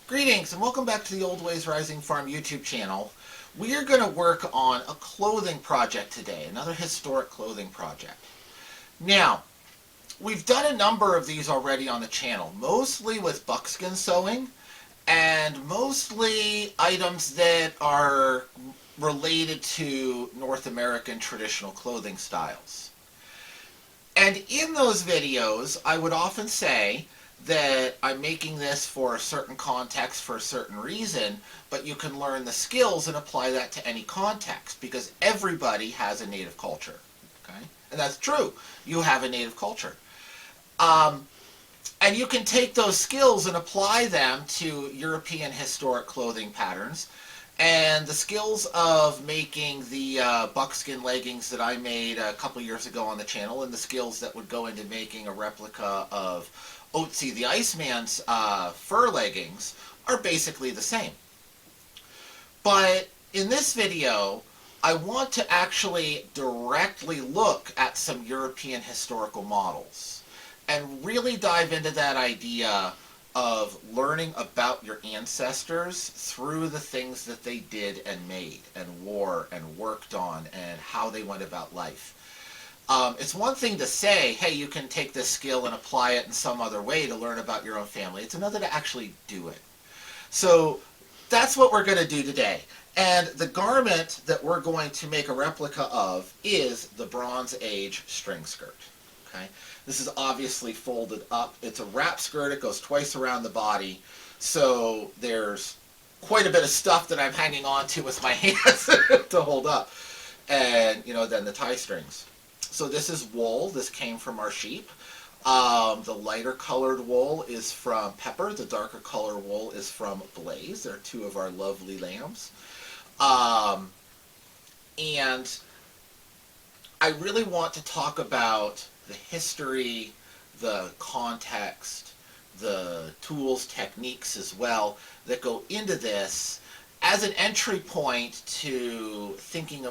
Greetings and welcome back to the Old Ways Rising Farm YouTube channel. We are going to work on a clothing project today, another historic clothing project. Now, we've done a number of these already on the channel, mostly with buckskin sewing and mostly items that are related to North American traditional clothing styles. And in those videos, I would often say that I'm making this for a certain context for a certain reason, but you can learn the skills and apply that to any context because everybody has a native culture. Okay? And that's true. You have a native culture. And you can take those skills and apply them to European historic clothing patterns. And the skills of making the buckskin leggings that I made a couple years ago on the channel, and the skills that would go into making a replica of Otzi the Iceman's fur leggings are basically the same. But in this video, I want to actually directly look at some European historical models and really dive into that idea of learning about your ancestors through the things that they did and made and wore and worked on and how they went about life. It's one thing to say, hey, you can take this skill and apply it in some other way to learn about your own family. It's another to actually do it. So that's what we're going to do today. And the garment that we're going to make a replica of is the Bronze Age string skirt. Okay? This is obviously folded up. It's a wrap skirt. It goes twice around the body. So there's quite a bit of stuff that I'm hanging on to with my hands to hold up. And, you know, then the tie strings. So this is wool. This came from our sheep. The lighter colored wool is from Pepper. The darker colored wool is from Blaze. They're two of our lovely lambs. And I really want to talk about the history, the context, the tools, techniques as well that go into this as an entry point to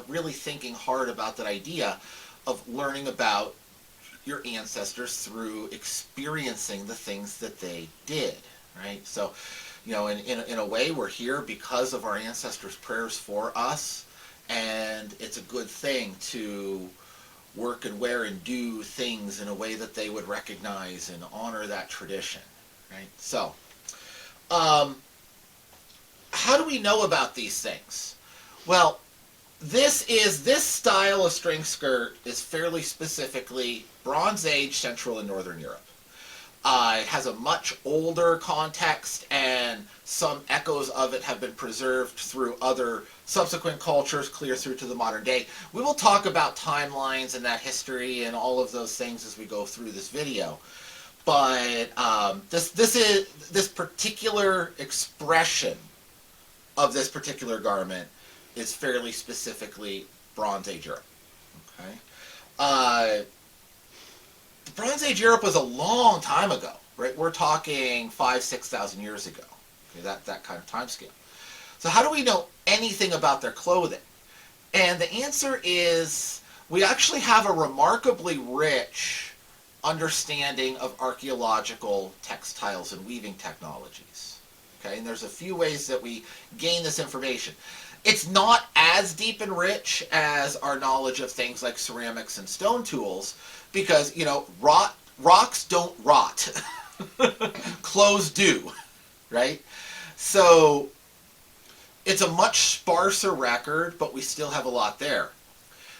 really thinking hard about that idea of learning about your ancestors through experiencing the things that they did, right? So, you know, in a way, we're here because of our ancestors' prayers for us, and it's a good thing to work and wear and do things in a way that they would recognize and honor that tradition, right? So, how do we know about these things? Well, this style of string skirt is fairly specifically Bronze Age Central and Northern Europe. It has a much older context, and some echoes of it have been preserved through other subsequent cultures clear through to the modern day. We will talk about timelines and that history and all of those things as we go through this video. But this particular expression of this particular garment is fairly specifically Bronze Age Europe. Okay, the Bronze Age Europe was a long time ago, right? We're talking 5,000–6,000 years ago. Okay, that kind of time scale. So how do we know anything about their clothing? And the answer is we actually have a remarkably rich understanding of archaeological textiles and weaving technologies. Okay, and there's a few ways that we gain this information. It's not as deep and rich as our knowledge of things like ceramics and stone tools because, you know, rocks don't rot. Clothes do, right? So it's a much sparser record, but we still have a lot there.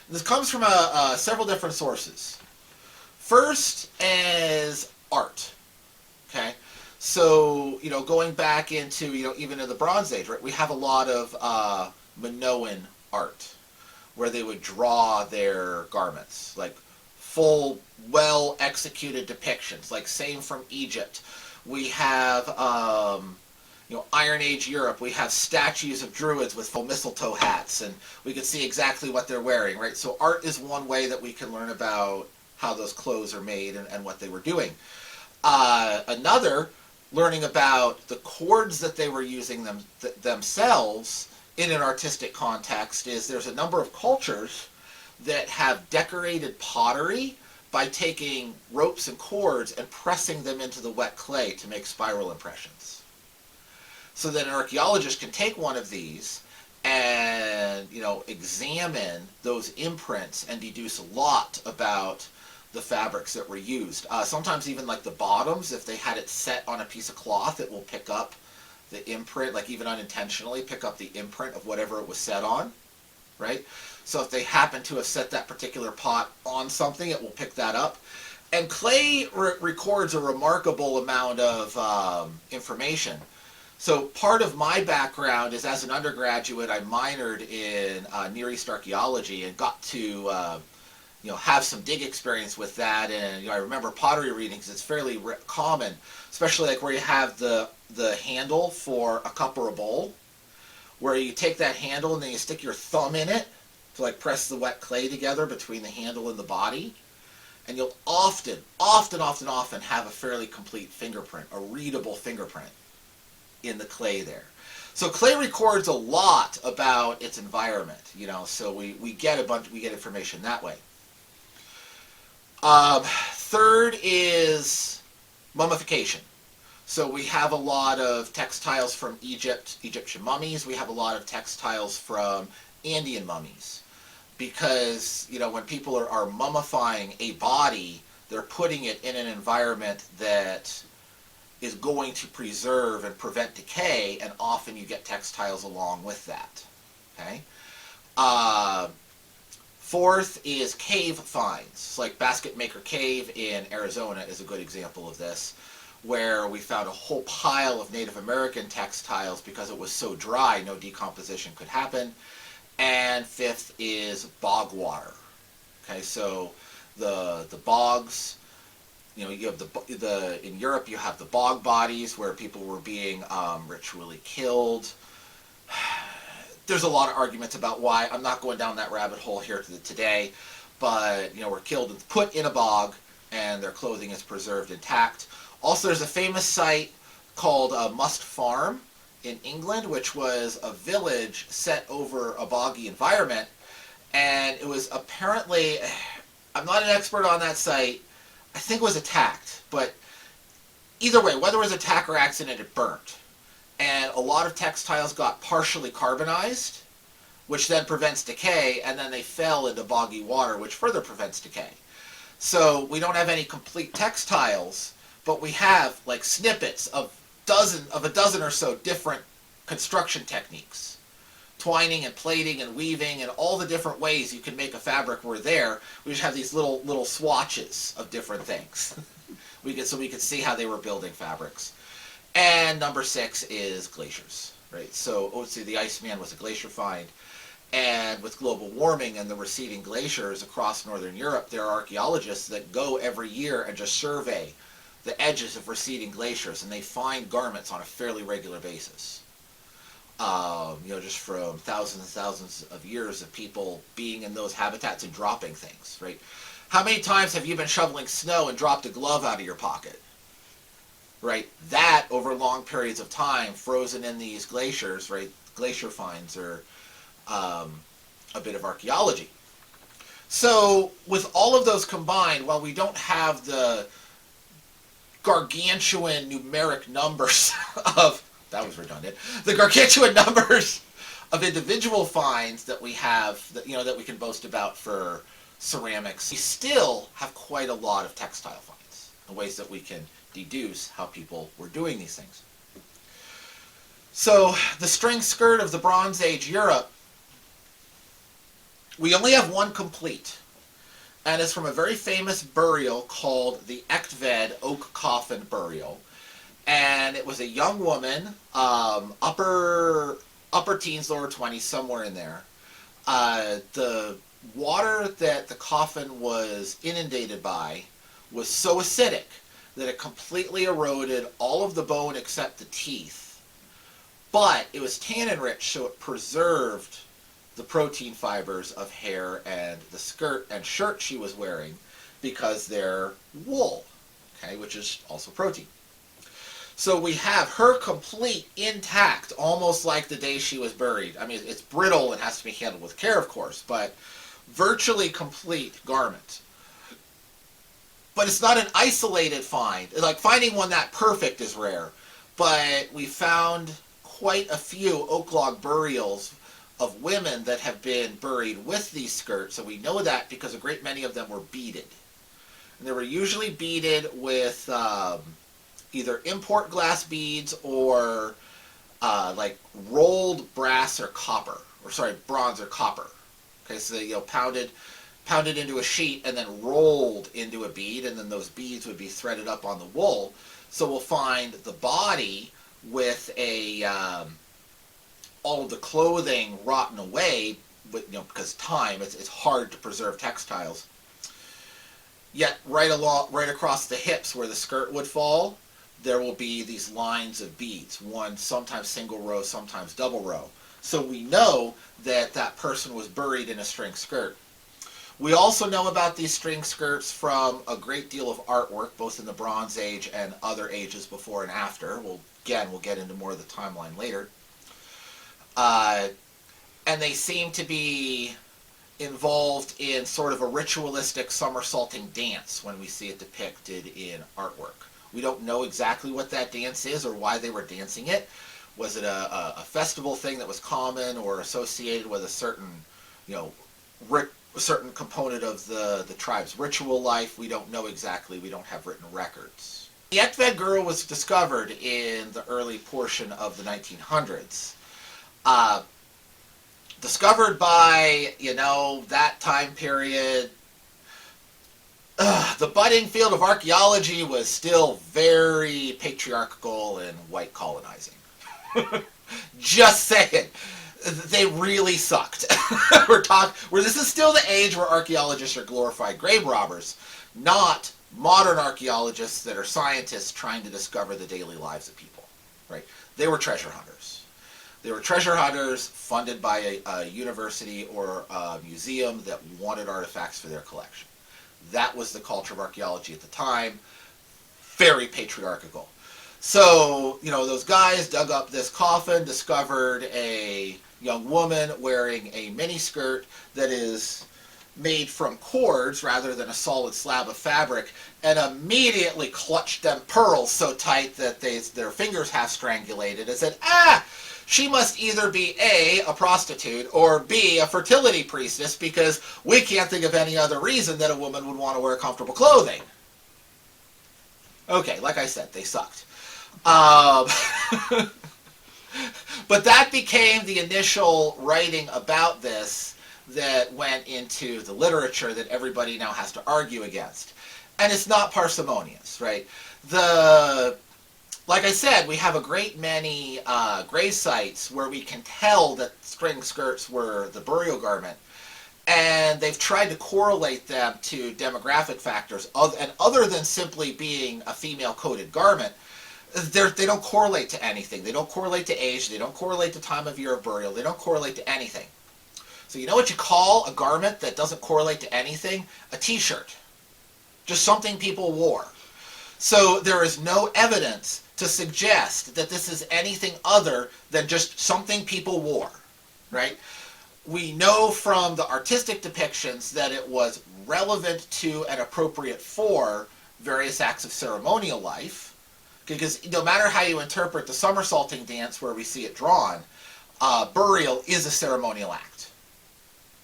This comes from several different sources. First is art, okay? So, you know, going back into, you know, even in the Bronze Age, right, we have a lot of Minoan art where they would draw their garments, like full, well-executed depictions, like same from Egypt. We have, you know, Iron Age Europe, we have statues of druids with full mistletoe hats, and we can see exactly what they're wearing, right? So art is one way that we can learn about how those clothes are made and what they were doing. Another, learning about the cords that they were using themselves in an artistic context, is there's a number of cultures that have decorated pottery by taking ropes and cords and pressing them into the wet clay to make spiral impressions. So that an archaeologist can take one of these and, examine those imprints and deduce a lot about the fabrics that were used. Sometimes even like the bottoms, if they had it set on a piece of cloth, it will pick up the imprint, like even unintentionally pick up the imprint of whatever it was set on, right? So if they happen to have set that particular pot on something, it will pick that up. And clay records a remarkable amount of information. So part of my background is, as an undergraduate, I minored in Near East archaeology and got to have some dig experience with that. And I remember pottery readings. It's fairly common, especially like where you have the handle for a cup or a bowl, where you take that handle and then you stick your thumb in it to like press the wet clay together between the handle and the body. And you'll often have a fairly complete fingerprint, a readable fingerprint in the clay there. So clay records a lot about its environment, so we get information that way. Third is mummification. So we have a lot of textiles from Egyptian mummies. We have a lot of textiles from Andean mummies. Because, when people are mummifying a body, they're putting it in an environment that is going to preserve and prevent decay, and often you get textiles along with that. Okay. Fourth is cave finds, like Basket Maker Cave in Arizona is a good example of this, where we found a whole pile of Native American textiles because it was so dry, no decomposition could happen. And fifth is bog water. Okay, so the bogs, you have in Europe you have the bog bodies where people were being ritually killed. There's a lot of arguments about why. I'm not going down that rabbit hole here today, but were killed and put in a bog, and their clothing is preserved intact. Also, there's a famous site called Must Farm in England, which was a village set over a boggy environment, and it was apparently, I'm not an expert on that site, I think it was attacked, but either way, whether it was attack or accident, it burnt. And a lot of textiles got partially carbonized, which then prevents decay, and then they fell into boggy water, which further prevents decay. So we don't have any complete textiles, but we have like snippets of a dozen or so different construction techniques. Twining and plaiting and weaving and all the different ways you can make a fabric were there. We just have these little swatches of different things. So we could see how they were building fabrics. And number 6 is glaciers, right? So obviously the Iceman was a glacier find. And with global warming and the receding glaciers across northern Europe, there are archaeologists that go every year and just survey the edges of receding glaciers, and they find garments on a fairly regular basis. Just from thousands and thousands of years of people being in those habitats and dropping things, right? How many times have you been shoveling snow and dropped a glove out of your pocket? Right? That, over long periods of time, frozen in these glaciers, right? Glacier finds are a bit of archaeology. So, with all of those combined, while we don't have the gargantuan numeric numbers of, that was redundant, the gargantuan numbers of individual finds that we have, that we can boast about for ceramics, we still have quite a lot of textile finds, and ways that we can deduce how people were doing these things. So, the string skirt of the Bronze Age Europe, we only have one complete. And it's from a very famous burial called the Egtved Oak Coffin Burial. And it was a young woman, upper teens, lower 20s, somewhere in there. The water that the coffin was inundated by was so acidic that it completely eroded all of the bone except the teeth. But it was tannin rich, so it preserved the protein fibers of hair and the skirt and shirt she was wearing because they're wool, okay, which is also protein. So we have her complete, intact, almost like the day she was buried. I mean, it's brittle and has to be handled with care, of course, but virtually complete garment. But it's not an isolated find. Like, finding one that perfect is rare. But we found quite a few oak log burials of women that have been buried with these skirts, and we know that because a great many of them were beaded. And they were usually beaded with either import glass beads or like rolled brass or copper, or sorry, bronze or copper. Okay, so they pounded into a sheet and then rolled into a bead, and then those beads would be threaded up on the wool. So we'll find the body with all of the clothing rotten away, but because time, it's hard to preserve textiles. Yet right across the hips where the skirt would fall, there will be these lines of beads, one sometimes single row, sometimes double row. So we know that that person was buried in a string skirt. We also know about these string skirts from a great deal of artwork, both in the Bronze Age and other ages before and after. We'll get into more of the timeline later. And they seem to be involved in sort of a ritualistic somersaulting dance when we see it depicted in artwork. We don't know exactly what that dance is or why they were dancing it. Was it a festival thing that was common or associated with a certain, a certain component of the tribe's ritual life? We don't know exactly. We don't have written records. The Egtved Girl was discovered in the early portion of the 1900s. Discovered by, that time period. The budding field of archaeology was still very patriarchal and white colonizing. Just saying. They really sucked. This is still the age where archaeologists are glorified grave robbers, not modern archaeologists that are scientists trying to discover the daily lives of people. Right? They were treasure hunters. They were treasure hunters funded by a university or a museum that wanted artifacts for their collection. That was the culture of archaeology at the time. Very patriarchal. So, those guys dug up this coffin, discovered a young woman wearing a miniskirt that is made from cords rather than a solid slab of fabric, and immediately clutched them pearls so tight that their fingers half strangulated and said, she must either be A, a prostitute, or B, a fertility priestess, because we can't think of any other reason that a woman would want to wear comfortable clothing. Okay, like I said, they sucked. But that became the initial writing about this that went into the literature that everybody now has to argue against. And it's not parsimonious, right? Like I said, we have a great many grave sites where we can tell that string skirts were the burial garment. And they've tried to correlate them to demographic factors. And other than simply being a female-coded garment, they don't correlate to anything. They don't correlate to age. They don't correlate to time of year of burial. They don't correlate to anything. So you know what you call a garment that doesn't correlate to anything? A t-shirt. Just something people wore. So there is no evidence to suggest that this is anything other than just something people wore, right? We know from the artistic depictions that it was relevant to and appropriate for various acts of ceremonial life, because no matter how you interpret the somersaulting dance where we see it drawn, burial is a ceremonial act,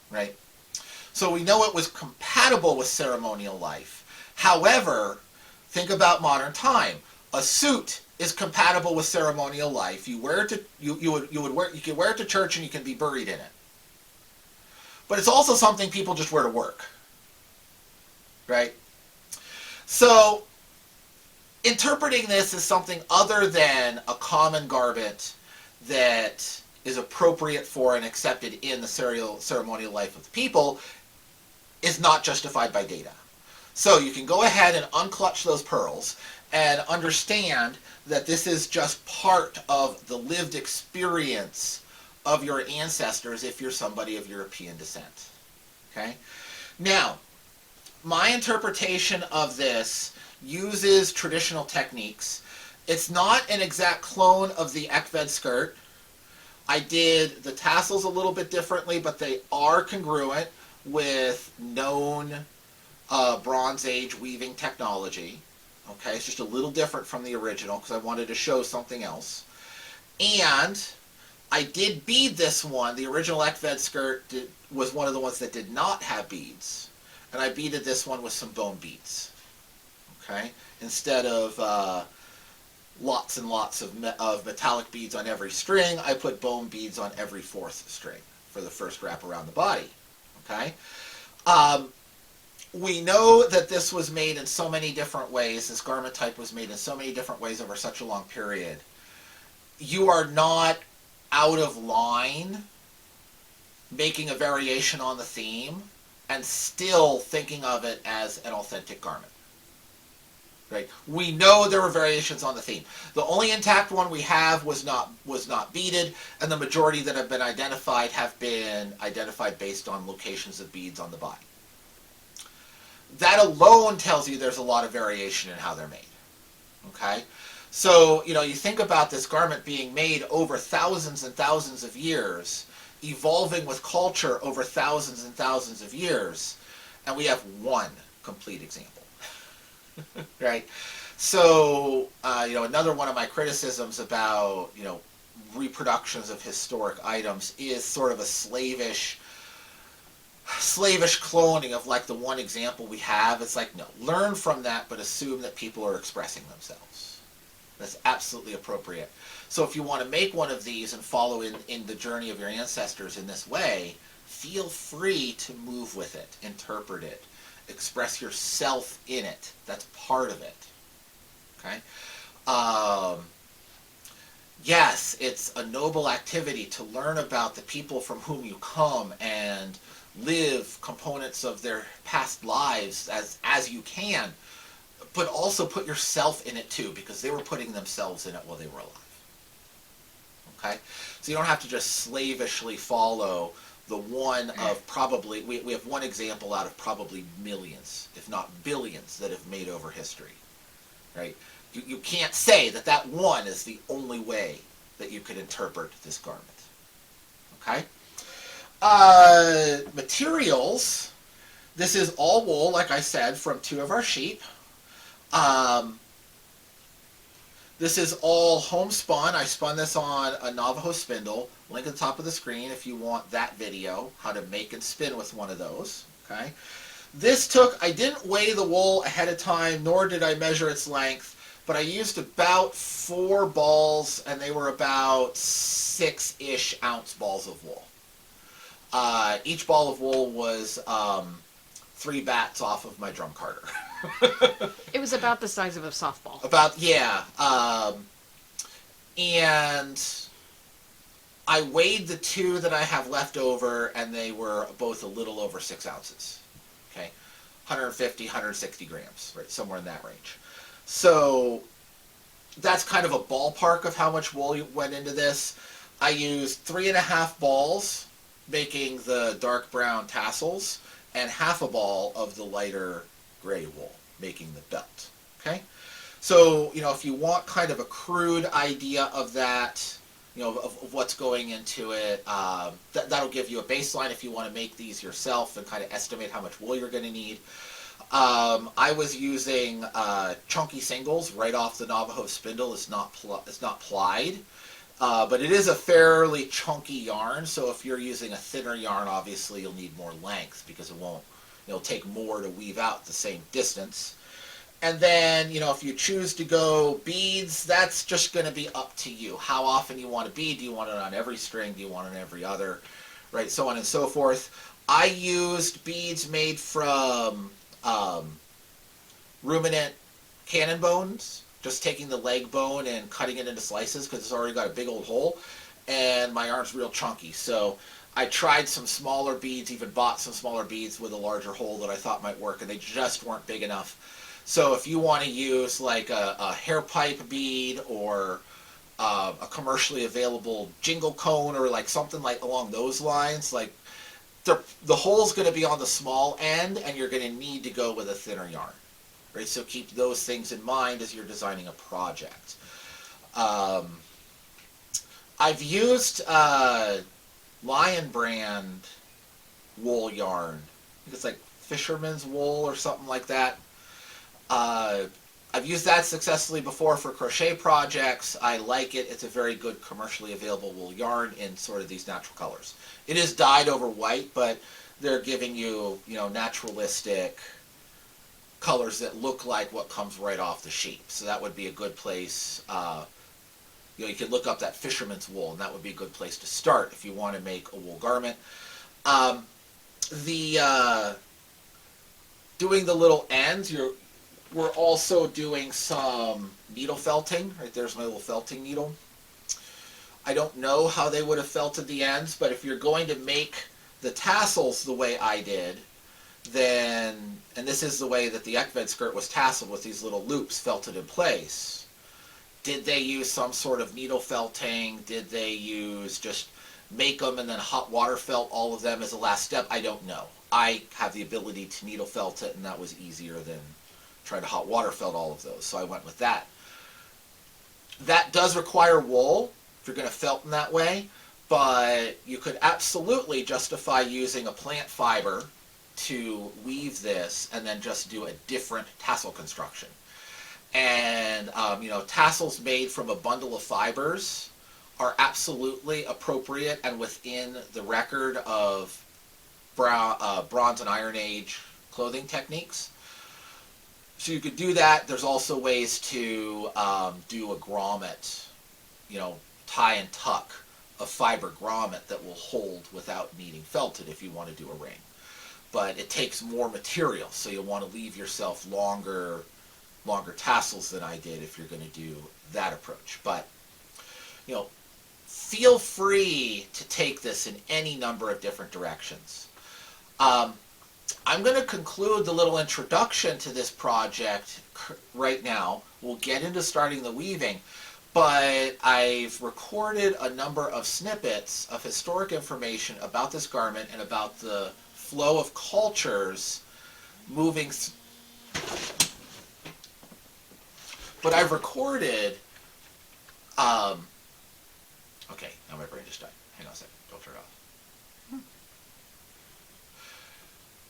right? So we know it was compatible with ceremonial life. However, think about modern time. A suit is compatible with ceremonial life. You wear it to you can wear it to church and you can be buried in it. But it's also something people just wear to work. Right? So interpreting this as something other than a common garment that is appropriate for and accepted in the ceremonial life of the people is not justified by data. So you can go ahead and unclutch those pearls and understand that this is just part of the lived experience of your ancestors if you're somebody of European descent. Okay? Now, my interpretation of this uses traditional techniques. It's not an exact clone of the Egtved skirt. I did the tassels a little bit differently, but they are congruent with known Bronze Age weaving technology. Okay, it's just a little different from the original because I wanted to show something else. And I did bead this one. The original Egtved skirt was one of the ones that did not have beads. And I beaded this one with some bone beads. Okay? Instead of lots and lots of metallic beads on every string, I put bone beads on every fourth string for the first wrap around the body. Okay? We know that this was made in so many different ways. This garment type was made in so many different ways over such a long period. You are not out of line making a variation on the theme and still thinking of it as an authentic garment. Right? We know there were variations on the theme. The only intact one we have was not beaded, and the majority that have been identified have been identified based on locations of beads on the body. That alone tells you there's a lot of variation in how they're made. Okay? So, you think about this garment being made over thousands and thousands of years, evolving with culture over thousands and thousands of years, and we have one complete example. Right? So, another one of my criticisms about, reproductions of historic items is sort of a slavish cloning of like the one example we have. It's like, no, learn from that, but assume that people are expressing themselves. That's absolutely appropriate. So if you want to make one of these and follow in the journey of your ancestors in this way, feel free to move with it, interpret it, express yourself in it. That's part of it. Okay? Yes, it's a noble activity to learn about the people from whom you come and live components of their past lives as you can, but also put yourself in it too, because they were putting themselves in it while they were alive. Okay? So you don't have to just slavishly follow the one of probably, we have one example out of probably millions, if not billions, that have made over history. Right? You can't say that that one is the only way that you could interpret this garment. Okay? Materials. This is all wool, like I said, from 2 of our sheep. This is all homespun. I spun this on a Navajo spindle. Link at the top of the screen if you want that video, how to make and spin with one of those. Okay. I didn't weigh the wool ahead of time, nor did I measure its length, but I used about 4 balls, and they were about 6-ish ounce balls of wool. Each ball of wool was 3 bats off of my drum carter. It was about the size of a softball. And I weighed the 2 that I have left over, and they were both a little over 6 ounces. Okay, 150, 160 grams, right, somewhere in that range. So that's kind of a ballpark of how much wool went into this. I used 3.5 balls, making the dark brown tassels, and half a ball of the lighter gray wool, making the belt. Okay? So, if you want kind of a crude idea of that, of what's going into it, that'll give you a baseline if you want to make these yourself and kind of estimate how much wool you're going to need. I was using chunky singles right off the Navajo spindle. It's not plied. But it is a fairly chunky yarn, so if you're using a thinner yarn, obviously you'll need more length because it'll take more to weave out the same distance. And then, if you choose to go beads, that's just going to be up to you. How often you want to bead? Do you want it on every string? Do you want it on every other? Right, so on and so forth. I used beads made from ruminant cannon bones. Just taking the leg bone and cutting it into slices because it's already got a big old hole, and my yarn's real chunky. So I tried some smaller beads, even bought some smaller beads with a larger hole that I thought might work, and they just weren't big enough. So if you want to use like a hair pipe bead or a commercially available jingle cone or like something like along those lines, like the hole's going to be on the small end, and you're going to need to go with a thinner yarn. Right, so keep those things in mind as you're designing a project. I've used Lion brand wool yarn. I think it's like fisherman's wool or something like that. I I've used that successfully before for crochet projects. I like it. It's a very good commercially available wool yarn in sort of these natural colors. It is dyed over white, but they're giving you, naturalistic colors that look like what comes right off the sheep. So that would be a good place. You can look up that fisherman's wool, and that would be a good place to start if you want to make a wool garment. Doing the little ends, we're also doing some needle felting. Right there's my little felting needle. I don't know how they would have felted the ends, but if you're going to make the tassels the way I did, then, and this is the way that the Egtved skirt was tasseled with these little loops felted in place. Did they use some sort of needle felting? Did they use just make them and then hot water felt all of them as a last step? I don't know. I have the ability to needle felt it, and that was easier than trying to hot water felt all of those, so I went with that. That does require wool if you're going to felt in that way, but you could absolutely justify using a plant fiber to weave this and then just do a different tassel construction. And tassels made from a bundle of fibers are absolutely appropriate and within the record of Bronze and Iron Age clothing techniques. So you could do that. There's also ways to do a grommet, tie and tuck a fiber grommet that will hold without needing felted if you want to do a ring. But it takes more material, so you'll want to leave yourself longer tassels than I did if you're going to do that approach. But, feel free to take this in any number of different directions. I'm going to conclude the little introduction to this project right now. We'll get into starting the weaving, but I've recorded a number of snippets of historic information about this garment and about the flow of cultures moving but I've recorded okay, now my brain just died. Hang on a second, don't turn it off.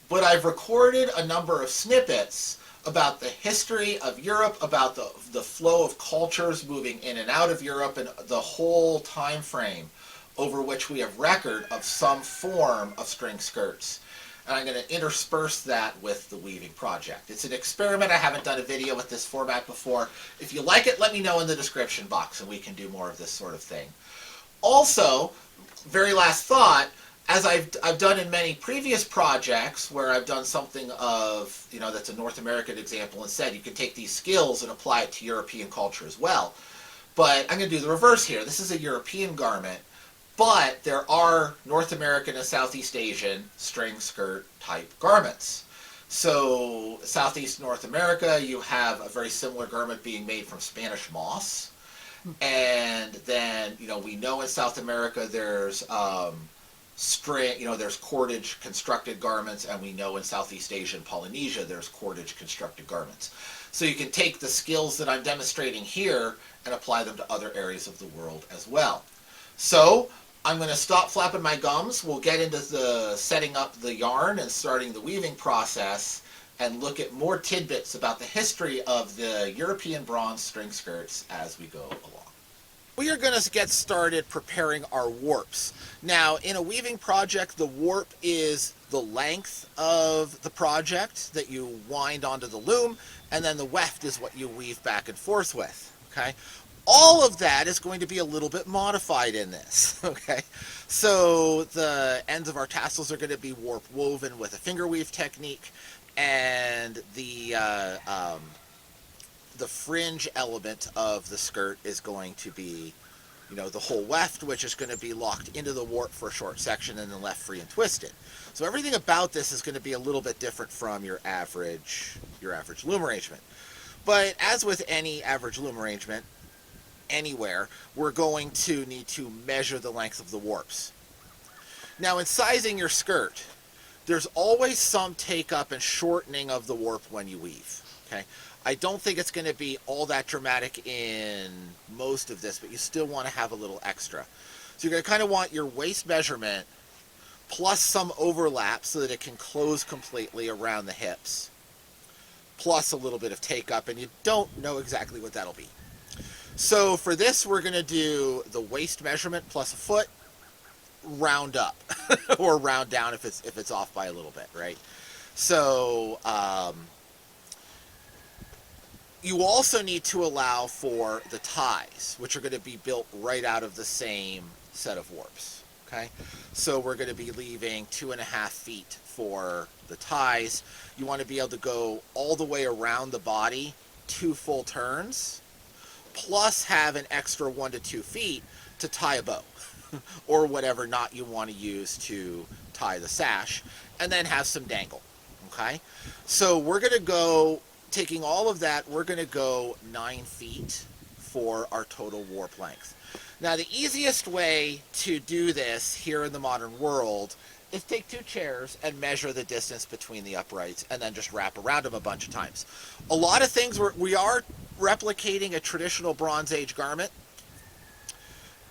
But I've recorded a number of snippets about the history of Europe, about the flow of cultures moving in and out of Europe, and the whole time frame over which we have record of some form of string skirts. And I'm going to intersperse that with the weaving project. It's an experiment. I haven't done a video with this format before. If you like it, let me know in the description box and we can do more of this sort of thing. Also, very last thought, as I've done in many previous projects where I've done something of, that's a North American example and said you can take these skills and apply it to European culture as well. But I'm going to do the reverse here. This is a European garment, but there are North American and Southeast Asian string skirt type garments. So Southeast North America, you have a very similar garment being made from Spanish moss. And then, we know in South America there's there's cordage constructed garments, and we know in Southeast Asia and Polynesia there's cordage constructed garments. So you can take the skills that I'm demonstrating here and apply them to other areas of the world as well. So I'm going to stop flapping my gums. We'll get into the setting up the yarn and starting the weaving process and look at more tidbits about the history of the European bronze string skirts as we go along. We are going to get started preparing our warps. Now, in a weaving project, the warp is the length of the project that you wind onto the loom, and then the weft is what you weave back and forth with, okay? All of that is going to be a little bit modified in this, okay? So the ends of our tassels are going to be warp woven with a finger weave technique, and the fringe element of the skirt is going to be, the whole weft, which is going to be locked into the warp for a short section and then left free and twisted. So everything about this is going to be a little bit different from your average loom arrangement. But as with any average loom arrangement, anywhere, we're going to need to measure the length of the warps. Now, in sizing your skirt, there's always some take up and shortening of the warp when you weave, okay? I don't think it's going to be all that dramatic in most of this, but you still want to have a little extra. So you're going to kind of want your waist measurement plus some overlap so that it can close completely around the hips. plus a little bit of take up, and you don't know exactly what that'll be. So for this, we're going to do the waist measurement plus a foot, round up or round down if it's off by a little bit, right? So you also need to allow for the ties, which are going to be built right out of the same set of warps. Okay, so we're going to be leaving 2.5 feet for the ties. You want to be able to go all the way around the body 2 full turns, plus have an extra 1 to 2 feet to tie a bow or whatever knot you want to use to tie the sash, and then have some dangle. Okay, so we're going to go, taking all of that, we're going to go 9 feet for our total warp length. Now, the easiest way to do this here in the modern world is take 2 chairs and measure the distance between the uprights and then just wrap around them a bunch of times. A lot of things, we are replicating a traditional Bronze Age garment,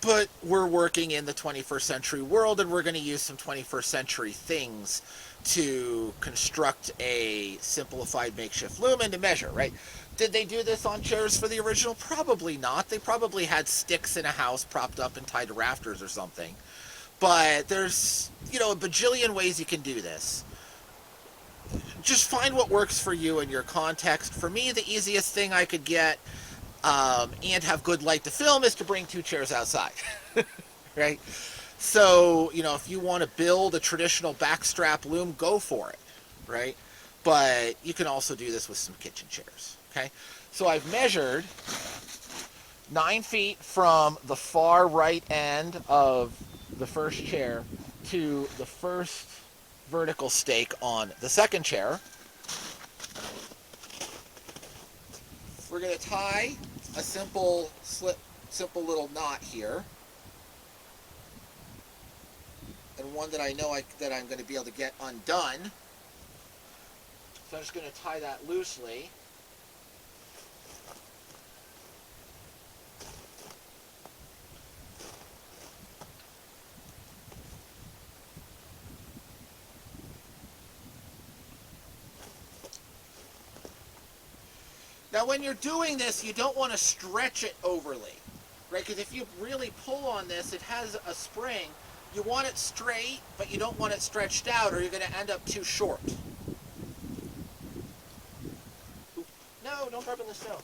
but we're working in the 21st century world, and we're going to use some 21st century things to construct a simplified makeshift loom and to measure, right? Did they do this on chairs for the original? Probably not. They probably had sticks in a house propped up and tied to rafters or something. But there's, a bajillion ways you can do this. Just find what works for you in your context. For me, the easiest thing I could get and have good light to film is to bring 2 chairs outside, right? So, if you want to build a traditional backstrap loom, go for it, right? But you can also do this with some kitchen chairs, okay? So I've measured 9 feet from the far right end of the first chair to the first vertical stake on the second chair. We're going to tie a simple little knot here, and one that I know that I'm going to be able to get undone. So I'm just going to tie that loosely. Now, when you're doing this, you don't want to stretch it overly, right? Because if you really pull on this, it has a spring. You want it straight, but you don't want it stretched out, or you're going to end up too short. No, don't rub in the stone.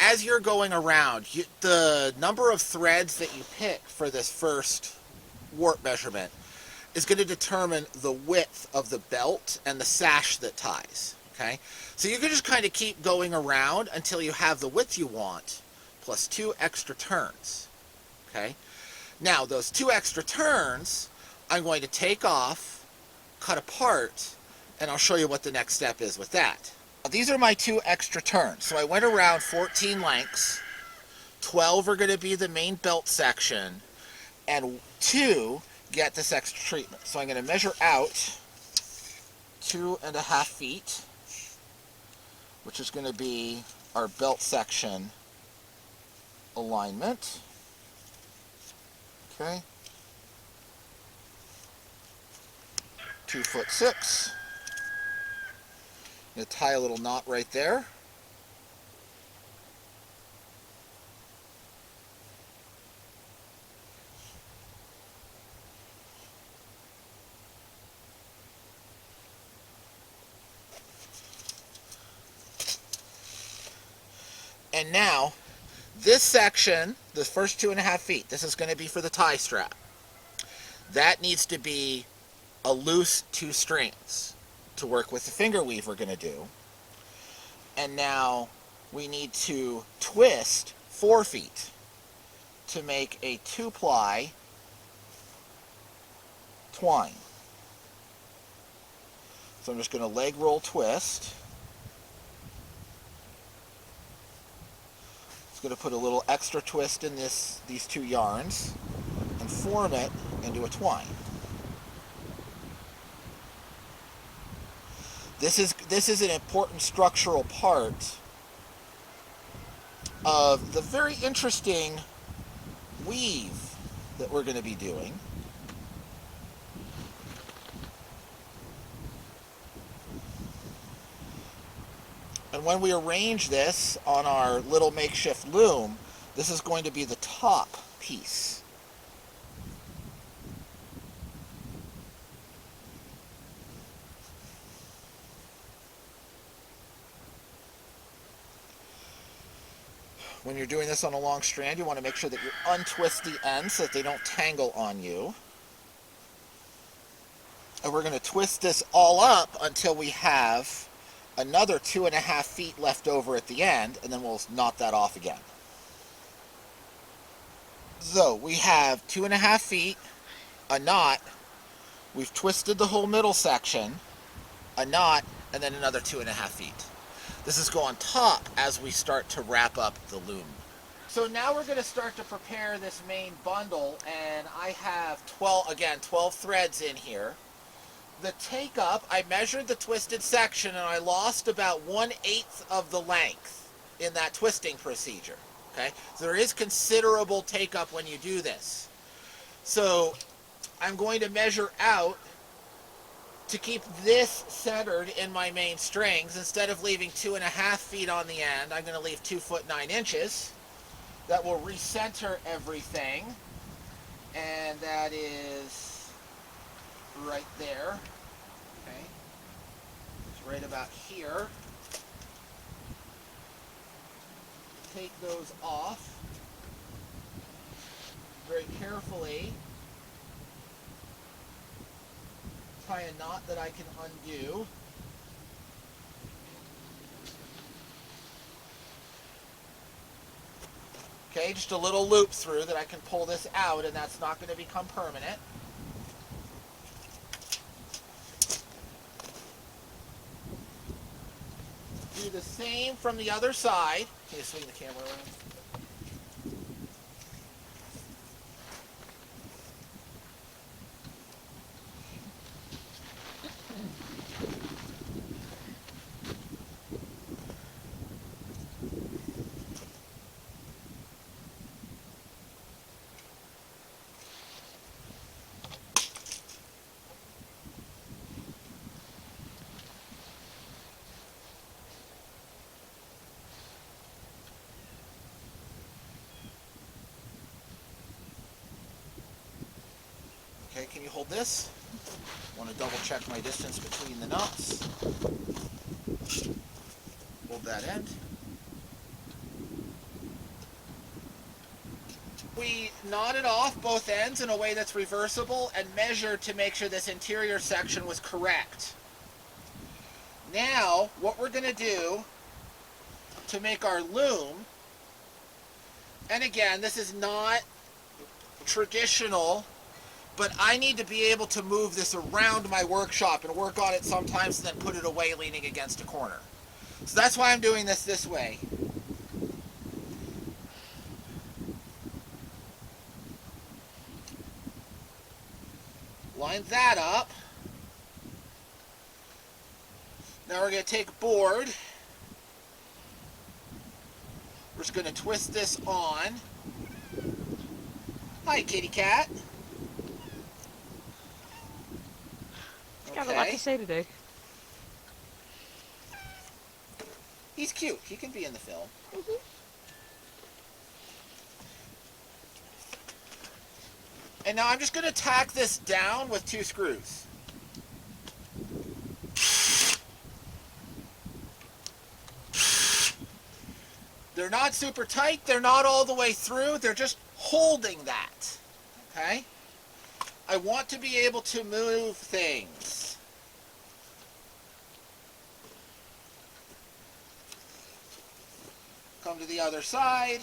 As you're going around, the number of threads that you pick for this first warp measurement is going to determine the width of the belt and the sash that ties, okay? So you can just kind of keep going around until you have the width you want, plus 2 extra turns, okay? Now, those 2 extra turns, I'm going to take off, cut apart, and I'll show you what the next step is with that. Now, these are my 2 extra turns. So I went around 14 lengths, 12 are going to be the main belt section, and 2 get this extra treatment. So I'm going to measure out 2.5 feet, which is going to be our belt section alignment. Okay. 2'6". I'm going to tie a little knot right there. And now, this section, the first 2.5 feet, this is going to be for the tie strap. That needs to be a loose 2 strands to work with the finger weave we're going to do. And now we need to twist 4 feet to make a 2-ply twine. So I'm just going to leg roll twist. It's going to put a little extra twist in these 2 yarns and form it into a twine. This is an important structural part of the very interesting weave that we're going to be doing. when we arrange this on our little makeshift loom, this is going to be the top piece. When you're doing this on a long strand, you want to make sure that you untwist the ends so that they don't tangle on you. And we're going to twist this all up until we have another 2.5 feet left over at the end, and then we'll knot that off again. So we have 2.5 feet, a knot, we've twisted the whole middle section, a knot, and then another 2.5 feet. This is go on top as we start to wrap up the loom. So now we're going to start to prepare this main bundle, and I have 12 threads in here. The take up, I measured the twisted section and I lost about 1/8 of the length in that twisting procedure. Okay, so there is considerable take up when you do this. So I'm going to measure out to keep this centered in my main strings. Instead of leaving 2.5 feet on the end, I'm going to leave 2 foot 9 inches. That will recenter everything, and that is right there. Okay, it's right about here. Take those off very carefully. Tie a knot that I can undo. Okay, just a little loop through that I can pull this out, and that's not going to become permanent. Do the same from the other side. Can you swing the camera around? Okay, can you hold this? Want to double check my distance between the knots. Hold that end. We knotted off both ends in a way that's reversible and measured to make sure this interior section was correct. Now, what we're going to do to make our loom, and again, this is not traditional, but I need to be able to move this around my workshop and work on it sometimes and then put it away leaning against a corner. So that's why I'm doing this way. Line that up. Now we're going to take a board. We're just going to twist this on. Hi, kitty cat. Got a lot to say today. He's cute. He can be in the film. Mm-hmm. And now I'm just going to tack this down with 2 screws. They're not super tight. They're not all the way through. They're just holding that. Okay? I want to be able to move things. Come to the other side.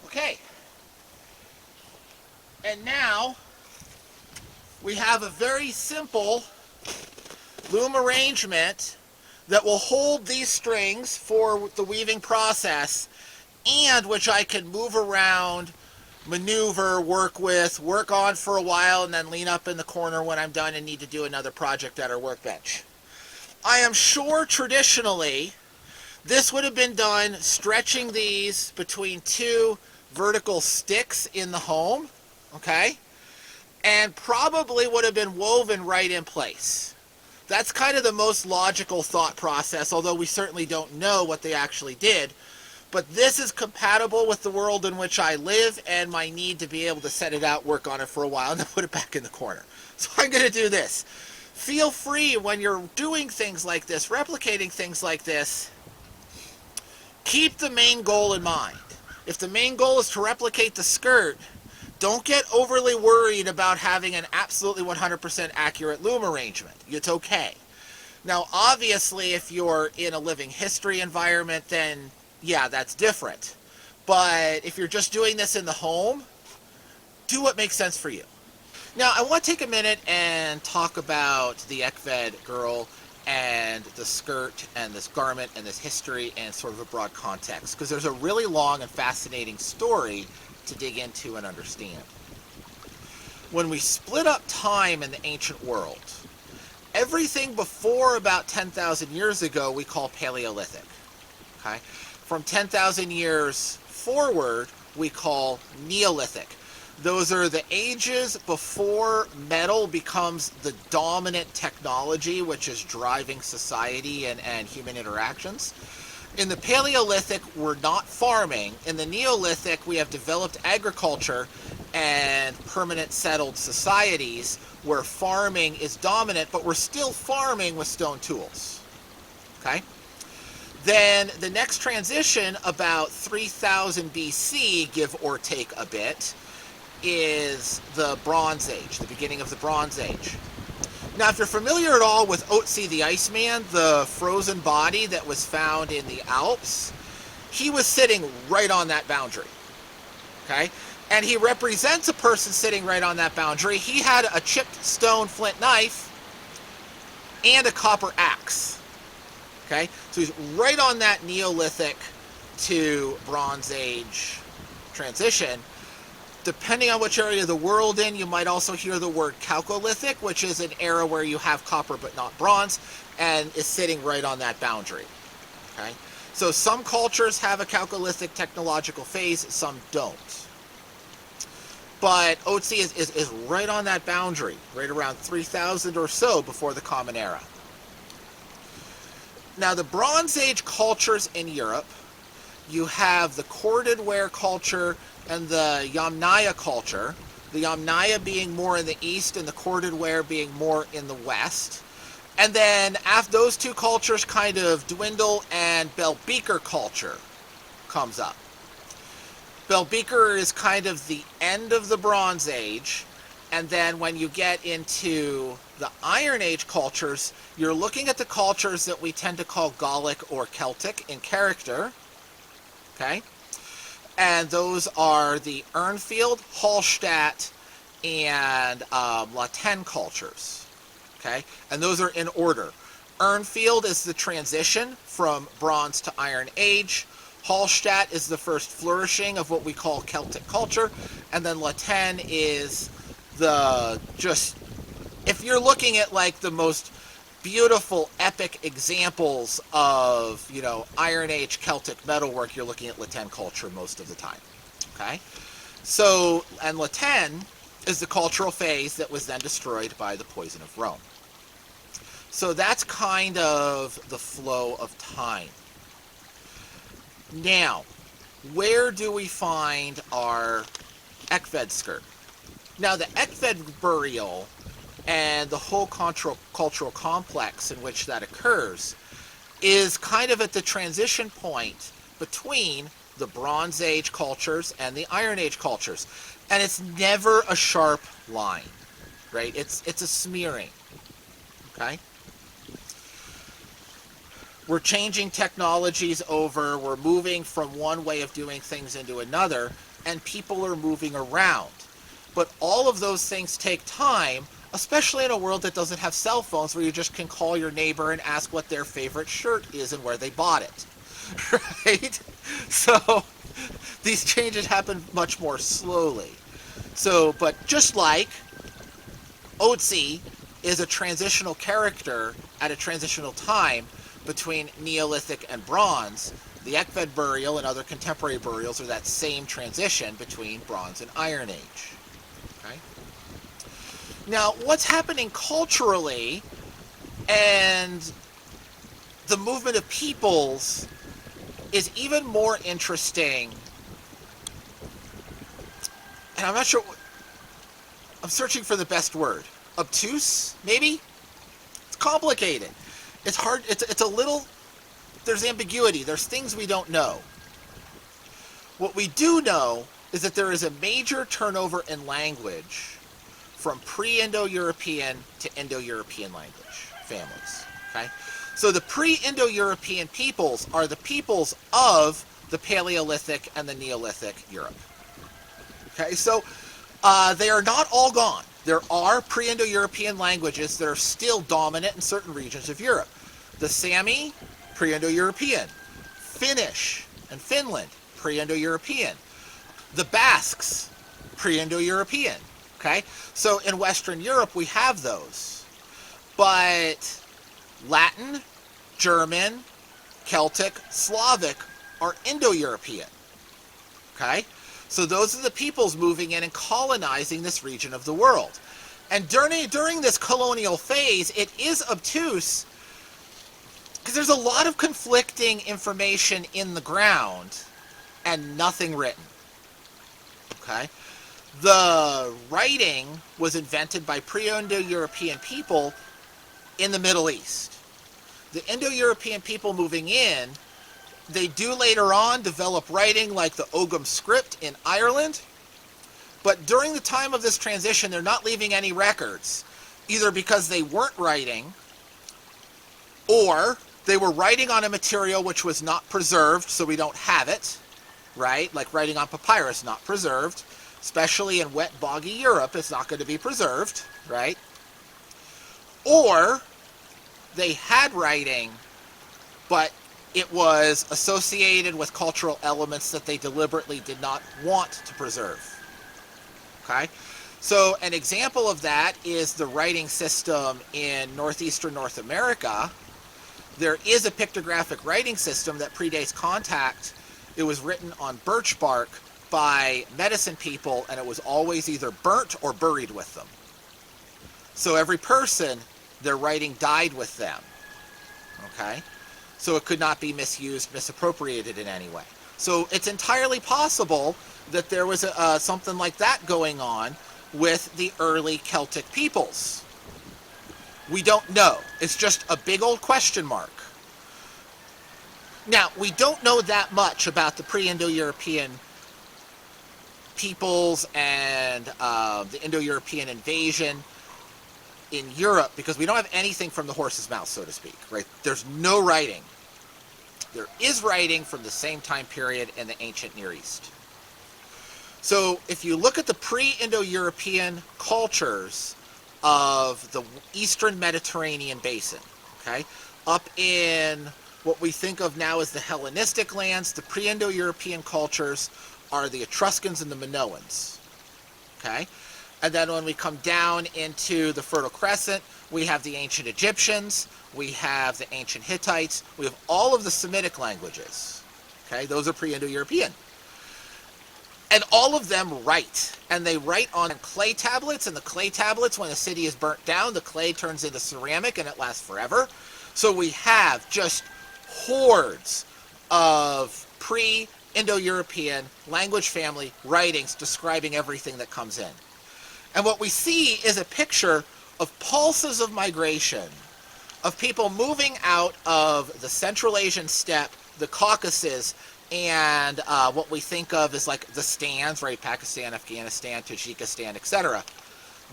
Okay. And now we have a very simple loom arrangement that will hold these strings for the weaving process, and which I can move around maneuver, work with, work on for a while, and then lean up in the corner when I'm done and need to do another project at our workbench. I am sure traditionally this would have been done stretching these between two vertical sticks in the home, okay? And probably would have been woven right in place. That's kind of the most logical thought process, although we certainly don't know what they actually did. But this is compatible with the world in which I live and my need to be able to set it out, work on it for a while, and then put it back in the corner. So I'm going to do this. Feel free when you're doing things like this, replicating things like this, keep the main goal in mind. If the main goal is to replicate the skirt, don't get overly worried about having an absolutely 100% accurate loom arrangement. It's okay. Now, obviously, if you're in a living history environment, then yeah, that's different. But if you're just doing this in the home, do what makes sense for you. Now, I want to take a minute and talk about the Egtved Girl and the skirt and this garment and this history and sort of a broad context, because there's a really long and fascinating story to dig into and understand. When we split up time in the ancient world, everything before about 10,000 years ago we call Paleolithic. Okay? From 10,000 years forward, we call Neolithic. Those are the ages before metal becomes the dominant technology which is driving society and human interactions. In the Paleolithic, we're not farming. In the Neolithic, we have developed agriculture and permanent settled societies where farming is dominant, but we're still farming with stone tools. Okay? Then the next transition, about 3000 BC, give or take a bit, is the Bronze Age, the beginning of the Bronze Age. Now, if you're familiar at all with Otzi the Iceman, the frozen body that was found in the Alps, he was sitting right on that boundary, okay? And he represents a person sitting right on that boundary. He had a chipped stone flint knife and a copper axe, okay? So he's right on that Neolithic to Bronze Age transition. Depending on which area of the world in, you might also hear the word Chalcolithic, which is an era where you have copper but not bronze, and is sitting right on that boundary. Okay? So some cultures have a Chalcolithic technological phase, some don't. But Otzi is right on that boundary, right around 3000 or so before the Common Era. Now, the Bronze Age cultures in Europe, you have the corded ware culture and the Yamnaya culture, the Yamnaya being more in the east and the corded ware being more in the west. And then after those two cultures kind of dwindle and Bell-Beaker culture comes up. Bell-Beaker is kind of the end of the Bronze Age, and then when you get into the Iron Age cultures, you're looking at the cultures that we tend to call Gallic or Celtic in character, okay? And those are the Urnfield, Hallstatt, and Latin cultures, okay? And those are in order. Urnfield is the transition from Bronze to Iron Age. Hallstatt is the first flourishing of what we call Celtic culture. And then Latin is the just, if you're looking at like the most beautiful, epic examples of, you know, Iron Age Celtic metalwork, you're looking at Latin culture most of the time, okay? So, and Latin is the cultural phase that was then destroyed by the poison of Rome. So that's kind of the flow of time. Now, where do we find our Egtved skirt? Now, the Egtved burial and the whole cultural complex in which that occurs is kind of at the transition point between the Bronze Age cultures and the Iron Age cultures. And it's never a sharp line, right? It's a smearing, okay? We're changing technologies over, we're moving from one way of doing things into another, and people are moving around. But all of those things take time, especially in a world that doesn't have cell phones where you just can call your neighbor and ask what their favorite shirt is and where they bought it, right? So These changes happen much more slowly. So, but just like Otzi is a transitional character at a transitional time between Neolithic and Bronze, the Egtved burial and other contemporary burials are that same transition between Bronze and Iron Age. Okay? Now, what's happening culturally and the movement of peoples is even more interesting. And I'm not sure. I'm searching for the best word. Obtuse, maybe? It's complicated. It's hard. It's a little. There's ambiguity. There's things we don't know. What we do know is that there is a major turnover in language from pre-Indo-European to Indo-European language families. Okay? So the pre-Indo-European peoples are the peoples of the Paleolithic and the Neolithic Europe. Okay, so they are not all gone. There are pre-Indo-European languages that are still dominant in certain regions of Europe. The Sami, pre-Indo-European. Finnish and Finland, pre-Indo-European. The Basques, pre-Indo-European. Okay, so in Western Europe we have those. But Latin, German, Celtic, Slavic are Indo-European. Okay? So those are the peoples moving in and colonizing this region of the world. And during this colonial phase, it is obtuse because there's a lot of conflicting information in the ground and nothing written. Okay? The writing was invented by pre-Indo-European people in the Middle East. The Indo-European people moving in, they do later on develop writing like the Ogham script in Ireland, but during the time of this transition, they're not leaving any records, either because they weren't writing, or they were writing on a material which was not preserved, so we don't have it, right? Like writing on papyrus, not preserved, especially in wet, boggy Europe, it's not going to be preserved, right? Or they had writing, but it was associated with cultural elements that they deliberately did not want to preserve. Okay? So an example of that is the writing system in northeastern North America. There is a pictographic writing system that predates contact. It was written on birch bark by medicine people, and it was always either burnt or buried with them. So every person, their writing died with them. Okay? So it could not be misused, misappropriated in any way. So it's entirely possible that there was something like that going on with the early Celtic peoples. We don't know. It's just a big old question mark. Now, we don't know that much about the pre-Indo-European peoples and the Indo-European invasion in Europe because we don't have anything from the horse's mouth, so to speak, right? There's no writing. There is writing from the same time period in the ancient Near East. So if you look at the pre-Indo-European cultures of the Eastern Mediterranean basin, okay, up in what we think of now as the Hellenistic lands, the pre-Indo-European cultures are the Etruscans and the Minoans, okay? And then when we come down into the Fertile Crescent, we have the ancient Egyptians, we have the ancient Hittites, we have all of the Semitic languages, okay? Those are pre-Indo-European. And all of them write, and they write on clay tablets, and the clay tablets, when a city is burnt down, the clay turns into ceramic, and it lasts forever. So we have just hordes of pre-Indo-European language family writings describing everything that comes in. And what we see is a picture of pulses of migration, of people moving out of the Central Asian steppe, the Caucasus, and what we think of as like the stands, right? Pakistan, Afghanistan, Tajikistan, etc.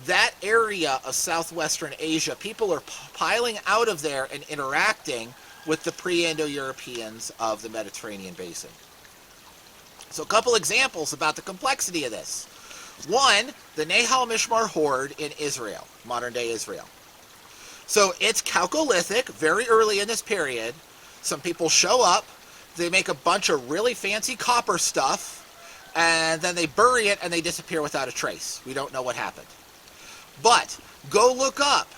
That area of southwestern Asia, people are piling out of there and interacting with the pre-Indo-Europeans of the Mediterranean basin. So a couple examples about the complexity of this. One, the Nahal Mishmar hoard in Israel, modern-day Israel. So it's Chalcolithic, very early in this period. Some people show up, They make a bunch of really fancy copper stuff, and then they bury it and they disappear without a trace. We don't know what happened. But go look up,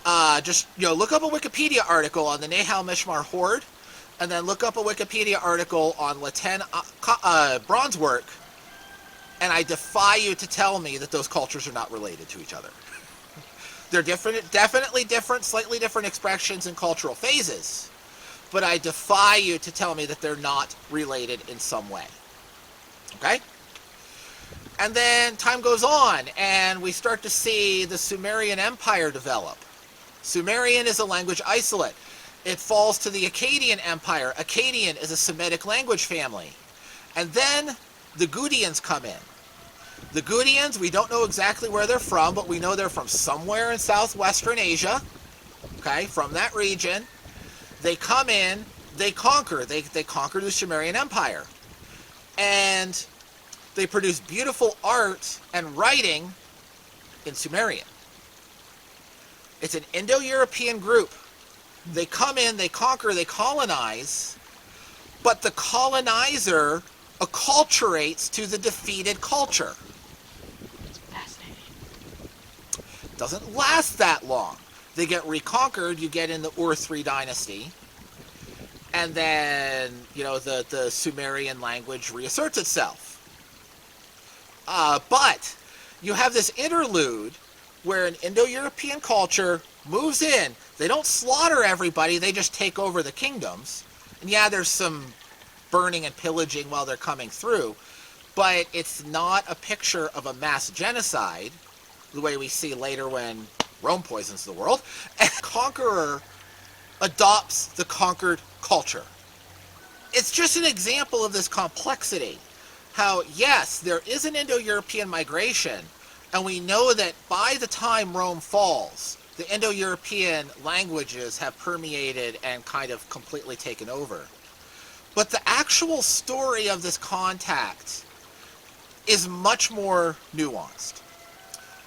look up a Wikipedia article on the Nahal Mishmar hoard, and then look up a Wikipedia article on Latin bronze work, and I defy you to tell me that those cultures are not related to each other. They're different, definitely different, slightly different expressions and cultural phases, but I defy you to tell me that they're not related in some way. Okay? And then time goes on, and we start to see the Sumerian Empire develop. Sumerian is a language isolate. It falls to the Akkadian Empire. Akkadian is a Semitic language family. And then the Gutians come in. The Gutians, we don't know exactly where they're from, but we know they're from somewhere in southwestern Asia, okay, from that region. They come in, they conquer. They conquer the Sumerian Empire. And they produce beautiful art and writing in Sumerian. It's an Indo-European group. They come in, they conquer, they colonize, but the colonizer acculturates to the defeated culture. Fascinating. Doesn't last that long. They get reconquered, you get in the Ur III dynasty, and then, the Sumerian language reasserts itself. But you have this interlude where an Indo-European culture moves in. They don't slaughter everybody, they just take over the kingdoms. And yeah, there's some burning and pillaging while they're coming through, but it's not a picture of a mass genocide, the way we see later when Rome poisons the world. And the conqueror adopts the conquered culture. It's just an example of this complexity. How, yes, there is an Indo-European migration, and we know that by the time Rome falls, the Indo-European languages have permeated and kind of completely taken over. But the actual story of this contact is much more nuanced.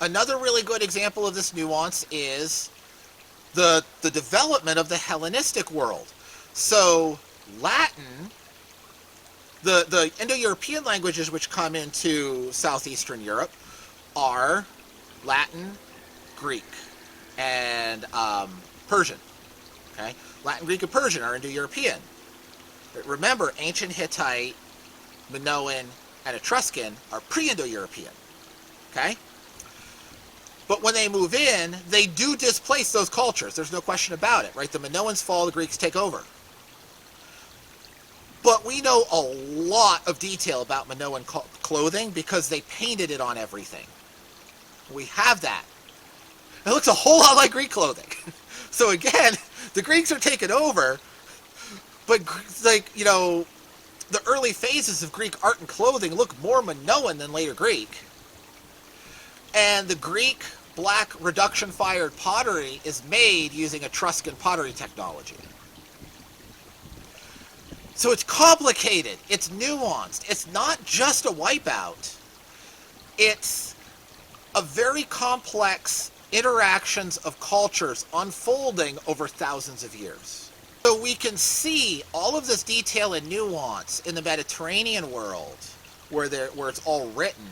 Another really good example of this nuance is the development of the Hellenistic world. So Latin, the Indo-European languages which come into southeastern Europe are Latin, Greek, and Persian. Okay? Latin, Greek, and Persian are Indo-European. But remember, ancient Hittite, Minoan, and Etruscan are pre-Indo-European. Okay? But when they move in, they do displace those cultures. There's no question about it, right? The Minoans fall, the Greeks take over. But we know a lot of detail about Minoan clothing because they painted it on everything. We have that. It looks a whole lot like Greek clothing. So again, the Greeks are taken over, but the early phases of Greek art and clothing look more Minoan than later Greek. And the Greek black reduction-fired pottery is made using Etruscan pottery technology. So it's complicated, it's nuanced, it's not just a wipeout, it's a very complex interactions of cultures unfolding over thousands of years. So we can see all of this detail and nuance in the Mediterranean world, where it's all written.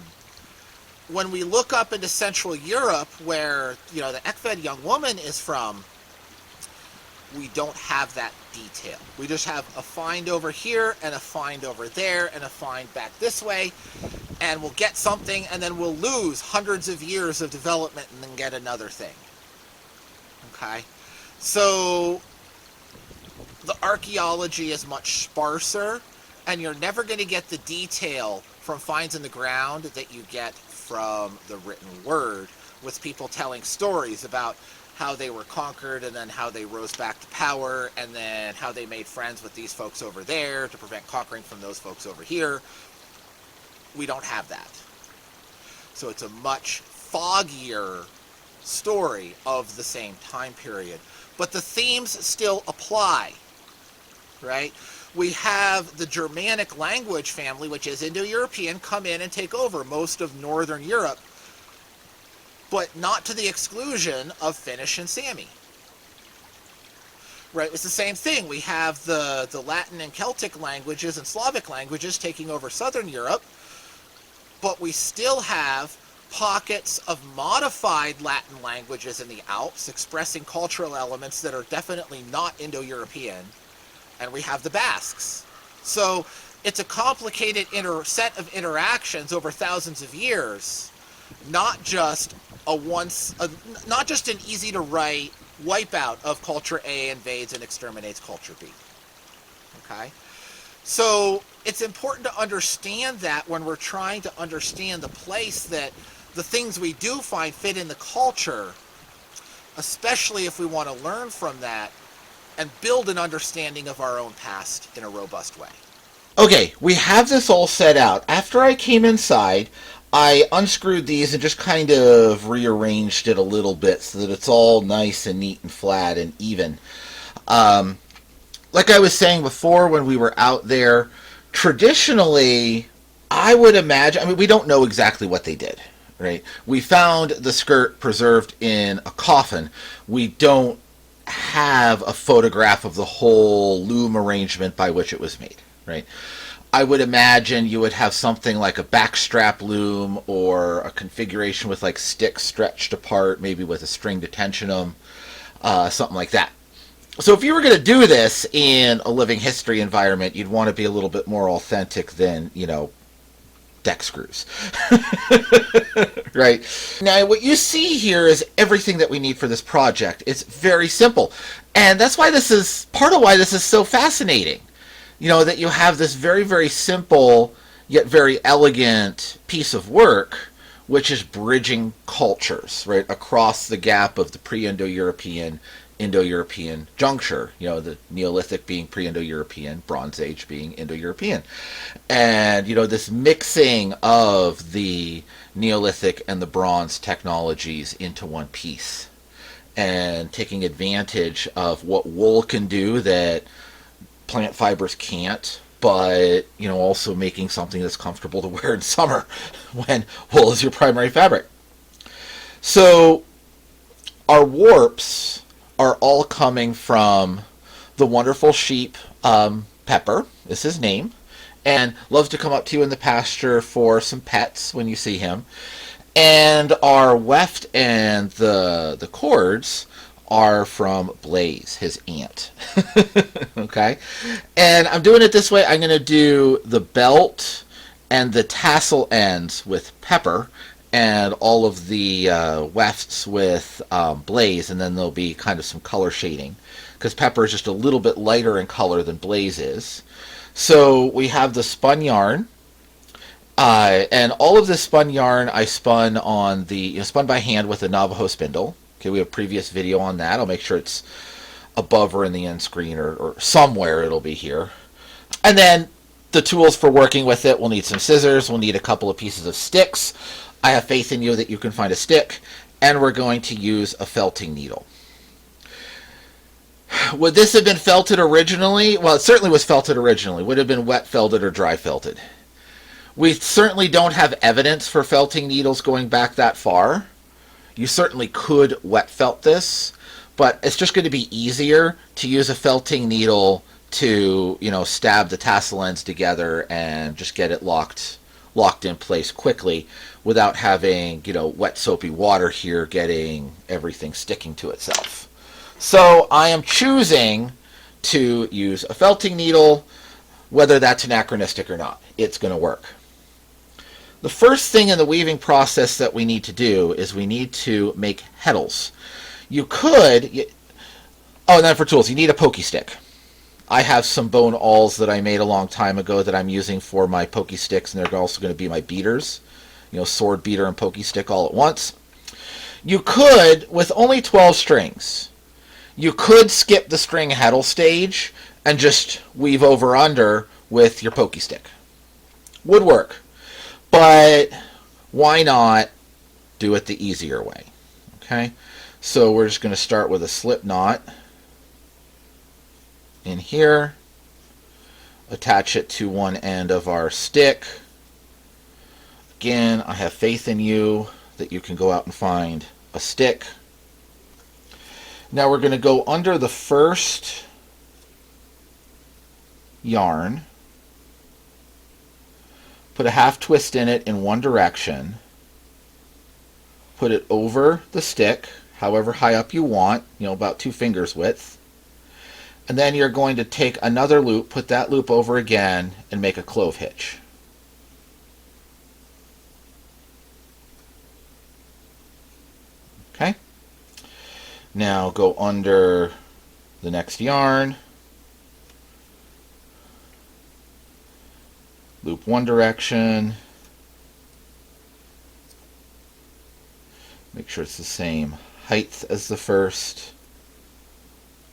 When we look up into Central Europe, where the Egtved young woman is from, we don't have that detail. We just have a find over here and a find over there and a find back this way, and we'll get something and then we'll lose hundreds of years of development and then get another thing. Okay? So the archaeology is much sparser, and you're never going to get the detail from finds in the ground that you get from the written word, with people telling stories about how they were conquered and then how they rose back to power and then how they made friends with these folks over there to prevent conquering from those folks over here. We don't have that. So it's a much foggier story of the same time period. But the themes still apply, right? We have the Germanic language family, which is Indo-European, come in and take over most of Northern Europe, but not to the exclusion of Finnish and Sami. right? It's the same thing. We have the Latin and Celtic languages and Slavic languages taking over Southern Europe, but we still have pockets of modified Latin languages in the Alps expressing cultural elements that are definitely not Indo-European, and we have the Basques. So it's a complicated set of interactions over thousands of years, not just not just an easy to write wipeout of culture A invades and exterminates culture B. Okay? So it's important to understand that when we're trying to understand the place that the things we do find fit in the culture, especially if we want to learn from that and build an understanding of our own past in a robust way. Okay, we have this all set out. After I came inside, I unscrewed these and just kind of rearranged it a little bit so that it's all nice and neat and flat and even. Like I was saying before when we were out there, traditionally, I would imagine, I mean, we don't know exactly what they did, right? We found the skirt preserved in a coffin. We don't have a photograph of the whole loom arrangement by which it was made, right? I would imagine you would have something like a backstrap loom or a configuration with like sticks stretched apart, maybe with a string to tension them, something like that. So if you were going to do this in a living history environment, you'd want to be a little bit more authentic than, deck screws. Right? Now, what you see here is everything that we need for this project. It's very simple. And that's why part of why this is so fascinating. That you have this very, very simple, yet very elegant piece of work, which is bridging cultures, right, across the gap of the pre-Indo-European, Indo-European juncture, the Neolithic being pre-Indo-European, Bronze Age being Indo-European. And, this mixing of the Neolithic and the Bronze technologies into one piece. And taking advantage of what wool can do that plant fibers can't, but, also making something that's comfortable to wear in summer when wool is your primary fabric. So, our warps are all coming from the wonderful sheep, Pepper is his name, and loves to come up to you in the pasture for some pets when you see him. And our weft and the cords are from Blaze, his aunt. Okay? And I'm doing it this way. I'm going to do the belt and the tassel ends with Pepper, and all of the wefts with Blaze, and then there'll be kind of some color shading, because Pepper is just a little bit lighter in color than Blaze is. So we have the spun yarn, and all of this spun yarn I spun on spun by hand with a Navajo spindle. Okay, we have a previous video on that. I'll make sure it's above or in the end screen, or somewhere it'll be here. And then the tools for working with it, we'll need some scissors, we'll need a couple of pieces of sticks. I have faith in you that you can find a stick, and we're going to use a felting needle. Would this have been felted originally? Well, it certainly was felted originally. Would it have been wet felted or dry felted? We certainly don't have evidence for felting needles going back that far. You certainly could wet felt this, but it's just going to be easier to use a felting needle to, stab the tassel ends together and just get it locked in place quickly without having, wet soapy water here getting everything sticking to itself. So I am choosing to use a felting needle, whether that's anachronistic or not. It's going to work. The first thing in the weaving process that we need to do is we need to make heddles. And then for tools, you need a pokey stick. I have some bone awls that I made a long time ago that I'm using for my pokey sticks, and they're also going to be my beaters. Sword beater and pokey stick all at once. You could, with only 12 strings, you could skip the string heddle stage and just weave over under with your pokey stick. Would work. But why not do it the easier way? Okay? So we're just going to start with a slip knot in here, attach it to one end of our stick. Again, I have faith in you that you can go out and find a stick. Now we're going to go under the first yarn, put a half twist in it in one direction, put it over the stick, however high up you want, about 2 fingers width, and then you're going to take another loop, put that loop over again, and make a clove hitch. Okay? Now go under the next yarn, loop one direction, make sure it's the same height as the first,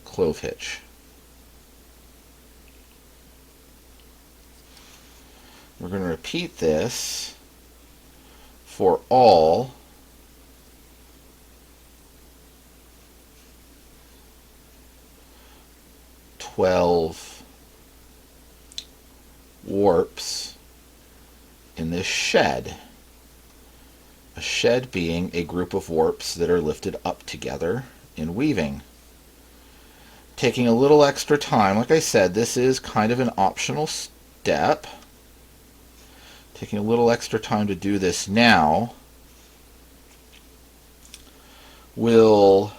clove hitch. We're going to repeat this for all 12 warps in this shed. A shed being a group of warps that are lifted up together in weaving. Taking a little extra time, like I said, this is kind of an optional step. Taking a little extra time to do this now will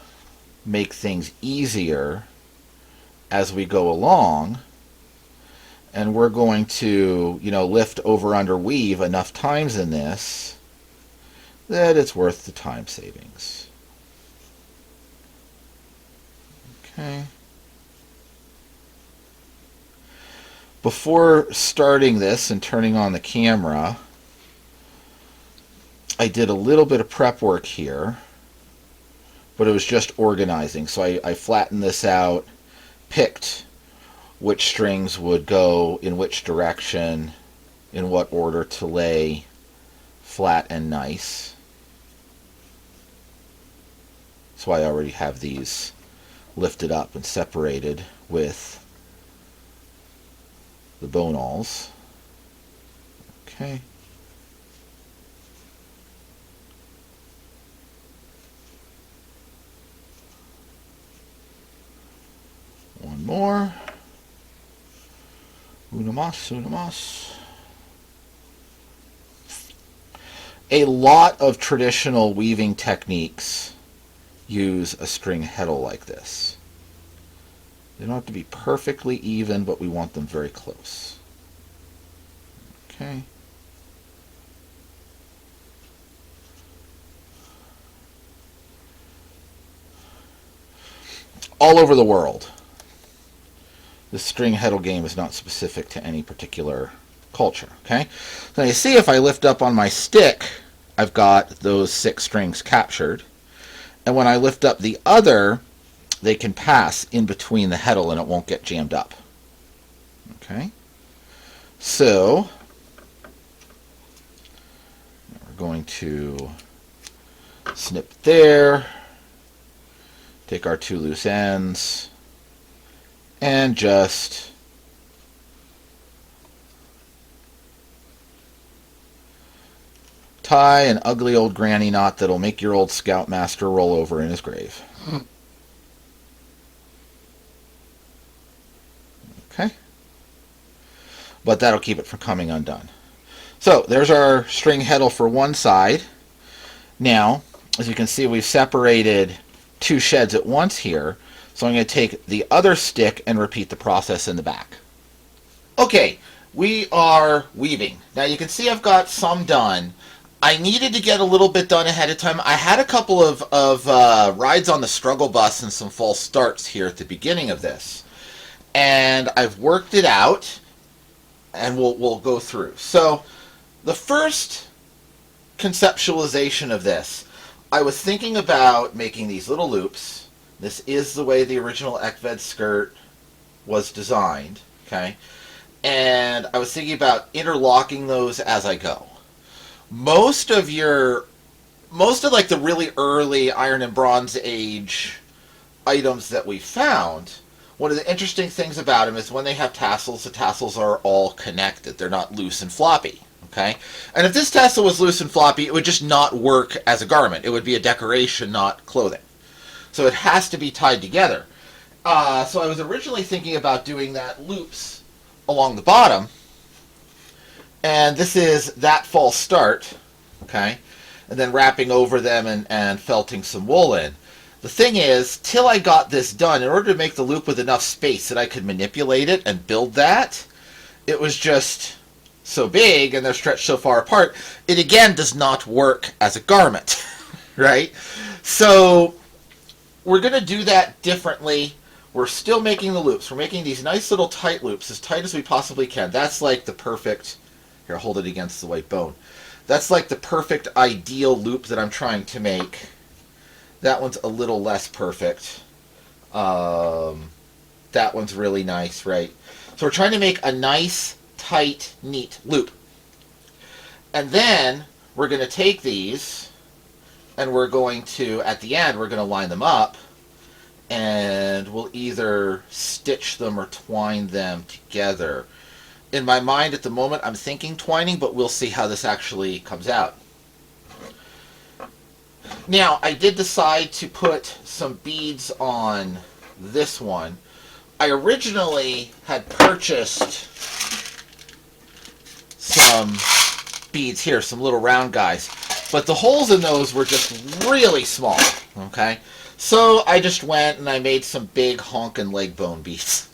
make things easier as we go along, and we're going to, lift over under weave enough times in this that it's worth the time savings. Okay. Before starting this and turning on the camera, I did a little bit of prep work here, but it was just organizing. So I flattened this out, picked which strings would go in which direction, in what order to lay flat and nice. So I already have these lifted up and separated with the bonals. Okay. One more. Una más, una más. A lot of traditional weaving techniques use a string heddle like this. They don't have to be perfectly even, but we want them very close. Okay. All over the world, the string heddle game is not specific to any particular culture. Okay. So you see, if I lift up on my stick, I've got those 6 strings captured. And when I lift up the other, they can pass in between the heddle and it won't get jammed up. Okay. So we're going to snip there, take our 2 loose ends, and just tie an ugly old granny knot that'll make your old scoutmaster roll over in his grave. Okay? But that'll keep it from coming undone. So there's our string heddle for one side. Now, as you can see, we've separated 2 sheds at once here. So I'm going to take the other stick and repeat the process in the back. Okay, we are weaving. Now you can see I've got some done. I needed to get a little bit done ahead of time. I had a couple of rides on the struggle bus and some false starts here at the beginning of this. And I've worked it out, and we'll go through. So the first conceptualization of this, I was thinking about making these little loops. This is the way the original Egtved skirt was designed, okay? And I was thinking about interlocking those as I go. Most of like the really early Iron and Bronze Age items that we found, one of the interesting things about them is when they have tassels, the tassels are all connected. They're not loose and floppy, okay? And if this tassel was loose and floppy, it would just not work as a garment. It would be a decoration, not clothing. So it has to be tied together. So I was originally thinking about doing that loops along the bottom. And this is that false start, okay? And then wrapping over them and felting some wool in. The thing is, till I got this done, in order to make the loop with enough space that I could manipulate it and build that, it was just so big and they're stretched so far apart, it again does not work as a garment, right? So we're going to do that differently. We're still making the loops. We're making these nice little tight loops, as tight as we possibly can. That's like the perfect, here, I'll hold it against the white bone. That's like the perfect ideal loop that I'm trying to make. That one's a little less perfect. That one's really nice, right? So we're trying to make a nice, tight, neat loop. And then we're going to take these and we're going to, at the end, we're going to line them up and we'll either stitch them or twine them together. In my mind at the moment, I'm thinking twining, but we'll see how this actually comes out. Now, I did decide to put some beads on this one. I originally had purchased some beads here, some little round guys, but the holes in those were just really small, okay? So I just went and I made some big honkin' leg bone beads.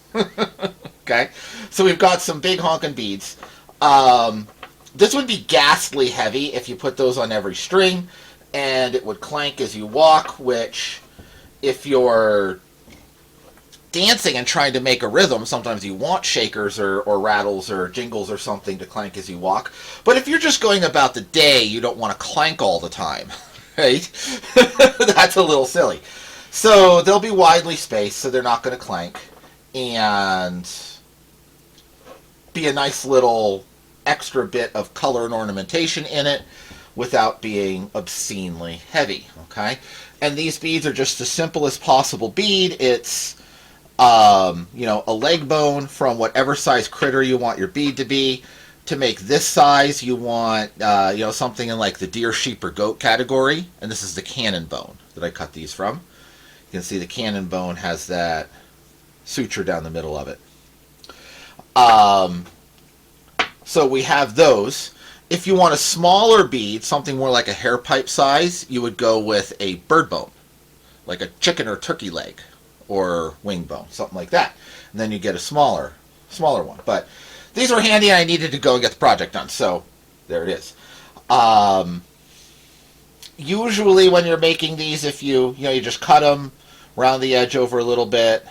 Okay? So we've got some big honkin' beads. This would be ghastly heavy if you put those on every string, and it would clank as you walk, which if you're dancing and trying to make a rhythm, sometimes you want shakers or rattles or jingles or something to clank as you walk. But if you're just going about the day, you don't want to clank all the time, right? That's a little silly. So they'll be widely spaced, so they're not going to clank, and be a nice little extra bit of color and ornamentation in it without being obscenely heavy, okay? And these beads are just the simplest possible bead. It's, you know, a leg bone from whatever size critter you want your bead to be. To make this size, you want, you know, something in like the deer, sheep, or goat category. And this is the cannon bone that I cut these from. You can see the cannon bone has that suture down the middle of it. So we have those. If you want a smaller bead, something more like a hair pipe size, you would go with a bird bone, like a chicken or turkey leg, or wing bone, something like that. And then you get a smaller one. But these were handy and I needed to go and get the project done, so there it is. Usually when you're making these, if you just cut them, round the edge over a little bit,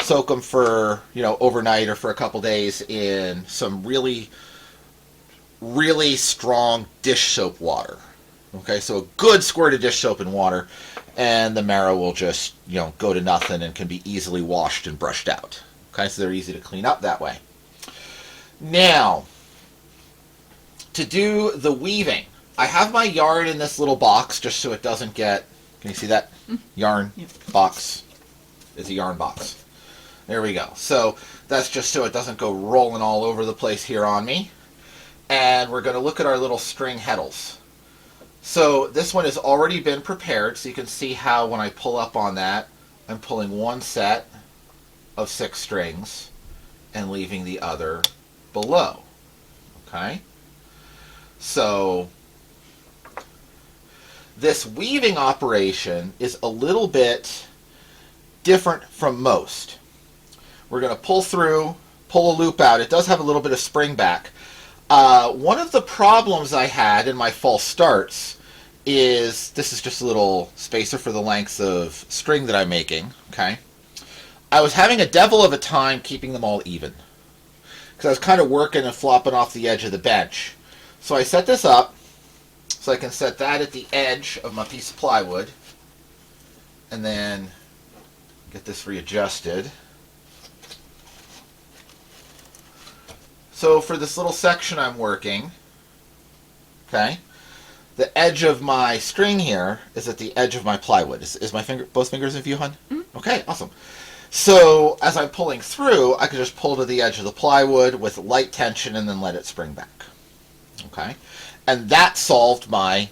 soak them for, overnight or for a couple days in some really, really strong dish soap water. Okay, so a good squirt of dish soap and water, and the marrow will just, go to nothing and can be easily washed and brushed out. Okay, so they're easy to clean up that way. Now, to do the weaving, I have my yarn in this little box just so it doesn't get, can you see that? Yarn box is a yarn box. There we go. So that's just so it doesn't go rolling all over the place here on me. And we're going to look at our little string heddles. So this one has already been prepared, so you can see how when I pull up on that, I'm pulling one set of 6 strings and leaving the other below. Okay? So this weaving operation is a little bit different from most. We're going to pull a loop out. It does have a little bit of spring back. One of the problems I had in my false starts is, this is just a little spacer for the lengths of string that I'm making, okay? I was having a devil of a time keeping them all even, because I was kind of working and flopping off the edge of the bench. So I set this up, so I can set that at the edge of my piece of plywood, and then get this readjusted. So for this little section I'm working, okay, the edge of my string here is at the edge of my plywood. Is my finger, both fingers in view, hon? Mm-hmm. Okay, awesome. So as I'm pulling through, I can just pull to the edge of the plywood with light tension and then let it spring back. Okay, and that solved my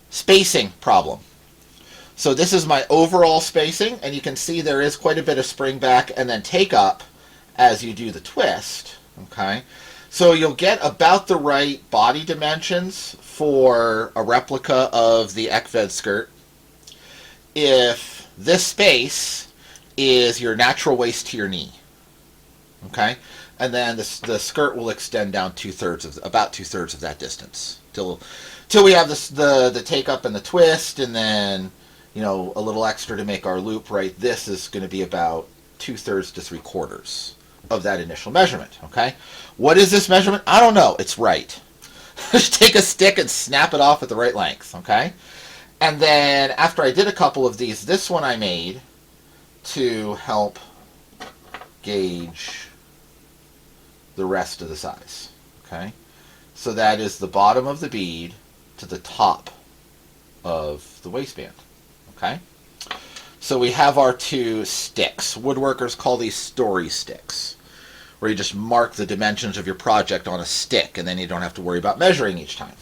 spacing problem. So this is my overall spacing, and you can see there is quite a bit of spring back and then take up as you do the twist. Okay, so you'll get about the right body dimensions for a replica of the Egtved skirt if this space is your natural waist to your knee. Okay, and then the skirt will extend down about two thirds of that distance till we have the take up and the twist, and then a little extra to make our loop. Right, this is going to be about 2/3 to 3/4 of that initial measurement. Okay, what is this measurement? I don't know. It's right. Just take a stick and snap it off at the right length. Okay, and then after I did a couple of these, this one I made to help gauge the rest of the size. Okay, so that is the bottom of the bead to the top of the waistband. Okay, so we have our two sticks. Woodworkers call these story sticks, where you just mark the dimensions of your project on a stick, and then you don't have to worry about measuring each time.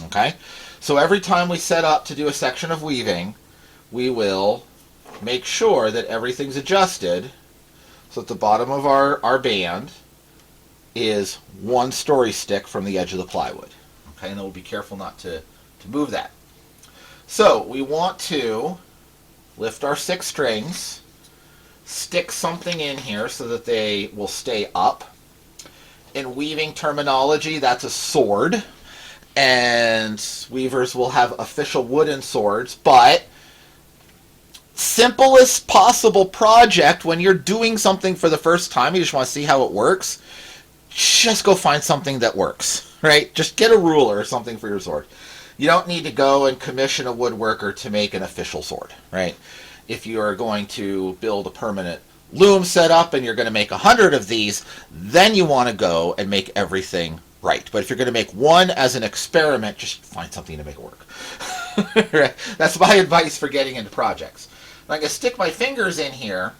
Okay, so every time we set up to do a section of weaving, we will make sure that everything's adjusted so that the bottom of our band is one story stick from the edge of the plywood. Okay, and then we'll be careful not to move that. So we want to lift our 6 strings, stick something in here so that they will stay up. In weaving terminology, that's a sword, and weavers will have official wooden swords, but simplest possible project when you're doing something for the first time, you just want to see how it works, just go find something that works, right? Just get a ruler or something for your sword. You don't need to go and commission a woodworker to make an official sword, right? If you are going to build a permanent loom setup and you're going to make 100 of these, then you want to go and make everything right. But if you're going to make one as an experiment, just find something to make it work. Right? That's my advice for getting into projects. I'm going to stick my fingers in here,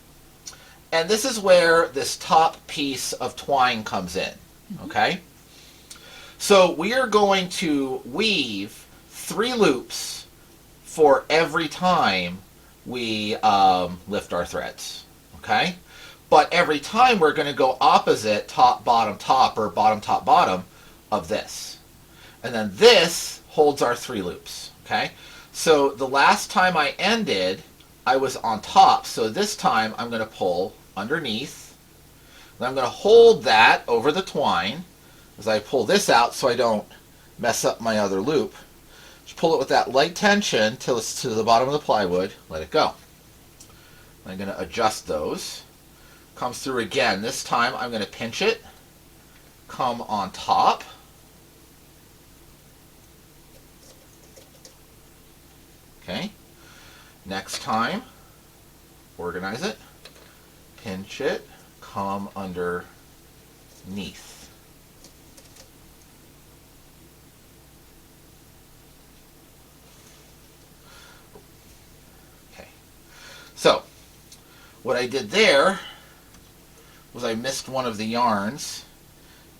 and this is where this top piece of twine comes in. Okay? So we are going to weave 3 loops for every time we lift our threads. Okay? But every time we're going to go opposite top, top, or bottom, top, bottom of this. And then this holds our 3 loops. Okay? So the last time I ended, I was on top. So this time I'm going to pull underneath. And I'm going to hold that over the twine as I pull this out so I don't mess up my other loop. Just pull it with that light tension till it's to the bottom of the plywood. Let it go. I'm going to adjust those. Comes through again. This time I'm going to pinch it, come on top. Okay. Next time, organize it, pinch it, come underneath. Okay. So, what I did there was I missed one of the yarns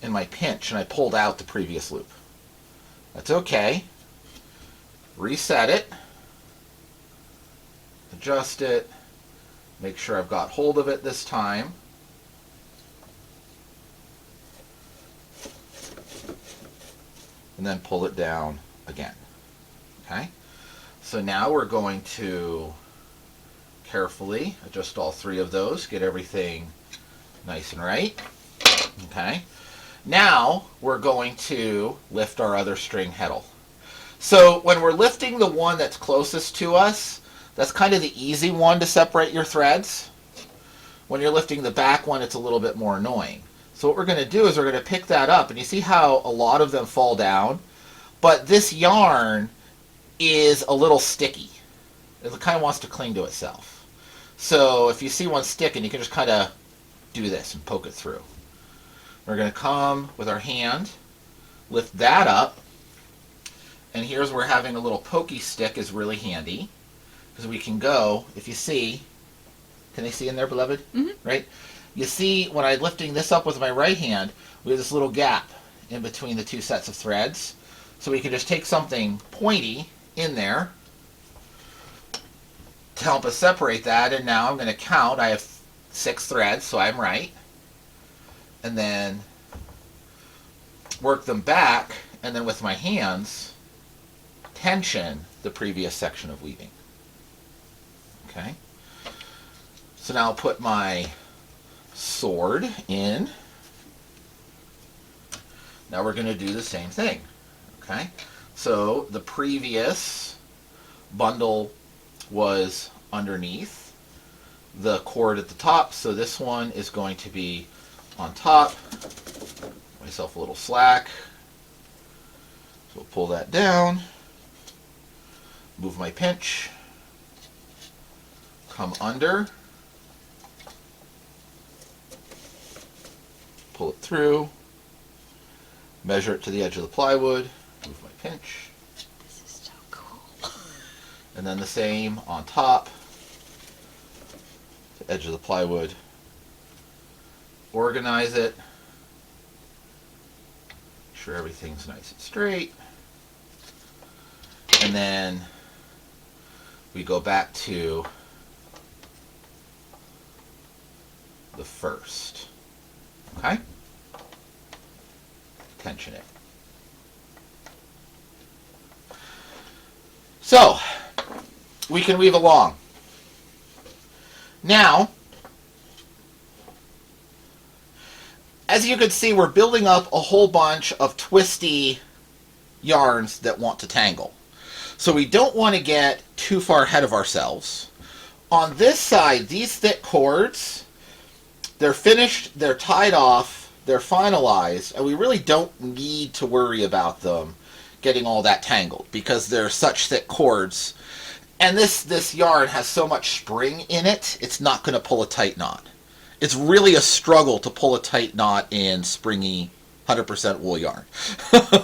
in my pinch and I pulled out the previous loop. That's okay. Reset it. Adjust it. Make sure I've got hold of it this time. And then pull it down again. Okay? So now we're going to carefully adjust all 3 of those, get everything nice and right. Okay? Now we're going to lift our other string heddle. So when we're lifting the one that's closest to us, that's kind of the easy one to separate your threads. When you're lifting the back one, it's a little bit more annoying. So what we're going to do is we're going to pick that up, and you see how a lot of them fall down? But this yarn is a little sticky. It kind of wants to cling to itself. So if you see one sticking, you can just kind of do this and poke it through. We're going to come with our hand, lift that up, and here's where having a little pokey stick is really handy. Because we can go, if you see, can they see in there, beloved? Mm-hmm. Right? You see, when I'm lifting this up with my right hand, we have this little gap in between the 2 sets of threads. So we can just take something pointy in there, to help us separate that. And now I'm going to count. I have 6 threads, so I'm right. And then work them back, and then with my hands, tension the previous section of weaving. Okay? So now I'll put my sword in. Now we're going to do the same thing. Okay? So the previous bundle was underneath the cord at the top, so this one is going to be on top. Myself a little slack. So we'll pull that down, move my pinch, come under, pull it through, measure it to the edge of the plywood, move my pinch. This is so cool. And then the same on top, the edge of the plywood, organize it, make sure everything's nice and straight, and then we go back to the first. Okay? Tension it. So, we can weave along. Now, as you can see, we're building up a whole bunch of twisty yarns that want to tangle. So we don't want to get too far ahead of ourselves. On this side, these thick cords, they're finished, they're tied off, they're finalized, and we really don't need to worry about them getting all that tangled because they're such thick cords. And this yarn has so much spring in it, it's not going to pull a tight knot. It's really a struggle to pull a tight knot in springy 100% wool yarn.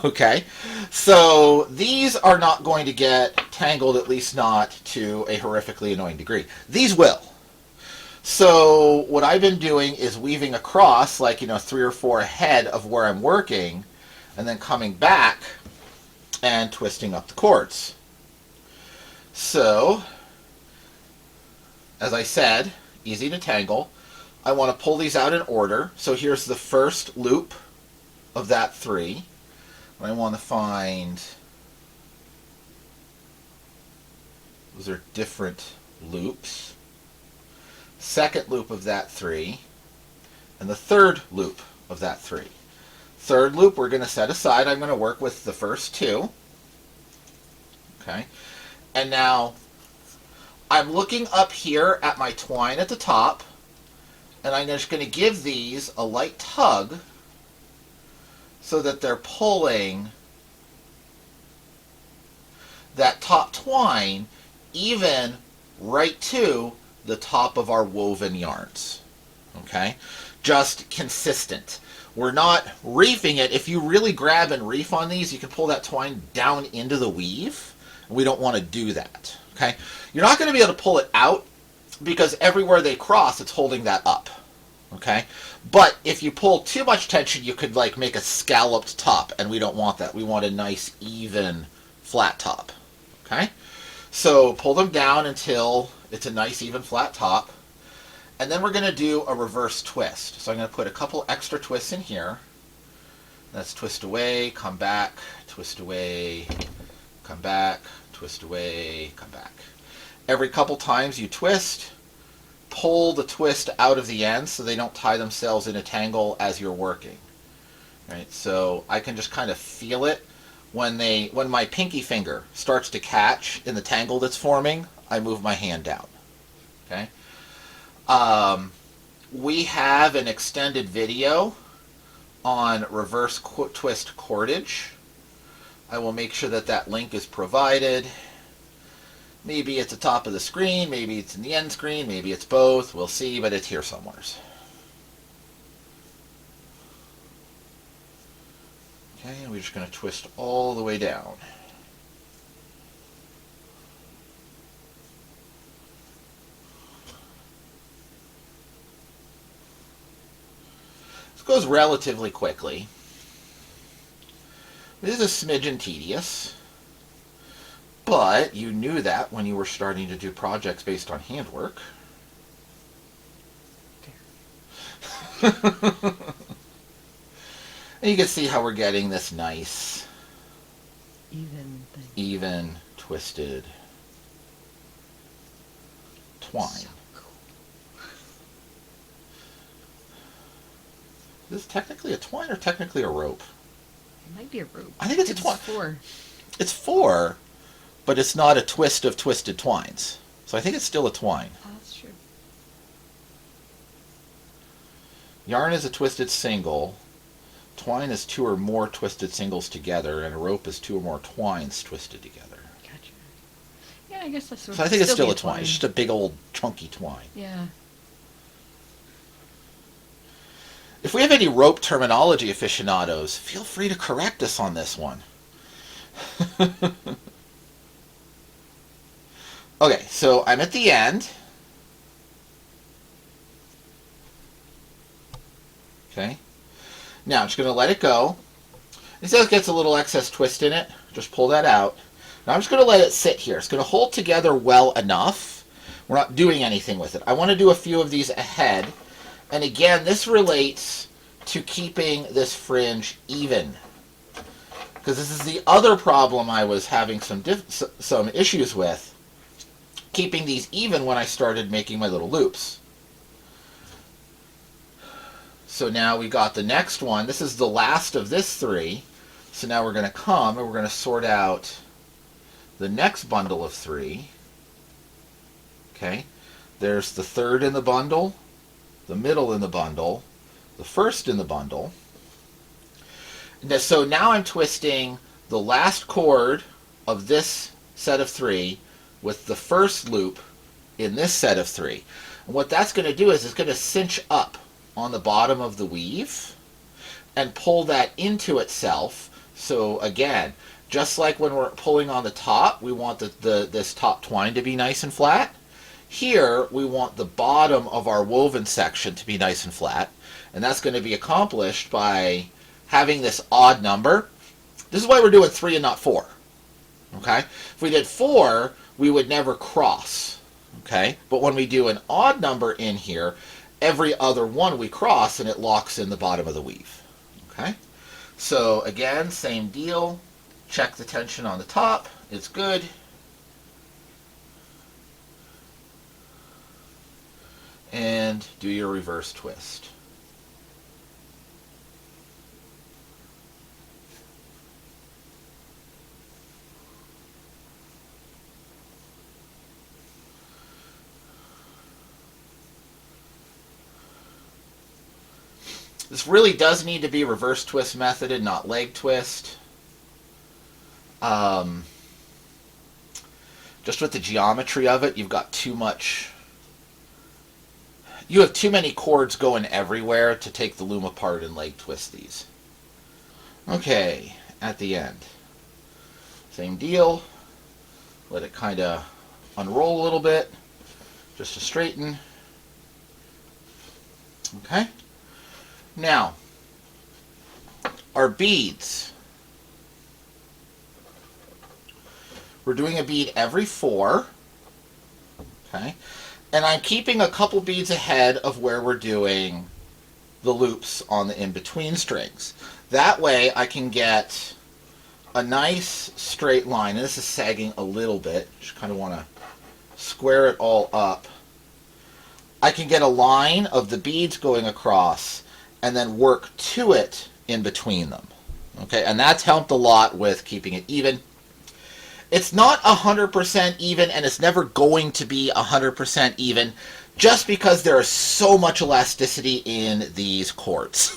Okay? So these are not going to get tangled, at least not to a horrifically annoying degree. These will. So what I've been doing is weaving across, like, 3 or 4 ahead of where I'm working, and then coming back and twisting up the cords. So, as I said, easy to tangle. I want to pull these out in order. So here's the first loop of that 3. I want to find, those are different loops. Second loop of that 3, and the third loop of that 3. Third loop we're going to set aside. I'm going to work with the first 2. Okay. And now I'm looking up here at my twine at the top, and I'm just going to give these a light tug so that they're pulling that top twine even right to the top of our woven yarns. Okay? Just consistent. We're not reefing it. If you really grab and reef on these, you can pull that twine down into the weave. We don't want to do that. Okay? You're not going to be able to pull it out because everywhere they cross, it's holding that up. Okay? But if you pull too much tension, you could like make a scalloped top, and we don't want that. We want a nice, even, flat top. Okay? So pull them down until it's a nice, even, flat top. And then we're going to do a reverse twist. So I'm going to put a couple extra twists in here. Let's twist away, come back, twist away, come back, twist away, come back. Every couple times you twist, pull the twist out of the end so they don't tie themselves in a tangle as you're working. Right? So I can just kind of feel it when my pinky finger starts to catch in the tangle that's forming. I move my hand down. Okay. We have an extended video on reverse twist cordage. I will make sure that that link is provided. Maybe it's at the top of the screen, maybe it's in the end screen, maybe it's both. We'll see, but it's here somewhere. Okay, and we're just going to twist all the way down. This goes relatively quickly. This is a smidgen tedious. But you knew that when you were starting to do projects based on handwork. And you can see how we're getting this nice, even twisted twine. So cool. Is this technically a twine or technically a rope? It might be a rope. I think it's a twine. 4. It's 4, but it's not a twist of twisted twines. So I think it's still a twine. Oh, that's true. Yarn is a twisted single. Twine is 2 or more twisted singles together, and a rope is 2 or more twines twisted together. Gotcha. Yeah, I guess that's So I think it's still a twine. It's just a big old chunky twine. Yeah. If we have any rope terminology aficionados, feel free to correct us on this one. Okay, so I'm at the end. Okay. Now I'm just going to let it go. It says it gets a little excess twist in it. Just pull that out. Now I'm just going to let it sit here. It's going to hold together well enough. We're not doing anything with it. I want to do a few of these ahead. And again, this relates to keeping this fringe even. Because this is the other problem I was having some issues with. Keeping these even when I started making my little loops. So now we got the next one. This is the last of this 3. So now we're going to come and we're going to sort out the next bundle of 3. Okay. There's the 3rd in the bundle, the middle in the bundle, the 1st in the bundle. So now I'm twisting the last cord of this set of 3 with the first loop in this set of 3. And what that's going to do is it's going to cinch up on the bottom of the weave and pull that into itself. So again, just like when we're pulling on the top, we want this top twine to be nice and flat. Here, we want the bottom of our woven section to be nice and flat. And that's going to be accomplished by having this odd number. This is why we're doing 3 and not 4. Okay? If we did 4, we would never cross. Okay? But when we do an odd number in here, every other one we cross and it locks in the bottom of the weave. Okay? So again, same deal. Check the tension on the top. It's good. And do your reverse twist. This really does need to be reverse twist methoded, not leg twist. Just with the geometry of it, you've got too much. You have too many cords going everywhere to take the loom apart and leg twist these. Okay, at the end. Same deal. Let it kind of unroll a little bit, just to straighten. Okay. Now, our beads. We're doing a bead every 4. Okay. And I'm keeping a couple beads ahead of where we're doing the loops on the in-between strings. That way I can get a nice straight line. And this is sagging a little bit. Just kind of want to square it all up. I can get a line of the beads going across and then work to it in between them. Okay, and that's helped a lot with keeping it even. It's not 100% even, and it's never going to be 100% even, just because there is so much elasticity in these cords.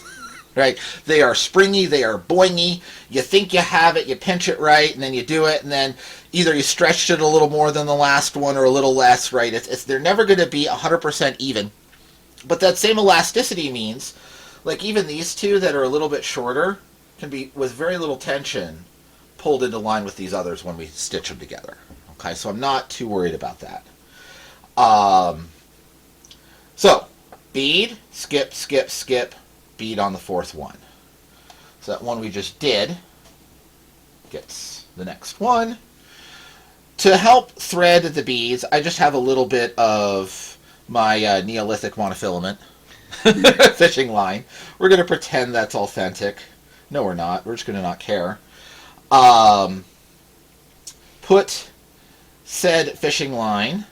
Right? They are springy, they are boingy. You think you have it, you pinch it right, and then you do it, and then either you stretched it a little more than the last one or a little less, right? They're never going to be 100% even. But that same elasticity means, like even these two that are a little bit shorter can be, with very little tension, pulled into line with these others when we stitch them together. Okay, so I'm not too worried about that. So, bead, skip, skip, skip, bead on the 4th one. So that one we just did gets the next one. To help thread the beads, I just have a little bit of my Neolithic monofilament fishing line. We're going to pretend that's authentic. No, we're not. We're just going to not care. Put said fishing line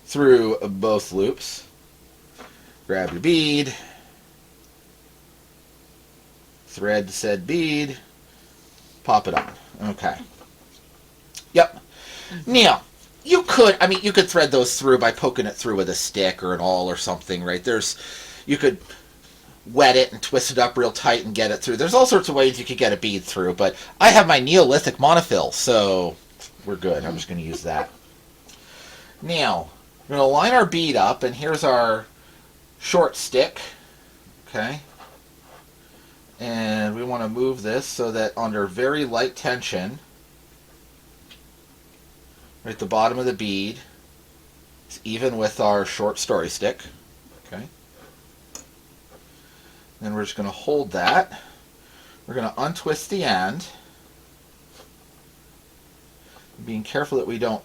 through both loops. Grab your bead. Thread said bead. Pop it on. Okay. Yep. Now, you could thread those through by poking it through with a stick or an awl or something, right? You could wet it and twist it up real tight and get it through. There's all sorts of ways you could get a bead through, but I have my Neolithic monofill, so we're good. I'm just going to use that. Now, we're going to line our bead up, and here's our short stick. Okay. And we want to move this so that under very light tension, right at the bottom of the bead, it's even with our short story stick. Okay. Then we're just going to hold that. We're going to untwist the end, being careful that we don't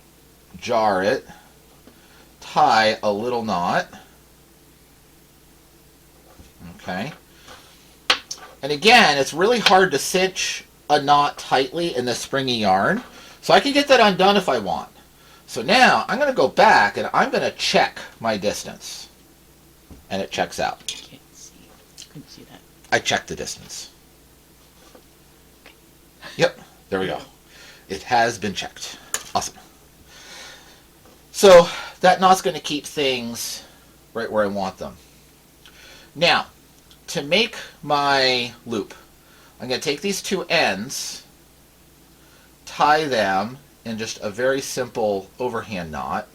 jar it. Tie a little knot. Okay. And again, it's really hard to cinch a knot tightly in this springy yarn. So I can get that undone if I want. So now I'm going to go back and I'm going to check my distance. And it checks out. Can't see. Couldn't see that. I checked the distance. Yep, there we go. It has been checked. Awesome. So that knot's going to keep things right where I want them. Now, to make my loop, I'm going to take these two ends, tie them in just a very simple overhand knot,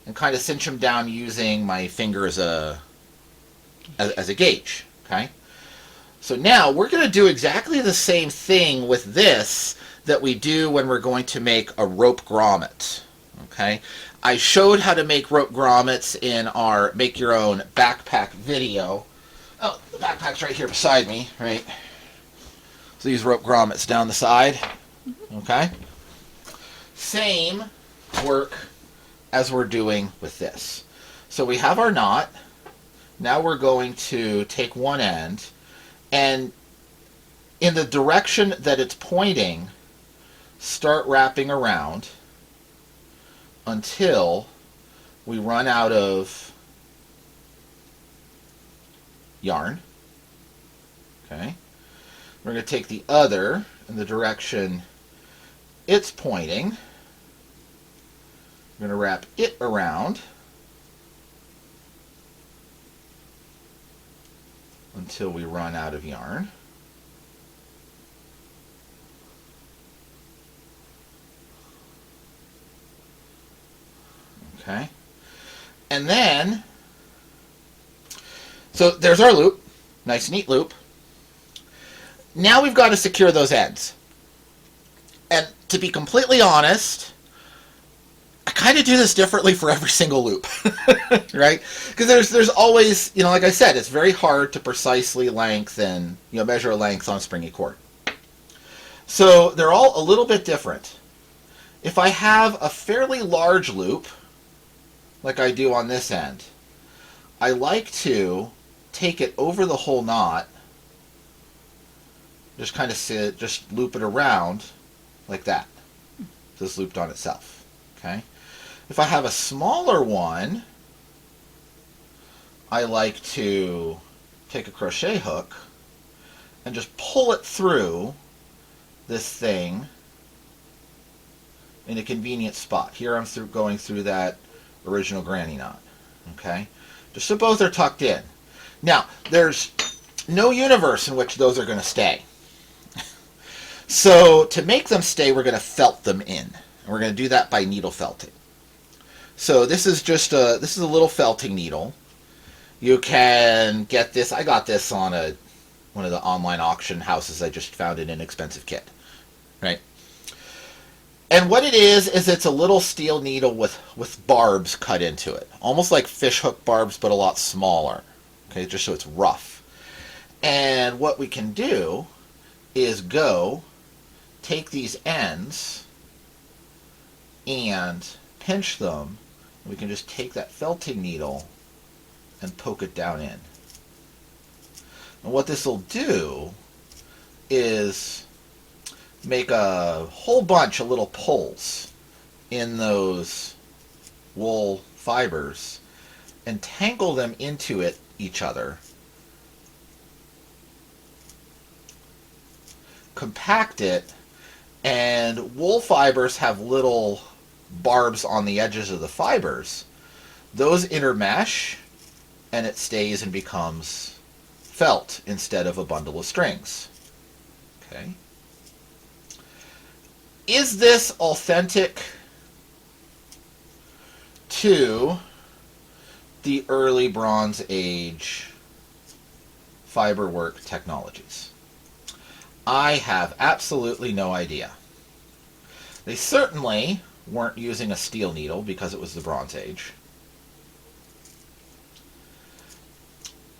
and kind of cinch them down using my finger as a gauge. Okay. So now we're going to do exactly the same thing with this that we do when we're going to make a rope grommet. Okay. I showed how to make rope grommets in our Make Your Own Backpack video. Oh, the backpack's right here beside me, right? So these rope grommets down the side. Okay. Same work as we're doing with this. So we have our knot. Now we're going to take one end, and in the direction that it's pointing, start wrapping around until we run out of yarn. Okay. We're going to take the other in the direction it's pointing. We're going to wrap it around until we run out of yarn. Okay. And then, so there's our loop. Nice, neat loop. Now we've got to secure those ends. And to be completely honest, I kind of do this differently for every single loop, right? Because there's always, like I said, it's very hard to precisely lengthen, measure a length on a springy cord. So they're all a little bit different. If I have a fairly large loop, like I do on this end, I like to take it over the whole knot, just kind of just loop it around like that. Just looped on itself. Okay. If I have a smaller one, I like to take a crochet hook and just pull it through this thing in a convenient spot. Here I'm going through that original granny knot. Okay. Just so both are tucked in. Now, there's no universe in which those are going to stay. So to make them stay, we're going to felt them in. And we're going to do that by needle felting. So this is just a little felting needle. You can get this. I got this on one of the online auction houses. I just found an inexpensive kit, right? And what it is it's a little steel needle with barbs cut into it, almost like fish hook barbs, but a lot smaller. Okay, just so it's rough. And what we can do is go take these ends and pinch them. We can just take that felting needle and poke it down in. And what this will do is make a whole bunch of little pulls in those wool fibers and tangle them into each other, compact it, and wool fibers have little barbs on the edges of the fibers. Those intermesh and it stays and becomes felt instead of a bundle of strings. Okay. Is this authentic to the early Bronze Age fiberwork technologies? I have absolutely no idea. They certainly weren't using a steel needle because it was the Bronze Age.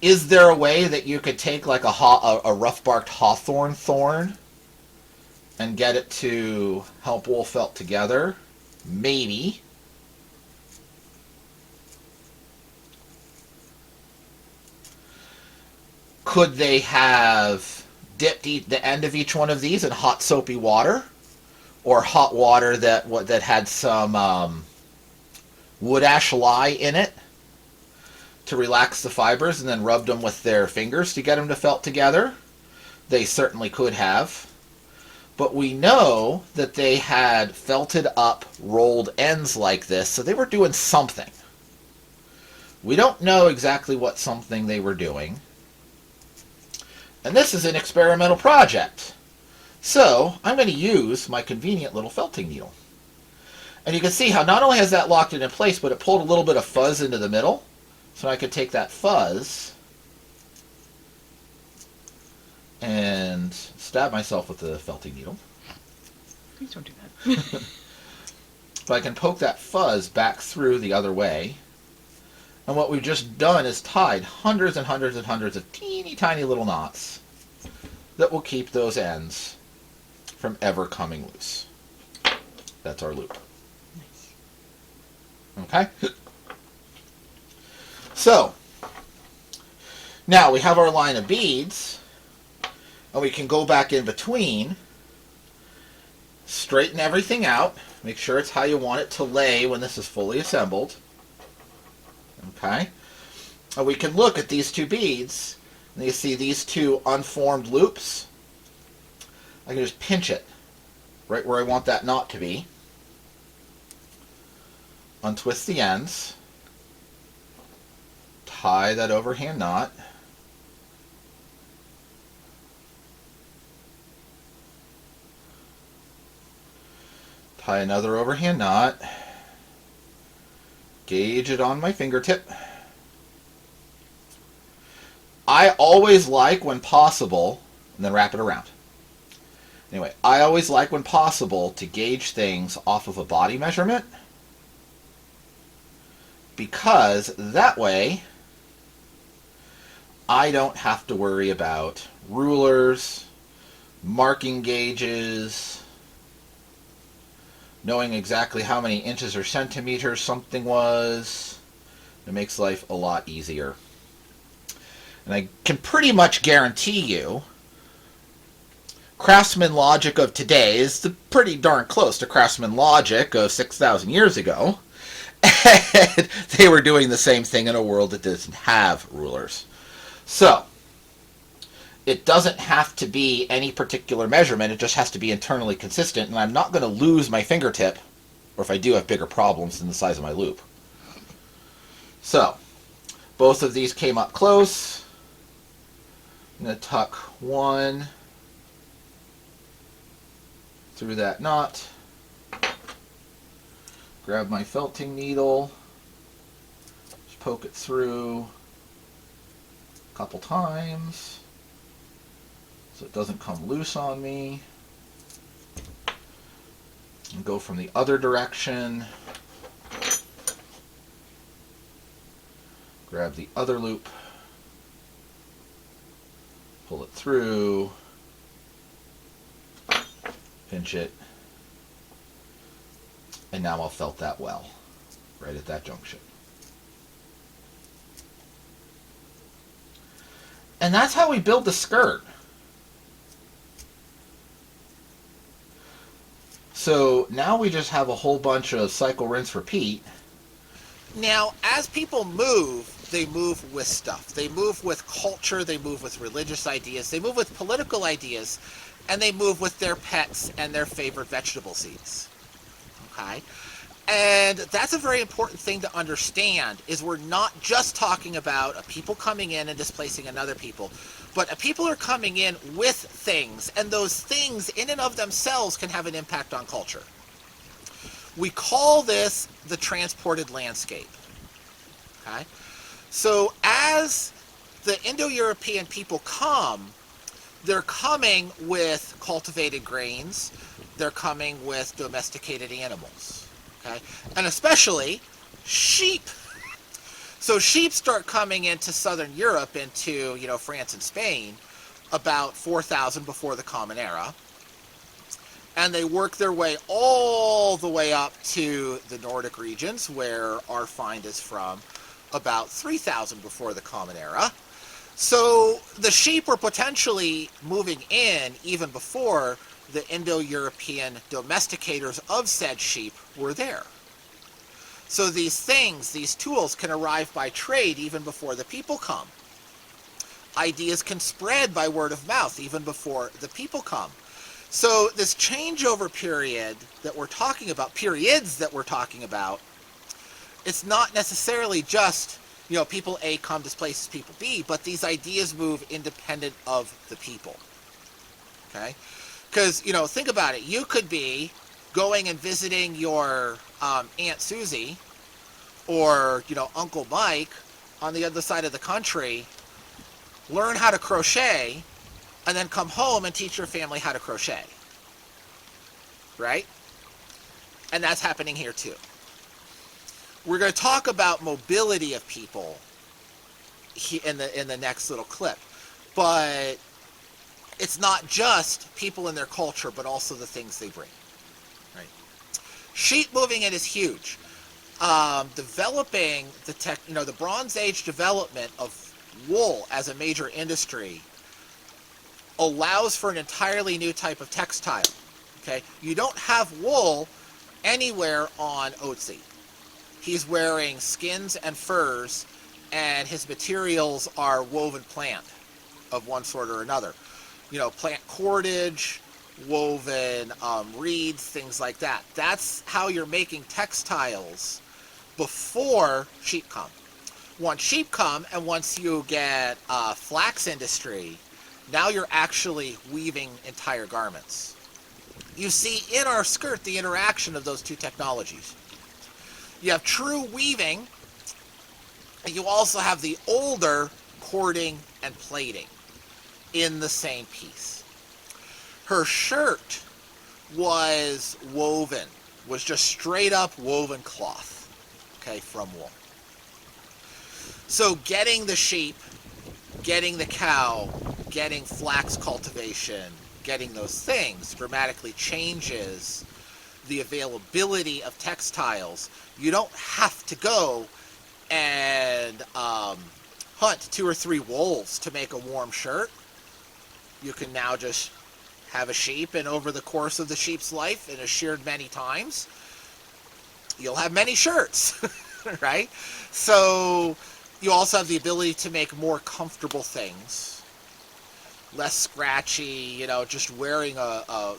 Is there a way that you could take like a rough-barked hawthorn thorn and get it to help wool felt together? Maybe. Could they have dipped the end of each one of these in hot soapy water, or hot water that had some wood ash lye in it to relax the fibers, and then rubbed them with their fingers to get them to felt together? They certainly could have. But we know that they had felted up rolled ends like this, so they were doing something. We don't know exactly what something they were doing. And this is an experimental project. So I'm going to use my convenient little felting needle. And you can see how not only has that locked it in place, but it pulled a little bit of fuzz into the middle. So I could take that fuzz and stab myself with the felting needle. Please don't do that. But I can poke that fuzz back through the other way. And what we've just done is tied hundreds and hundreds and hundreds of teeny tiny little knots that will keep those ends from ever coming loose. That's our loop. Nice. Okay? So, now we have our line of beads, and we can go back in between, straighten everything out, make sure it's how you want it to lay when this is fully assembled. Okay? And we can look at these two beads, and you see these two unformed loops. I can just pinch it right where I want that knot to be. Untwist the ends. Tie that overhand knot. Tie another overhand knot. Gauge it on my fingertip. I always like, when possible, and then wrap it around. Anyway, I always like, when possible, to gauge things off of a body measurement, because that way I don't have to worry about rulers, marking gauges, knowing exactly how many inches or centimeters something was. It makes life a lot easier. And I can pretty much guarantee you, craftsman logic of today is pretty darn close to craftsman logic of 6,000 years ago. And they were doing the same thing in a world that doesn't have rulers. So, it doesn't have to be any particular measurement, it just has to be internally consistent, and I'm not going to lose my fingertip, or if I do, have bigger problems than the size of my loop. So, both of these came up close. I'm going to tuck one through that knot, grab my felting needle, just poke it through a couple times so it doesn't come loose on me, and go from the other direction, grab the other loop, pull it through, pinch it, and now I'll felt that well, right at that junction. And that's how we build the skirt. So now we just have a whole bunch of cycle, rinse, repeat. Now, as people move, they move with stuff. They move with culture, they move with religious ideas, they move with political ideas, and they move with their pets and their favorite vegetable seeds. Okay? And that's a very important thing to understand, is we're not just talking about a people coming in and displacing another people, but a people are coming in with things, and those things in and of themselves can have an impact on culture. We call this the transported landscape. Okay? So as the Indo-European people come, they're coming with cultivated grains, they're coming with domesticated animals. Okay? And especially sheep. So sheep start coming into southern Europe, into, France and Spain, about 4,000 before the Common Era. And they work their way all the way up to the Nordic regions, where our find is from, about 3,000 before the Common Era. So the sheep were potentially moving in even before the Indo-European domesticators of said sheep were there. So these things, these tools, can arrive by trade even before the people come. Ideas can spread by word of mouth even before the people come. So this changeover period that we're talking about, periods that we're talking about, it's not necessarily just, people A come displaces people B, but these ideas move independent of the people. Okay? Because, think about it. You could be going and visiting your Aunt Susie or, Uncle Mike on the other side of the country, learn how to crochet, and then come home and teach your family how to crochet. Right? And that's happening here too. We're going to talk about mobility of people in the next little clip. But it's not just people and their culture, but also the things they bring. Right? Sheep moving in is huge. Developing the Bronze Age development of wool as a major industry allows for an entirely new type of textile. Okay, you don't have wool anywhere on Otzi. He's wearing skins and furs, and his materials are woven plant of one sort or another. Plant cordage, woven reeds, things like that. That's how you're making textiles before sheep come. Once sheep come, and once you get flax industry, now you're actually weaving entire garments. You see in our skirt the interaction of those two technologies. You have true weaving, and you also have the older cording and plaiting in the same piece. Her shirt was woven, was just straight up woven cloth, okay, from wool. So getting the sheep, getting the cow, getting flax cultivation, getting those things dramatically changes the availability of textiles. You don't have to go and hunt 2 or 3 wolves to make a warm shirt. You can now just have a sheep, and over the course of the sheep's life, and is sheared many times, you'll have many shirts, right? So you also have the ability to make more comfortable things, less scratchy. Just wearing a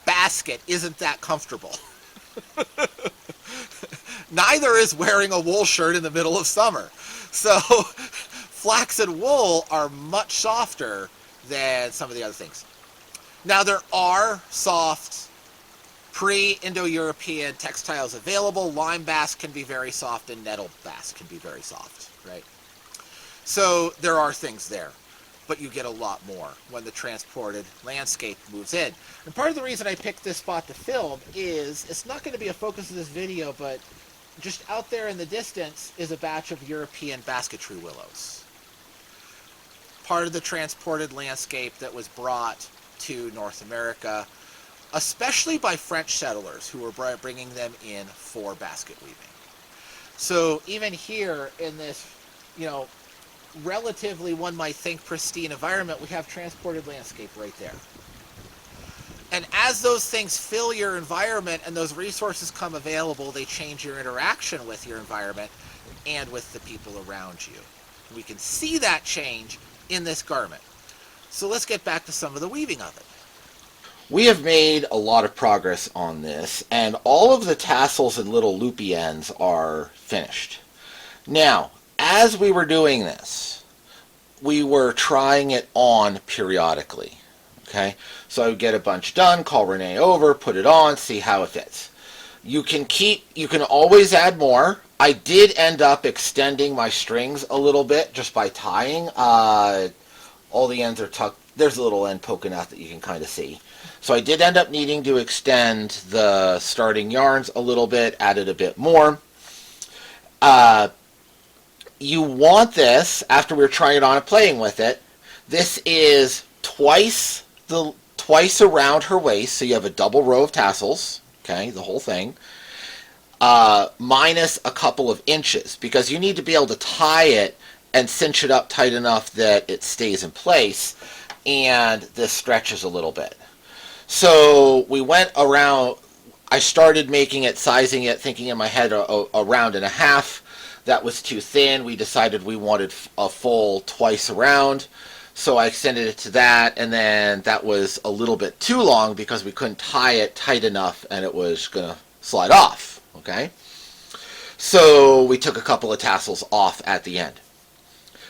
basket isn't that comfortable. Neither is wearing a wool shirt in the middle of summer. So flax and wool are much softer than some of the other things. Now, there are soft pre-Indo-European textiles available. Lime bast can be very soft, and nettle bast can be very soft, right? So there are things there, but you get a lot more when the transported landscape moves in. And part of the reason I picked this spot to film is, it's not going to be a focus of this video, but just out there in the distance is a batch of European basket tree willows. Part of the transported landscape that was brought to North America. especially by French settlers who were bringing them in for basket weaving. So even here in this, relatively, one might think, pristine environment, we have transported landscape right there. And as those things fill your environment and those resources come available, they change your interaction with your environment and with the people around you. We can see that change in this garment. So let's get back to some of the weaving of it. We have made a lot of progress on this, and all of the tassels and little loopy ends are finished. Now, as we were doing this, we were trying it on periodically. Okay, so I would get a bunch done, call Renee over, put it on, see how it fits. You can always add more. I did end up extending my strings a little bit just by tying. All the ends are tucked. There's a little end poking out that you can kind of see. So I did end up needing to extend the starting yarns a little bit, added a bit more. You want this, after we were trying it on and playing with it, this is twice around her waist, so you have a double row of tassels, okay, the whole thing, minus a couple of inches, because you need to be able to tie it and cinch it up tight enough that it stays in place, and this stretches a little bit. So we went around, I started making it, sizing it, thinking in my head a round and a half. That was too thin. We decided we wanted a full twice around. So I extended it to that, and then that was a little bit too long because we couldn't tie it tight enough and it was going to slide off, okay? So we took a couple of tassels off at the end.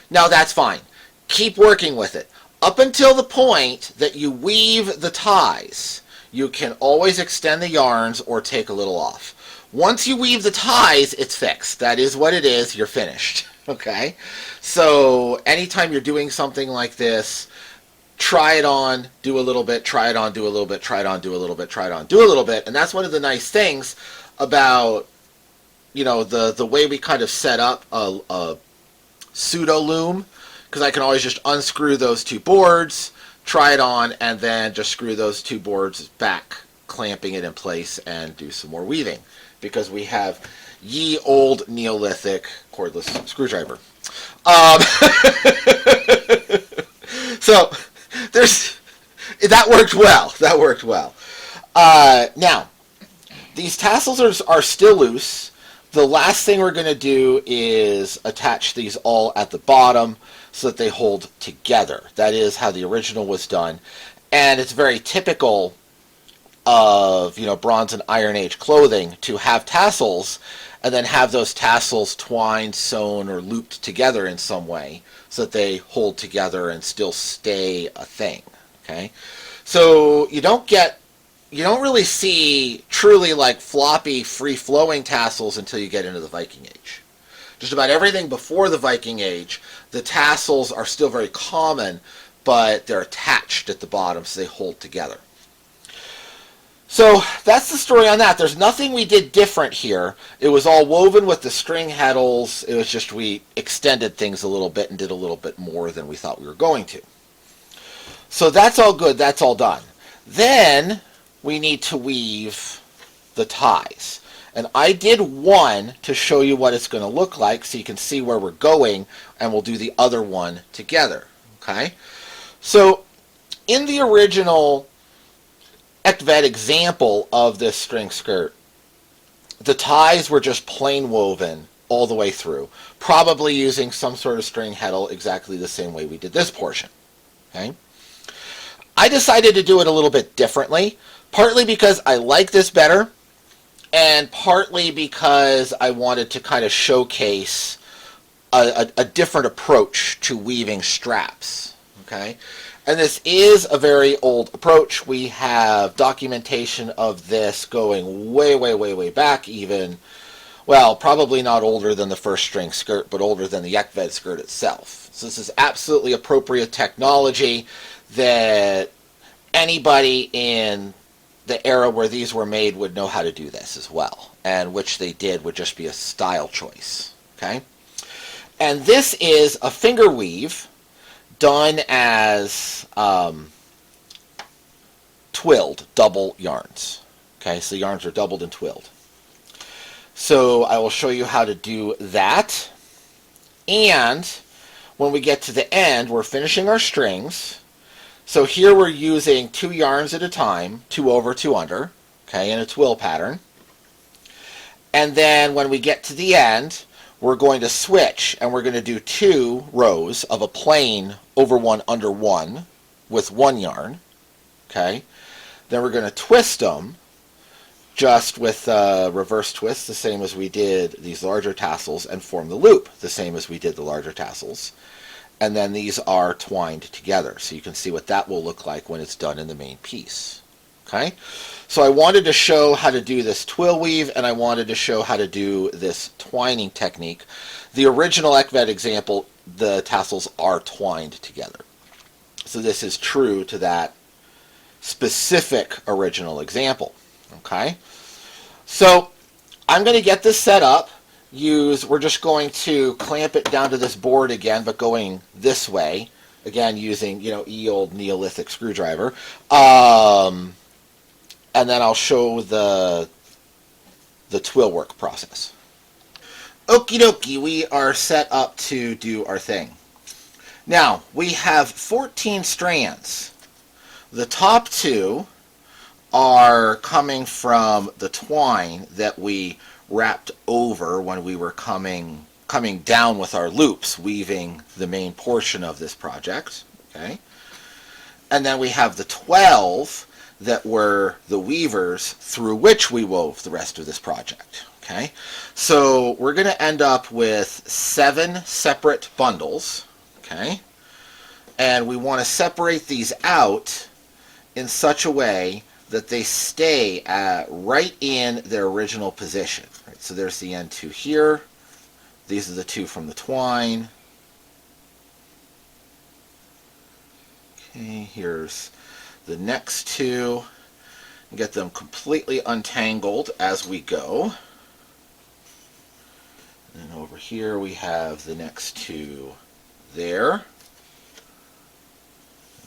Now that's fine. Keep working with it. Up until the point that you weave the ties, you can always extend the yarns or take a little off. Once you weave the ties, it's fixed. That is what it is. You're finished. Okay? So anytime you're doing something like this, try it on, do a little bit, try it on, do a little bit, try it on, do a little bit, try it on, do a little bit. And that's one of the nice things about, the way we kind of set up a pseudo loom, because I can always just unscrew those two boards, try it on, and then just screw those two boards back, clamping it in place, and do some more weaving. Because we have ye old Neolithic cordless screwdriver. So that worked well. That worked well. Now, these tassels are still loose. The last thing we're going to do is attach these all at the bottom so that they hold together. That is how the original was done. And it's very typical of, Bronze and Iron Age clothing to have tassels and then have those tassels twined, sewn, or looped together in some way so that they hold together and still stay a thing, okay? So you don't really see truly like floppy, free-flowing tassels until you get into the Viking Age. Just about everything before the Viking Age, the tassels are still very common, but they're attached at the bottom so they hold together. So that's the story on that. There's nothing we did different here. It was all woven with the string heddles. It was just we extended things a little bit and did a little bit more than we thought we were going to. So that's all good. That's all done. Then we need to weave the ties. And I did one to show you what it's going to look like so you can see where we're going, and we'll do the other one together. Okay? So in the original Egtved example of this string skirt, the ties were just plain woven all the way through, probably using some sort of string heddle exactly the same way we did this portion. Okay? I decided to do it a little bit differently, partly because I like this better, and partly because I wanted to kind of showcase a different approach to weaving straps. Okay? And this is a very old approach. We have documentation of this going way, way, way, way back even. Well, probably not older than the first string skirt, but older than the Egtved skirt itself. So this is absolutely appropriate technology that anybody in the era where these were made would know how to do this as well. And which they did would just be a style choice. Okay? And this is a finger weave done as twilled, double yarns. Okay, so yarns are doubled and twilled. So I will show you how to do that. And when we get to the end, we're finishing our strings. So here we're using 2 yarns at a time, 2 over, 2 under, okay, in a twill pattern. And then when we get to the end, we're going to switch, and we're going to do 2 rows of a plain over 1 under 1 with 1 yarn, okay. Then we're going to twist them just with reverse twist, the same as we did these larger tassels, and form the loop, the same as we did the larger tassels. And then these are twined together, so you can see what that will look like when it's done in the main piece. Okay, so I wanted to show how to do this twill weave, and I wanted to show how to do this twining technique. The original Egtved example, the tassels are twined together. So this is true to that specific original example. Okay, so I'm going to get this set up. We're just going to clamp it down to this board again, but going this way. Again, using, ye old Neolithic screwdriver. And then I'll show the twill work process. Okie dokie, we are set up to do our thing. Now, we have 14 strands. The top 2 are coming from the twine that we wrapped over when we were coming down with our loops, weaving the main portion of this project. Okay, and then we have the 12 that were the weavers through which we wove the rest of this project. Okay, so we're going to end up with 7 separate bundles. Okay, and we want to separate these out in such a way that they stay right in their original position. Right, so there's the end 2 here. These are the 2 from the twine. Okay, here's the next 2. Get them completely untangled as we go. And over here we have the next 2 there.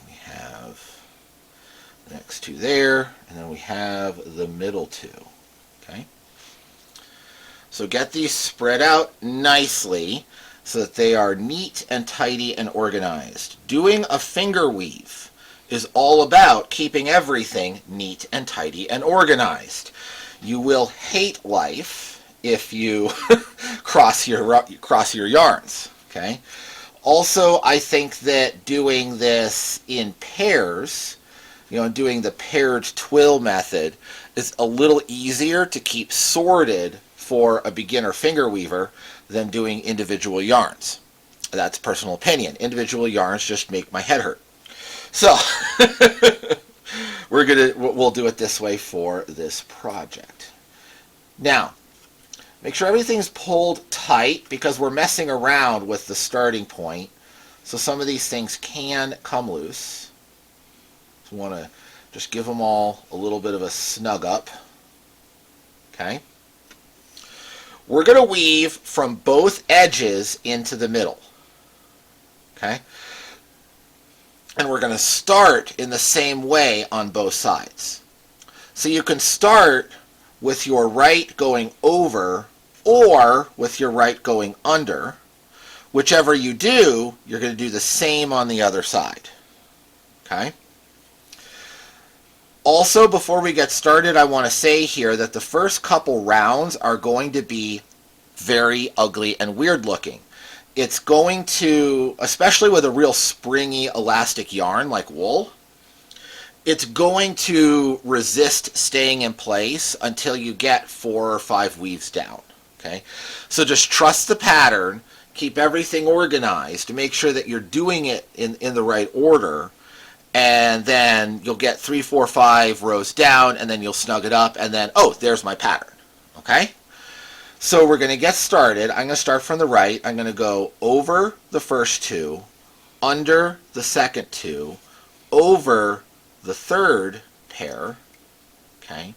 We have the next 2 there, and then we have the middle 2. Okay, so get these spread out nicely so that they are neat and tidy and organized. Doing a finger weave is all about keeping everything neat and tidy and organized. You will hate life if you cross your yarns. Okay, also I think that doing this in pairs, doing the paired twill method, is a little easier to keep sorted for a beginner finger weaver than doing individual yarns. That's personal opinion. Individual yarns just make my head hurt. So we'll do it this way for this project. Now, make sure everything's pulled tight because we're messing around with the starting point. So some of these things can come loose. So we want to just give them all a little bit of a snug up. Okay. We're going to weave from both edges into the middle. Okay. And we're going to start in the same way on both sides. So you can start with your right going over or with your right going under. Whichever you do, you're going to do the same on the other side. Okay. Also, before we get started, I want to say here that the first couple rounds are going to be very ugly and weird looking. It's going to, especially with a real springy elastic yarn like wool, it's going to resist staying in place until you get 4 or 5 weaves down. Okay, so just trust the pattern, keep everything organized to make sure that you're doing it in the right order, and then you'll get 3, 4, 5 rows down, and then you'll snug it up, and then, oh, there's my pattern. Okay? So we're going to get started. I'm going to start from the right. I'm going to go over the first 2, under the second 2, over the third pair, okay?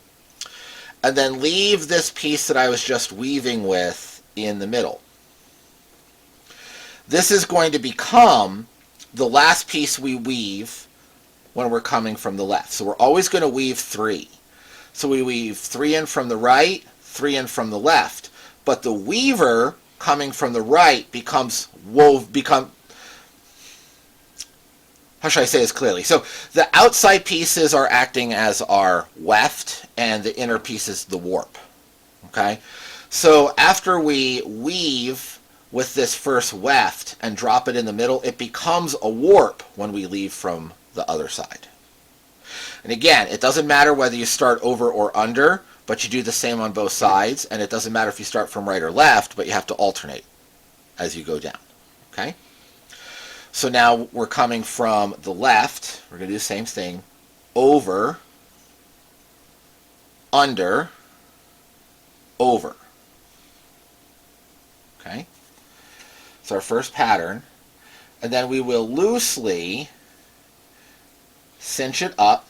And then leave this piece that I was just weaving with in the middle. This is going to become the last piece we weave when we're coming from the left. So we're always going to weave 3. So we weave 3 in from the right, 3 in from the left. But the weaver coming from the right how should I say this clearly? So the outside pieces are acting as our weft, and the inner piece is the warp. Okay? So after we weave with this first weft and drop it in the middle, it becomes a warp when we leave from the other side. And again, it doesn't matter whether you start over or under, but you do the same on both sides, and it doesn't matter if you start from right or left, but you have to alternate as you go down. Okay? So now we're coming from the left. We're going to do the same thing. Over, under, over. Okay? It's our first pattern. And then we will loosely cinch it up.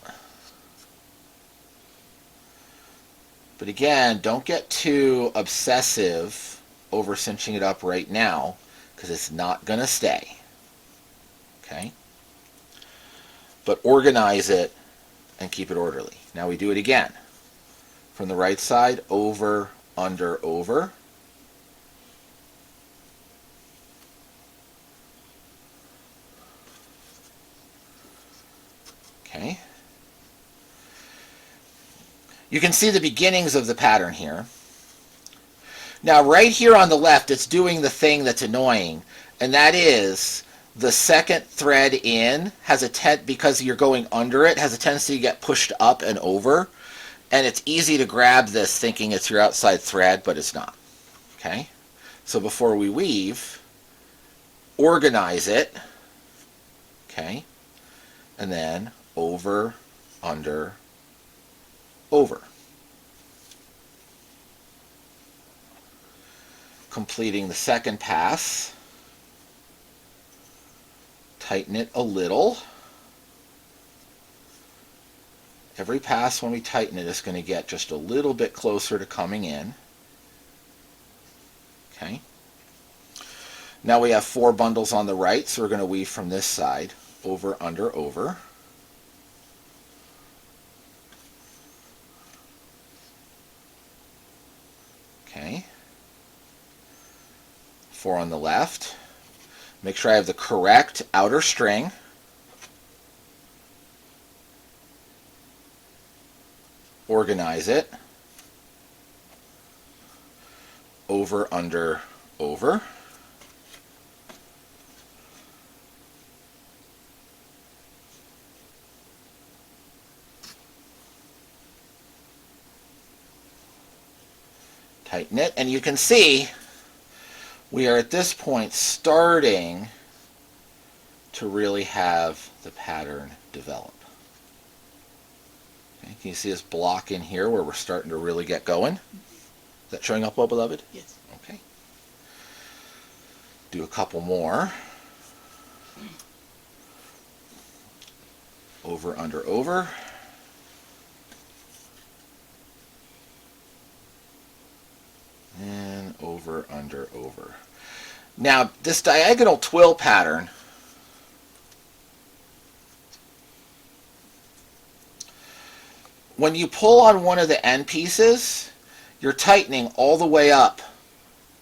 But again, don't get too obsessive over cinching it up right now, because it's not going to stay. Okay? But organize it and keep it orderly. Now we do it again. From the right side, over, under, over. Okay. You can see the beginnings of the pattern here. Now right here on the left, it's doing the thing that's annoying, and that is the second thread in has because you're going under it, has a tendency to get pushed up and over, and it's easy to grab this thinking it's your outside thread, but it's not. Okay? So before we weave, organize it, okay, and then over, under, over. Completing the second pass. Tighten it a little. Every pass when we tighten it is going to get just a little bit closer to coming in. Okay. Now we have 4 bundles on the right, so we're going to weave from this side. Over, under, over. Okay. 4 on the left. Make sure I have the correct outer string. Organize it. Over, under, over. Tighten it, and you can see we are at this point starting to really have the pattern develop. Okay, can you see this block in here where we're starting to really get going? Is that showing up well, beloved? Yes. Okay. Do a couple more. Over, under, over. And over, under, over. Now, this diagonal twill pattern, when you pull on one of the end pieces, you're tightening all the way up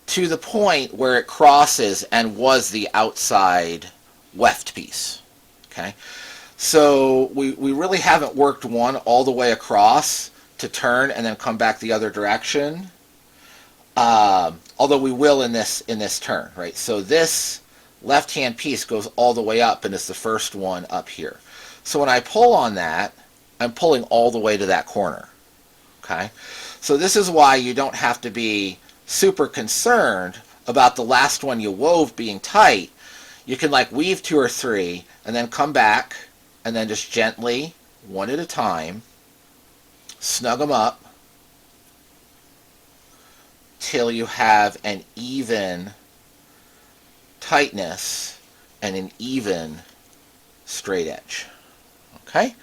to the point where it crosses and was the outside weft piece. Okay? So we really haven't worked one all the way across to turn and then come back the other direction. Although we will in this turn, right? So this left-hand piece goes all the way up and is the first one up here. So when I pull on that, I'm pulling all the way to that corner. Okay? So this is why you don't have to be super concerned about the last one you wove being tight. You can like weave 2 or 3 and then come back and then just gently, one at a time, snug them up till you have an even tightness and an even straight edge. Okay?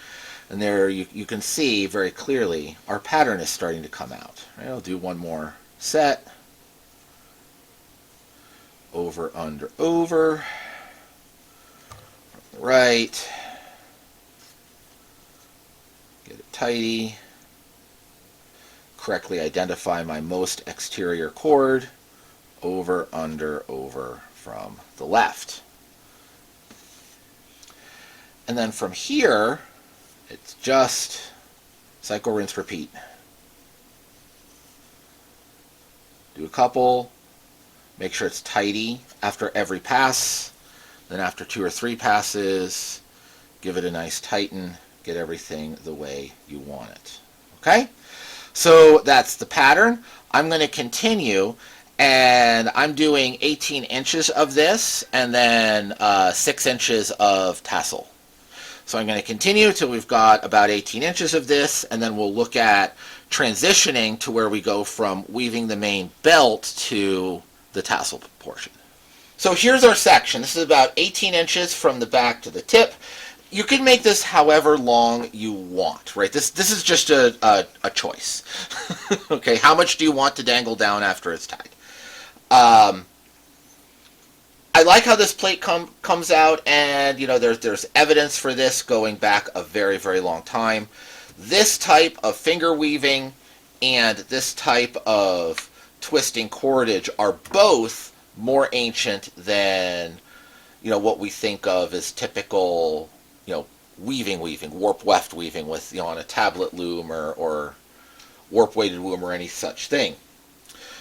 And there you can see very clearly our pattern is starting to come out. Right? I'll do one more set. Over, under, over. Right. tidy. Correctly identify my most exterior cord. Over, under, over from the left. And then from here, it's just cycle, rinse, repeat. Do a couple. Make sure it's tidy after every pass. Then after 2 or 3 passes, give it a nice tighten. Get everything the way you want it. Okay? So that's the pattern. I'm going to continue, and I'm doing 18 inches of this and then 6 inches of tassel. So I'm going to continue till we've got about 18 inches of this, and then we'll look at transitioning to where we go from weaving the main belt to the tassel portion. So here's our section. This is about 18 inches from the back to the tip. You can make this however long you want, right? This is just a choice. Okay, how much do you want to dangle down after it's tied? I like how this plate comes out, and there's evidence for this going back a very, very long time. This type of finger weaving and this type of twisting cordage are both more ancient than what we think of as typical weaving, warp weft weaving with on a tablet loom or warp weighted loom or any such thing.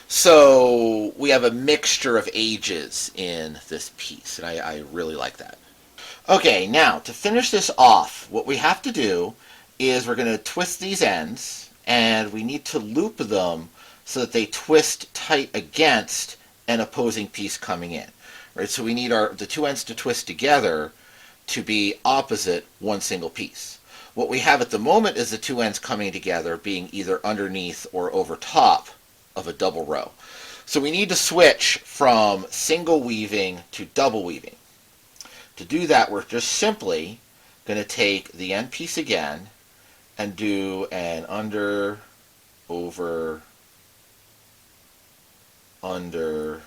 So we have a mixture of ages in this piece, and I really like that. Okay, now to finish this off, what we have to do is we're going to twist these ends, and we need to loop them so that they twist tight against an opposing piece coming in. Right? So we need the 2 ends to twist together to be opposite one single piece. What we have at the moment is the 2 ends coming together being either underneath or over top of a double row. So we need to switch from single weaving to double weaving. To do that, we're just simply going to take the end piece again and do an under, over, under,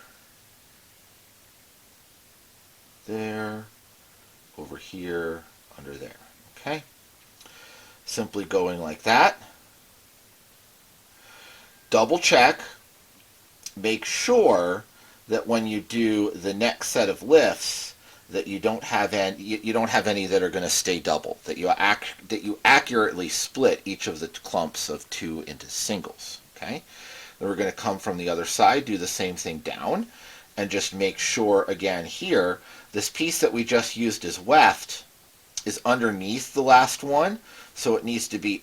there, over here, under there. Okay? Simply going like that. Double check. Make sure that when you do the next set of lifts that you don't have any that are going to stay double, that you accurately split each of the clumps of 2 into singles. Okay? Then we're going to come from the other side, do the same thing down, and just make sure again here, this piece that we just used as weft is underneath the last one, so it needs to be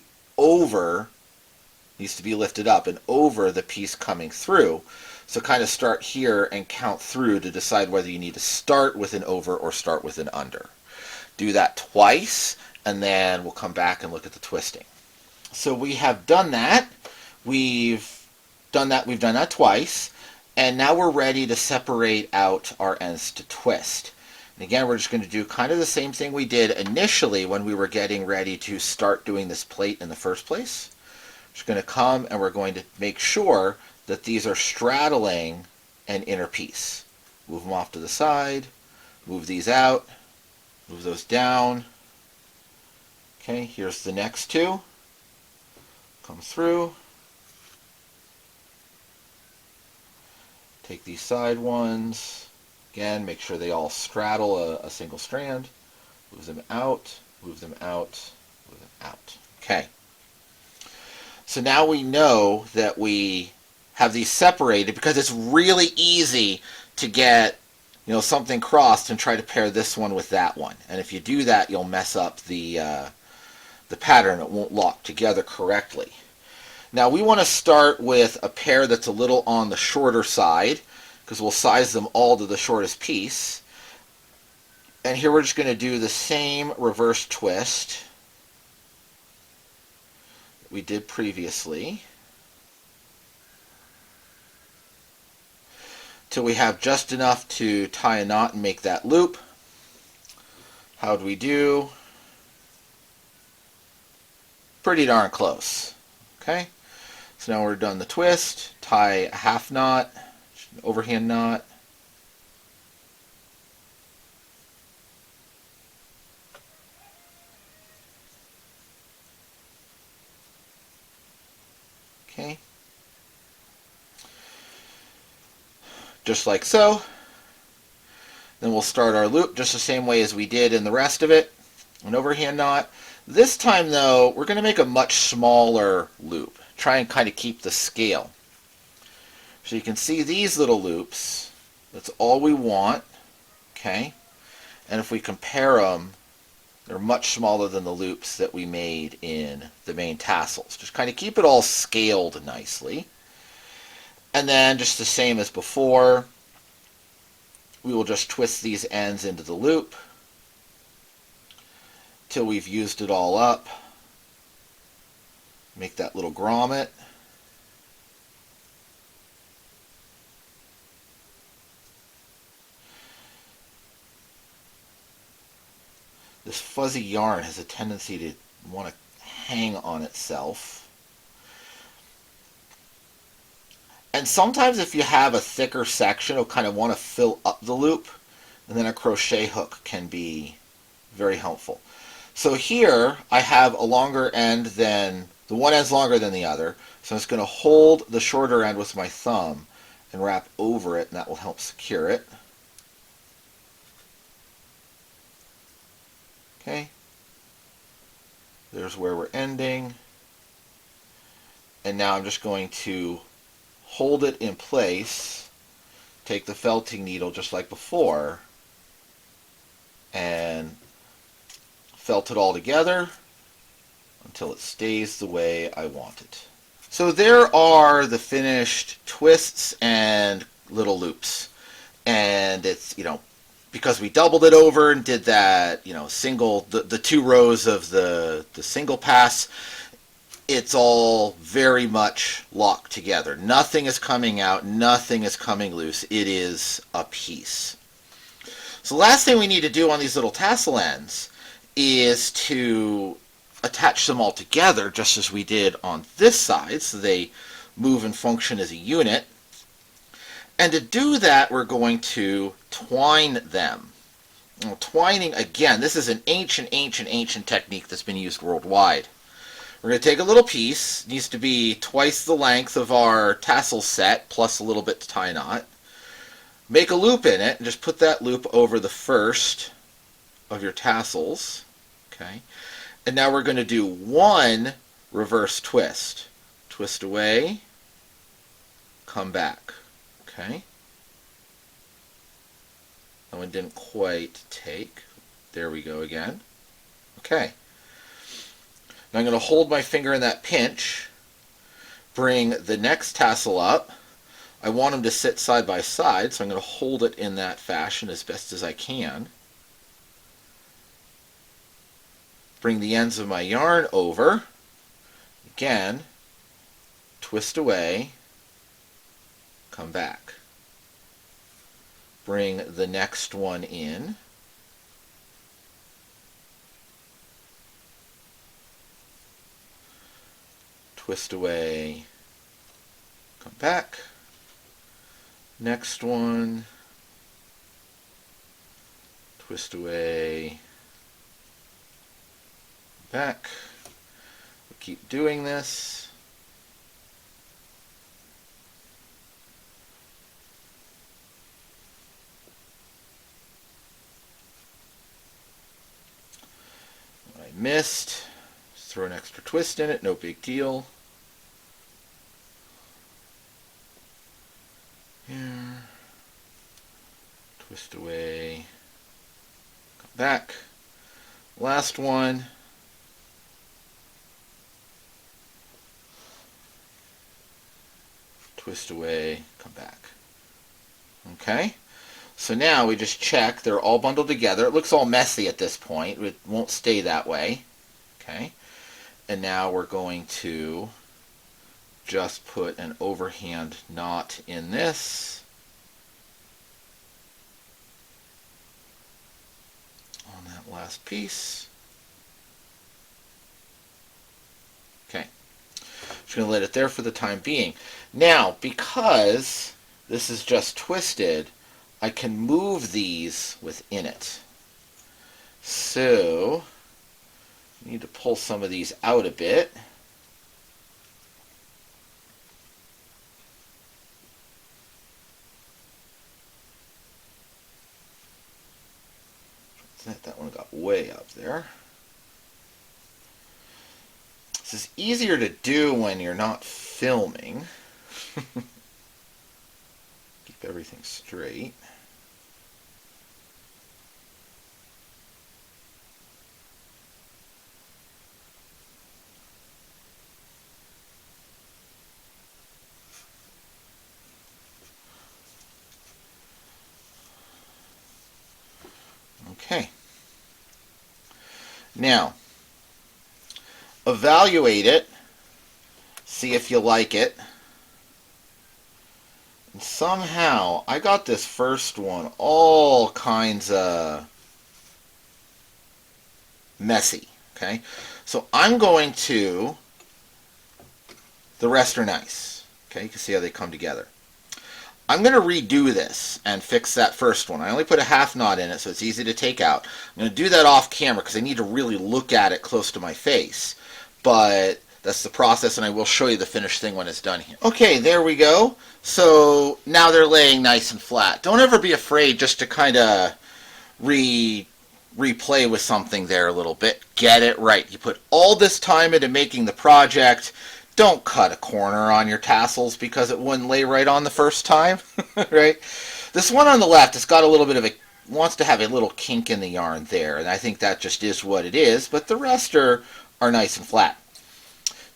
lifted up and over the piece coming through. So kind of start here and count through to decide whether you need to start with an over or start with an under. Do that twice, and then we'll come back and look at the twisting. So we have done that. We've done that twice, and now we're ready to separate out our ends to twist. And again, we're just going to do kind of the same thing we did initially when we were getting ready to start doing this plate in the first place. Just going to come and we're going to make sure that these are straddling an inner piece. Move them off to the side, move these out, move those down. Okay, here's the next 2. Come through. Take these side ones. Again, make sure they all straddle a single strand. Move them out, move them out, move them out. Okay. So now we know that we have these separated because it's really easy to get something crossed and try to pair this one with that one. And if you do that, you'll mess up the pattern. It won't lock together correctly. Now we want to start with a pair that's a little on the shorter side because we'll size them all to the shortest piece. And here we're just going to do the same reverse twist we did previously till we have just enough to tie a knot and make that loop. How do we do? Pretty darn close. Okay, so now we're done the twist. Tie a half knot, overhand knot. Okay. Just like so. Then we'll start our loop just the same way as we did in the rest of it. An overhand knot. This time though, we're going to make a much smaller loop. Try and kind of keep the scale. So you can see these little loops. That's all we want. Okay. And if we compare them, they're much smaller than the loops that we made in the main tassels. Just kind of keep it all scaled nicely. And then just the same as before, we will just twist these ends into the loop till we've used it all up. Make that little grommet. This fuzzy yarn has a tendency to want to hang on itself. And sometimes if you have a thicker section, it'll kind of want to fill up the loop, and then a crochet hook can be very helpful. So here I have a longer end than, the one end's longer than the other, so I'm just going to hold the shorter end with my thumb and wrap over it, and that will help secure it. Okay, there's where we're ending, and now I'm just going to hold it in place, take the felting needle just like before, and felt it all together until it stays the way I want it. So there are the finished twists and little loops, and it's, because we doubled it over and did that, single, the 2 rows of the single pass, it's all very much locked together. Nothing is coming out, nothing is coming loose. It is a piece. So the last thing we need to do on these little tassel ends is to attach them all together just as we did on this side, so they move and function as a unit. And to do that, we're going to twine them. Now, twining, again, this is an ancient technique that's been used worldwide. We're going to take a little piece, it needs to be twice the length of our tassel set, plus a little bit to tie a knot. Make a loop in it, and just put that loop over the first of your tassels. Okay. And now we're going to do 1 reverse twist. Twist away, come back. Okay. That one didn't quite take. There we go again. Okay. Now I'm going to hold my finger in that pinch, bring the next tassel up. I want them to sit side by side, so I'm going to hold it in that fashion as best as I can. Bring the ends of my yarn over. Again, twist away, come back. Bring the next one in. Twist away, come back. Next one, twist away, back. We'll keep doing this. What I missed, just throw an extra twist in it, no big deal. Here, twist away, come back. Last one. Twist away, come back. Okay, so now we just check they're all bundled together. It looks all messy at this point. It won't stay that way. Okay, and now we're going to just put an overhand knot in this. On that last piece. Okay. Just going to let it there for the time being. Now, because this is just twisted, I can move these within it. So, I need to pull some of these out a bit. That one got way up there. This is easier to do when you're not filming. Keep everything straight. Okay. Now, evaluate it. See if you like it. And somehow, I got this first one all kinds of messy. Okay? So I'm going to... The rest are nice. Okay? You can see how they come together. I'm going to redo this and fix that first one. I only put a half knot in it, so it's easy to take out. I'm going to do that off camera because I need to really look at it close to my face. But that's the process, and I will show you the finished thing when it's done here. Okay, there we go. So now they're laying nice and flat. Don't ever be afraid just to kind of replay with something there a little bit. Get it right. You put all this time into making the project. Don't cut a corner on your tassels because it wouldn't lay right on the first time, right? This one on the left, it's got a little bit of wants to have a little kink in the yarn there, and I think that just is what it is, but the rest are nice and flat.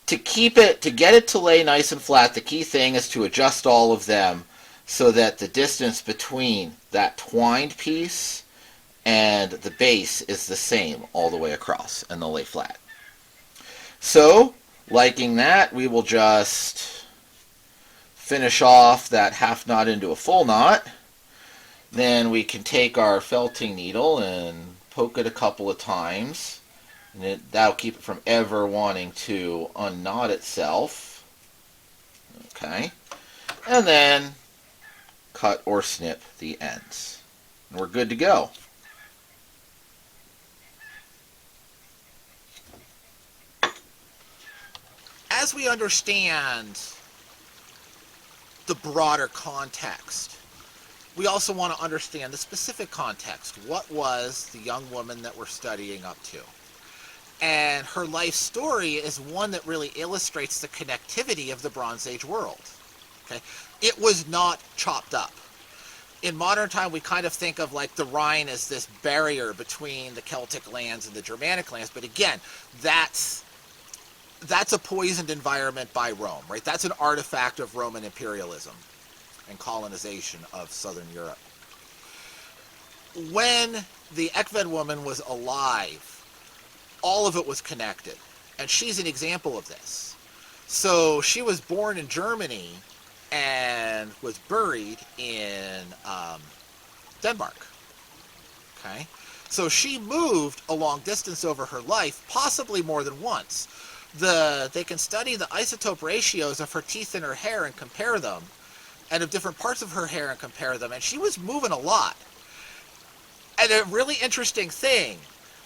To get it to lay nice and flat, the key thing is to adjust all of them so that the distance between that twined piece and the base is the same all the way across, and they'll lay flat. So, liking that, we will just finish off that half knot into a full knot. Then we can take our felting needle and poke it a couple of times. And that'll keep it from ever wanting to unknot itself. Okay. And then cut or snip the ends. And we're good to go. As we understand the broader context, we also want to understand the specific context. What was the young woman that we're studying up to? And her life story is one that really illustrates the connectivity of the Bronze Age world. Okay? It was not chopped up. In modern time, we kind of think of like the Rhine as this barrier between the Celtic lands and the Germanic lands, but again, that's a poisoned environment by Rome, right? That's an artifact of Roman imperialism and colonization of southern Europe. When the Egtved woman was alive, all of it was connected, and she's an example of this. So she was born in Germany and was buried in Denmark. Okay? So she moved a long distance over her life, possibly more than once. They can study the isotope ratios of her teeth and her hair and compare them, and of different parts of her hair and compare them, and she was moving a lot. And a really interesting thing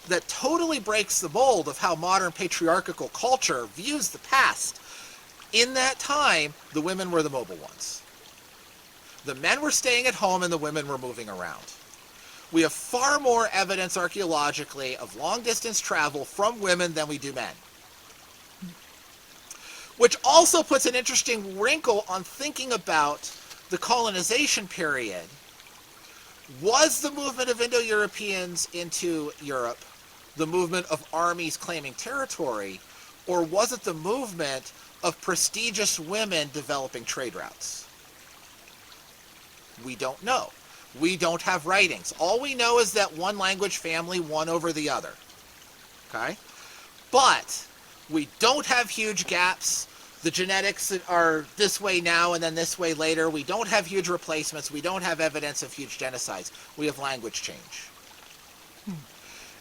that totally breaks the mold of how modern patriarchal culture views the past. In that time, the women were the mobile ones. The men were staying at home and the women were moving around. We have far more evidence archaeologically of long-distance travel from women than we do men. Which also puts an interesting wrinkle on thinking about the colonization period. Was the movement of Indo-Europeans into Europe the movement of armies claiming territory, or was it the movement of prestigious women developing trade routes? We don't know. We don't have writings. All we know is that one language family won over the other. Okay? But we don't have huge gaps. The genetics are this way now and then this way later. We don't have huge replacements. We don't have evidence of huge genocides. We have language change.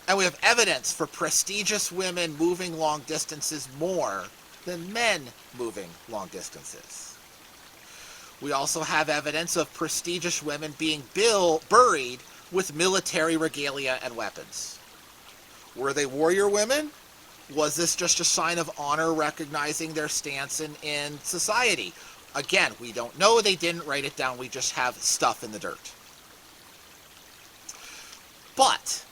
And we have evidence for prestigious women moving long distances more than men moving long distances. We also have evidence of prestigious women being buried with military regalia and weapons. Were they warrior women? Was this just a sign of honor recognizing their stance in society? Again, we don't know. They didn't write it down. We just have stuff in the dirt. But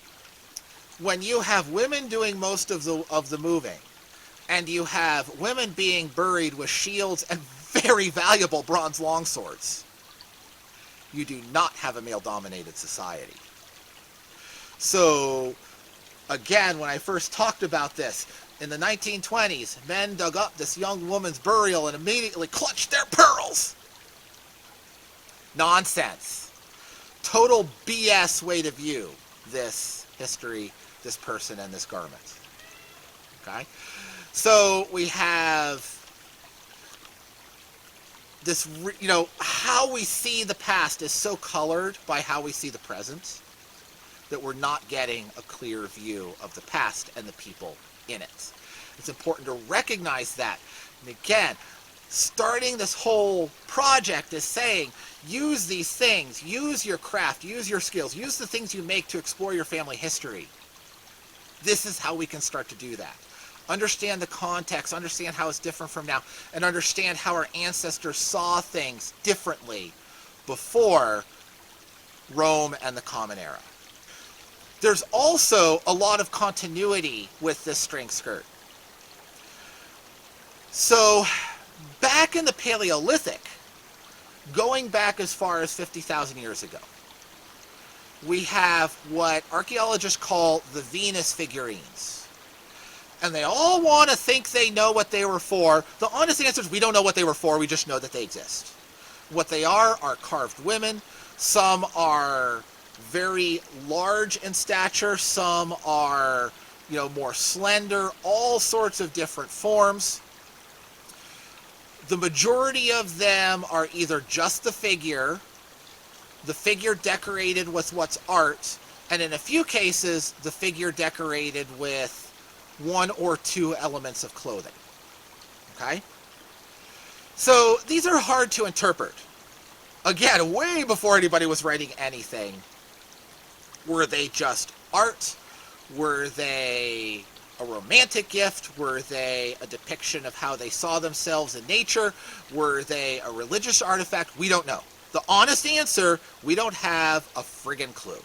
when you have women doing most of the moving, and you have women being buried with shields and very valuable bronze longswords, you do not have a male-dominated society. So, again, when I first talked about this, in the 1920s, men dug up this young woman's burial and immediately clutched their pearls. Nonsense. Total BS way to view this history, this person, and this garment. Okay? So we have this, how we see the past is so colored by how we see the present that we're not getting a clear view of the past and the people in it. It's important to recognize that. And again, starting this whole project is saying, use these things, use your craft, use your skills, use the things you make to explore your family history. This is how we can start to do that. Understand the context, understand how it's different from now, and understand how our ancestors saw things differently before Rome and the Common Era. There's also a lot of continuity with this string skirt. So, back in the Paleolithic, going back as far as 50,000 years ago, we have what archaeologists call the Venus figurines. And they all want to think they know what they were for. The honest answer is we don't know what they were for, we just know that they exist. What they are carved women. Some are very large in stature, some are, more slender, all sorts of different forms. The majority of them are either just the figure decorated with what's art, and in a few cases, the figure decorated with one or two elements of clothing. Okay? So these are hard to interpret. Again, way before anybody was writing anything. Were they just art? Were they a romantic gift? Were they a depiction of how they saw themselves in nature? Were they a religious artifact? We don't know. The honest answer, we don't have a friggin' clue.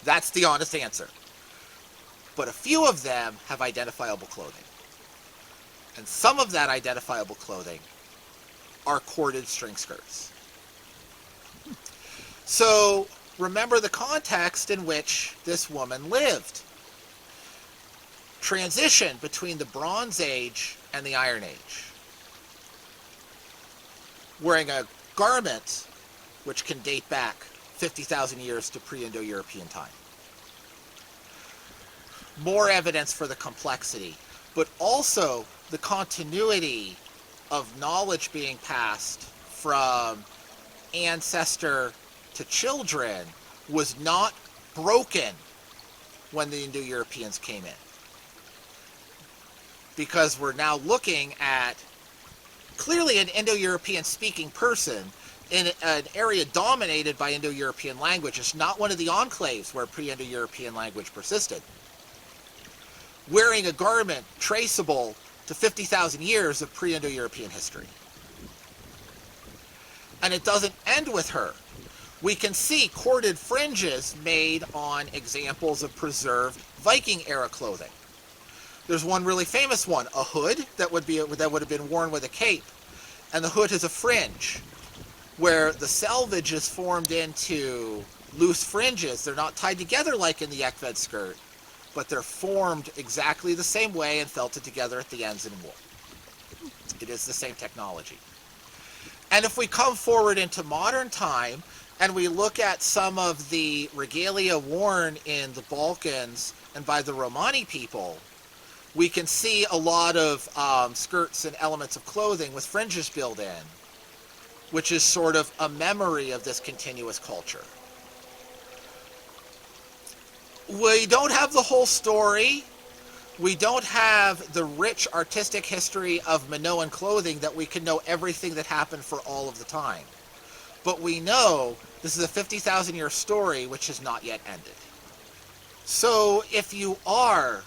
That's the honest answer. But a few of them have identifiable clothing. And some of that identifiable clothing are corded string skirts. So, remember the context in which this woman lived. Transition between the Bronze Age and the Iron Age. Wearing a garment which can date back 50,000 years to pre-Indo-European time. More evidence for the complexity, but also the continuity of knowledge being passed from ancestor to children was not broken when the Indo-Europeans came in. Because we're now looking at clearly an Indo-European speaking person in an area dominated by Indo-European language. It's not one of the enclaves where pre-Indo-European language persisted. Wearing a garment traceable to 50,000 years of pre-Indo-European history. And it doesn't end with her. We can see corded fringes made on examples of preserved Viking-era clothing. There's one really famous one, a hood that would have been worn with a cape, and the hood has a fringe, where the selvage is formed into loose fringes. They're not tied together like in the Egtved skirt, but they're formed exactly the same way and felted together at the ends in wool. It is the same technology. And if we come forward into modern time, and we look at some of the regalia worn in the Balkans and by the Romani people, we can see a lot of skirts and elements of clothing with fringes built in, which is sort of a memory of this continuous culture. We don't have the whole story. We don't have the rich artistic history of Minoan clothing that we can know everything that happened for all of the time. But we know this is a 50,000 year story which has not yet ended. So if you are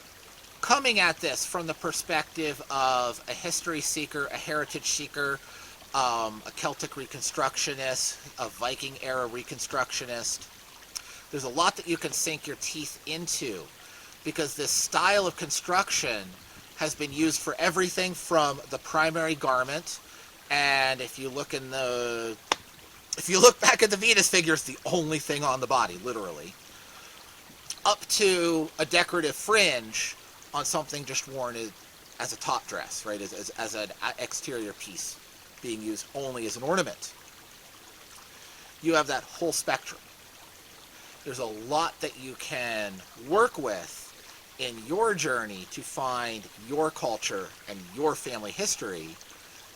coming at this from the perspective of a history seeker, a heritage seeker, a Celtic reconstructionist, a Viking era reconstructionist, There's a lot that you can sink your teeth into, because this style of construction has been used for everything from the primary garment, and if you look back at the Venus figure, it's the only thing on the body, literally, up to a decorative fringe on something just worn as a top dress, right, as an exterior piece being used only as an ornament. You have that whole spectrum. There's a lot that you can work with in your journey to find your culture and your family history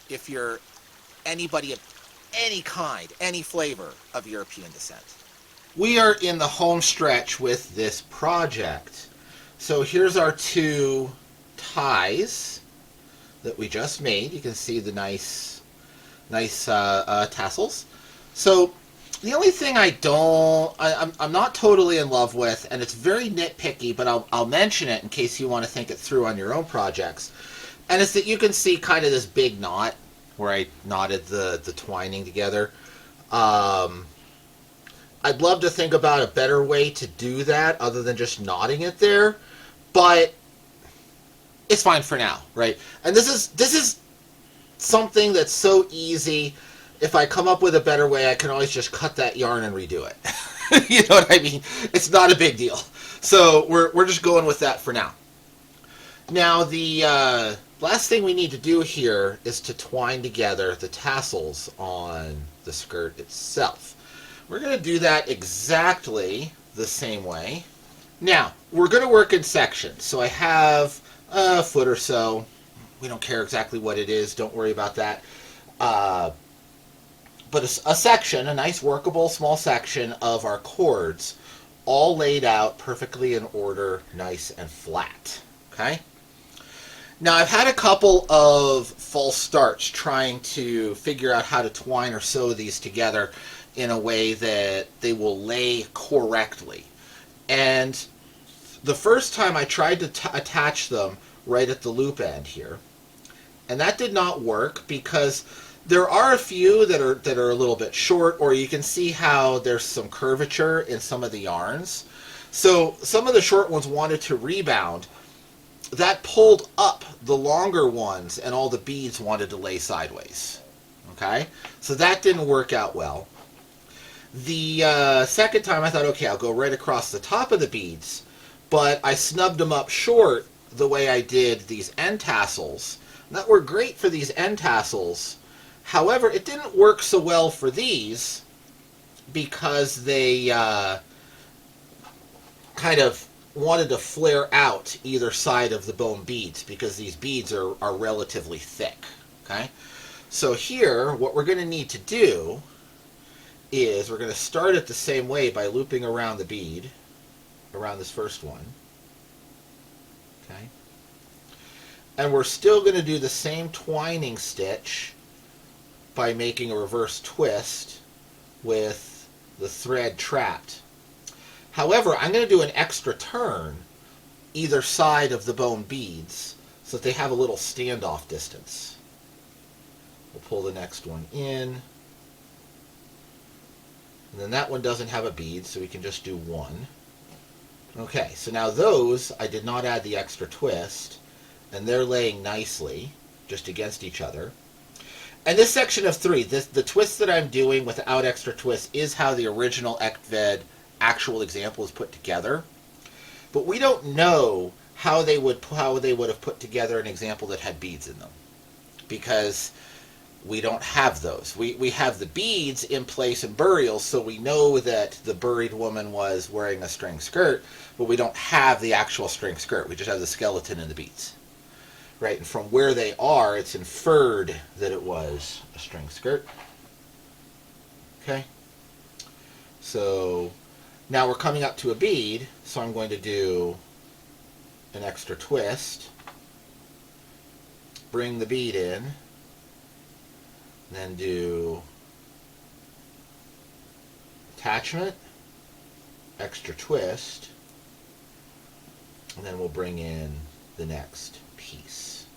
if you're anybody of any kind, any flavor of European descent. We are in the home stretch with this project. So here's our two ties that we just made. You can see the nice tassels. So the only thing I'm not totally in love with, and it's very nitpicky, but I'll mention it in case you want to think it through on your own projects, and it's that you can see kind of this big knot where I knotted the twining together. I'd love to think about a better way to do that other than just knotting it there, but it's fine for now, right? And this is something that's so easy. If I come up with a better way, I can always just cut that yarn and redo it. You know what I mean? It's not a big deal. So we're just going with that for now. Now the last thing we need to do here is to twine together the tassels on the skirt itself. We're going to do that exactly the same way. Now, we're going to work in sections. So I have a foot or so. We don't care exactly what it is. Don't worry about that. But a section, a nice workable small section of our cords, all laid out perfectly in order, nice and flat. Okay? Now, I've had a couple of false starts trying to figure out how to twine or sew these together in a way that they will lay correctly. And the first time I tried to attach them right at the loop end here, and that did not work because there are a few that are a little bit short, or you can see how there's some curvature in some of the yarns. So some of the short ones wanted to rebound. That pulled up the longer ones, and all the beads wanted to lay sideways. Okay? So that didn't work out well. The second time I thought, okay, I'll go right across the top of the beads, but I snubbed them up short the way I did these end tassels. And that worked great for these end tassels. However, it didn't work so well for these because they kind of wanted to flare out either side of the bone beads because these beads are relatively thick. Okay? So here, what we're going to need to do is we're going to start it the same way by looping around the bead, around this first one. Okay? And we're still going to do the same twining stitch by making a reverse twist with the thread trapped. However, I'm going to do an extra turn either side of the bone beads so that they have a little standoff distance. We'll pull the next one in. And then that one doesn't have a bead, so we can just do one. Okay, so now those, I did not add the extra twist, and they're laying nicely, just against each other. And this section of 3, the twist that I'm doing without extra twist is how the original Egtved actual example is put together. But we don't know how they would have put together an example that had beads in them, because we don't have those. We have the beads in place in burials, so we know that the buried woman was wearing a string skirt, but we don't have the actual string skirt. We just have the skeleton and the beads. Right, and from where they are, it's inferred that it was a string skirt. Okay? So now we're coming up to a bead, so I'm going to do an extra twist, bring the bead in, then do attachment, extra twist, and then we'll bring in the next piece.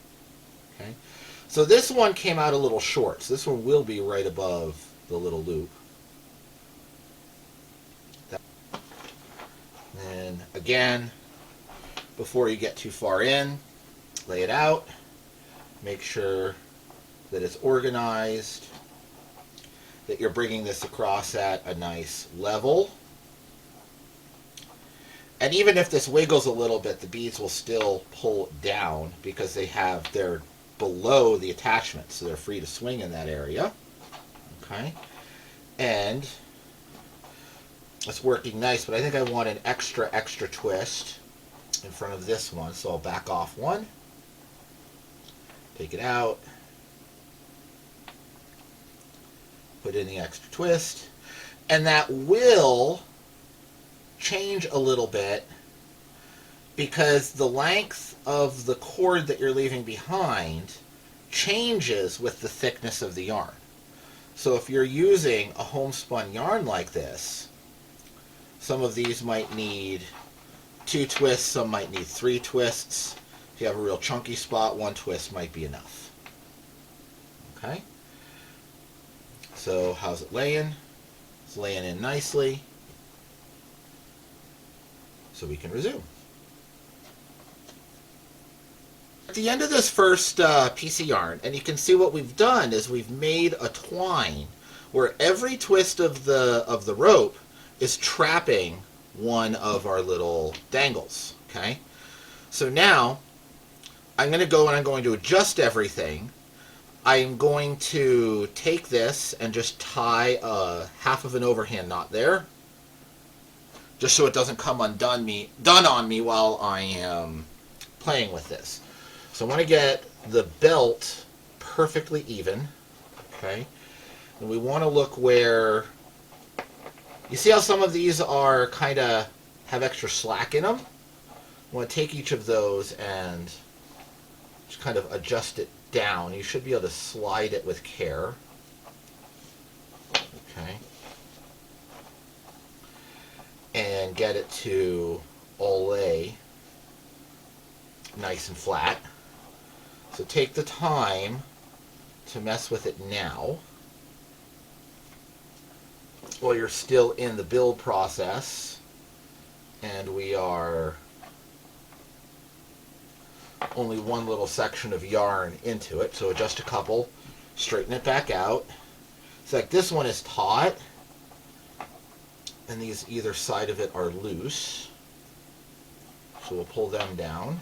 Okay, so this one came out a little short, so this one will be right above the little loop. again, before you get too far in, lay it out, make sure that it's organized, that you're bringing this across at a nice level. And even if this wiggles a little bit, the beads will still pull down because they're below the attachment, so they're free to swing in that area. Okay, and it's working nice, but I think I want an extra twist in front of this one, so I'll back off one, take it out, put in the extra twist, and that will change a little bit because the length of the cord that you're leaving behind changes with the thickness of the yarn. So if you're using a homespun yarn like this, some of these might need 2 twists, some might need 3 twists. If you have a real chunky spot, 1 twist might be enough. Okay? So how's it laying? It's laying in nicely. So we can resume. At the end of this first piece of yarn, and you can see what we've done is we've made a twine where every twist of the rope is trapping one of our little dangles. Okay, so now I'm going to go and I'm going to adjust everything. I'm going to take this and just tie a half of an overhand knot there, just so it doesn't come done on me while I am playing with this. So I want to get the belt perfectly even, okay? And we want to look where, you see how some of these are kind of have extra slack in them? I want to take each of those and just kind of adjust it down. You should be able to slide it with care. Okay. And get it to all lay nice and flat. So take the time to mess with it now while you're still in the build process, and we are only one little section of yarn into it. So adjust a couple, straighten it back out. It's like this one is taut and these either side of it are loose, so we'll pull them down.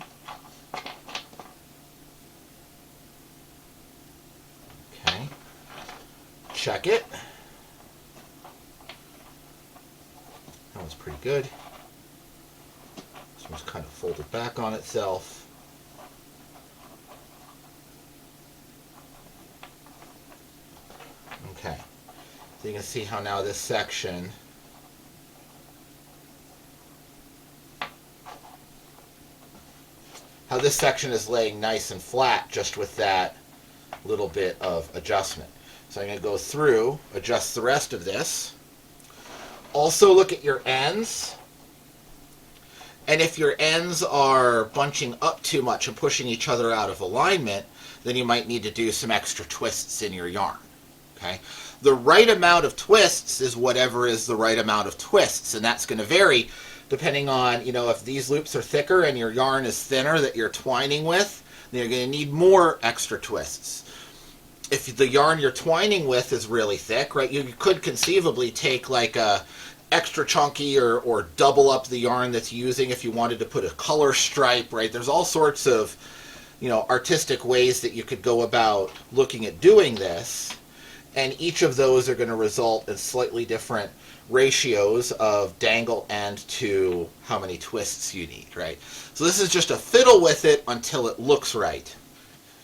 Okay, check it. That one's pretty good. This one's kind of folded back on itself. Okay, so you can see how now this section is laying nice and flat just with that little bit of adjustment. So I'm going to go through, adjust the rest of this. Also look at your ends. And if your ends are bunching up too much and pushing each other out of alignment, then you might need to do some extra twists in your yarn. Okay? The right amount of twists is whatever is the right amount of twists, and that's going to vary depending on, if these loops are thicker and your yarn is thinner that you're twining with, then you're going to need more extra twists. If the yarn you're twining with is really thick, right, you could conceivably take like a extra chunky or double up the yarn that's using if you wanted to put a color stripe, right? There's all sorts of, artistic ways that you could go about looking at doing this, and each of those are going to result in slightly different ratios of dangle end to how many twists you need, right? So this is just a fiddle with it until it looks right.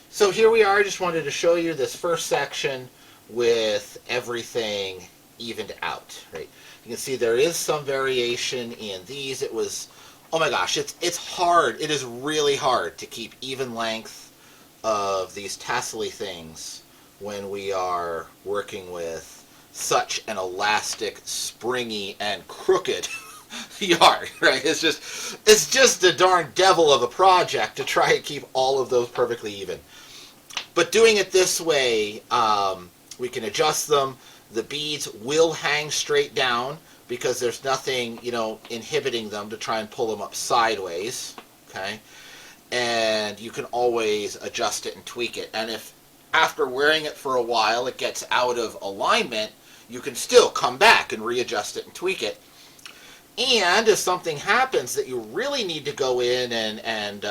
So here we are. I just wanted to show you this first section with everything evened out, right? You can see there is some variation in these. It was, oh my gosh, it's hard. It is really hard to keep even length of these tassel-y things when we are working with such an elastic, springy, and crooked yarn, right? It's just a darn devil of a project to try and keep all of those perfectly even. But doing it this way, we can adjust them. The beads will hang straight down, because there's nothing, inhibiting them to try and pull them up sideways, okay? And you can always adjust it and tweak it. And if after wearing it for a while it gets out of alignment, you can still come back and readjust it and tweak it. And if something happens that you really need to go in and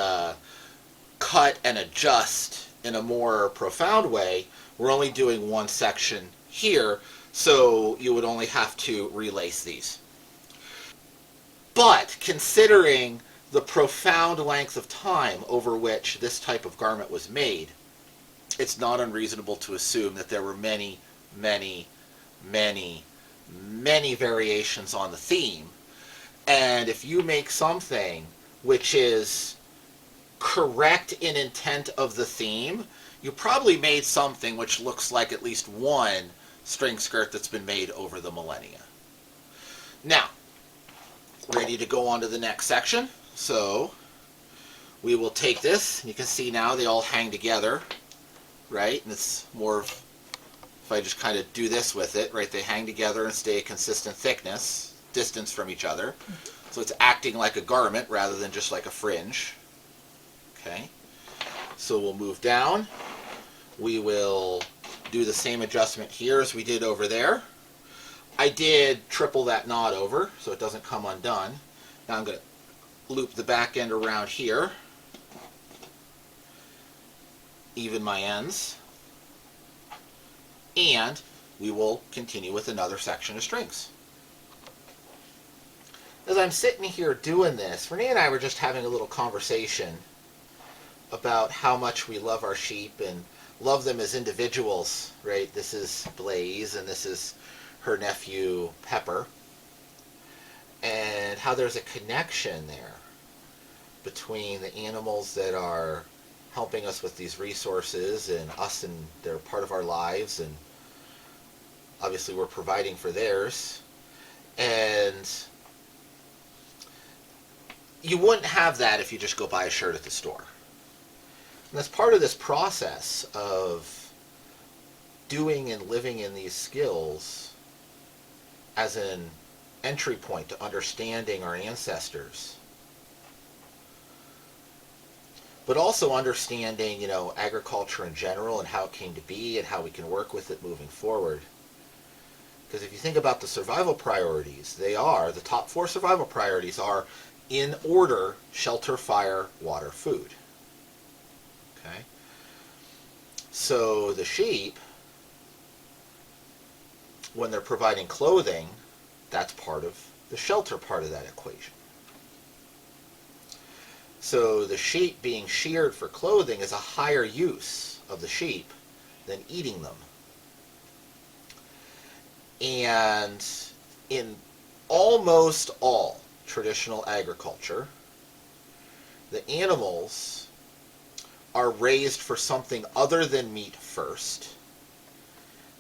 cut and adjust in a more profound way, we're only doing one section here, so you would only have to relace these. But considering the profound length of time over which this type of garment was made, it's not unreasonable to assume that there were many, many, many, many variations on the theme. And if you make something which is correct in intent of the theme, you probably made something which looks like at least one string skirt that's been made over the millennia. Now, ready to go on to the next section. So we will take this. You can see now they all hang together, right? And it's more of, if I just kind of do this with it, right, they hang together and stay a consistent thickness, distance from each other. So it's acting like a garment rather than just like a fringe. Okay. So we'll move down. We will do the same adjustment here as we did over there. I did triple that knot over so it doesn't come undone. Now I'm going to loop the back end around here, even my ends, and we will continue with another section of strings. As I'm sitting here doing this, Renee and I were just having a little conversation about how much we love our sheep and love them as individuals, right? This is Blaze and this is her nephew Pepper, and how there's a connection there between the animals that are helping us with these resources and us, and they're part of our lives, and obviously we're providing for theirs. And you wouldn't have that if you just go buy a shirt at the store. And that's part of this process of doing and living in these skills as an entry point to understanding our ancestors, but also understanding, agriculture in general and how it came to be and how we can work with it moving forward. Because if you think about the survival priorities, the top 4 survival priorities are, in order, shelter, fire, water, food. Okay? So the sheep, when they're providing clothing, that's part of the shelter part of that equation. So the sheep being sheared for clothing is a higher use of the sheep than eating them. And in almost all traditional agriculture, the animals are raised for something other than meat first,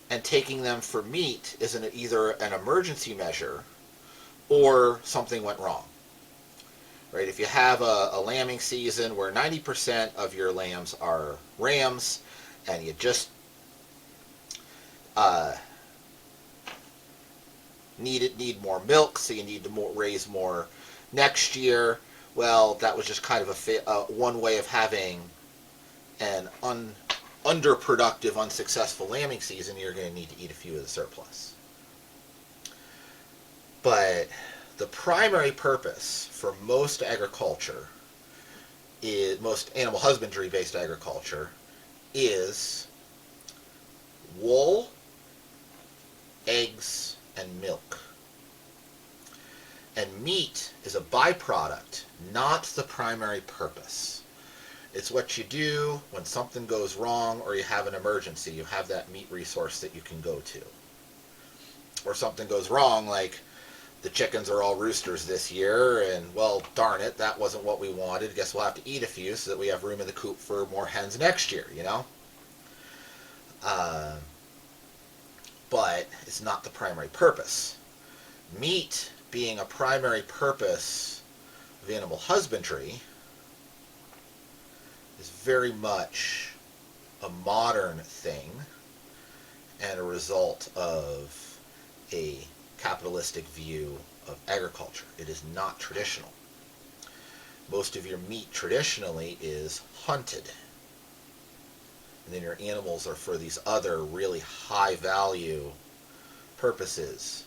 and taking them for meat is either an emergency measure or something went wrong. Right? If you have a lambing season where 90% of your lambs are rams, and you just need more milk, so you need to raise more next year, well, that was just kind of one way of having an underproductive, unsuccessful lambing season. You're going to need to eat a few of the surplus. But the primary purpose for most agriculture, most animal husbandry based agriculture, is wool, eggs, and milk. And meat is a byproduct, not the primary purpose. It's what you do when something goes wrong or you have an emergency. You have that meat resource that you can go to. Or something goes wrong, like the chickens are all roosters this year, and, well, darn it, that wasn't what we wanted. Guess we'll have to eat a few so that we have room in the coop for more hens next year, But it's not the primary purpose. Meat being a primary purpose of animal husbandry is very much a modern thing and a result of a capitalistic view of agriculture. It is not traditional. Most of your meat traditionally is hunted. And then your animals are for these other really high value purposes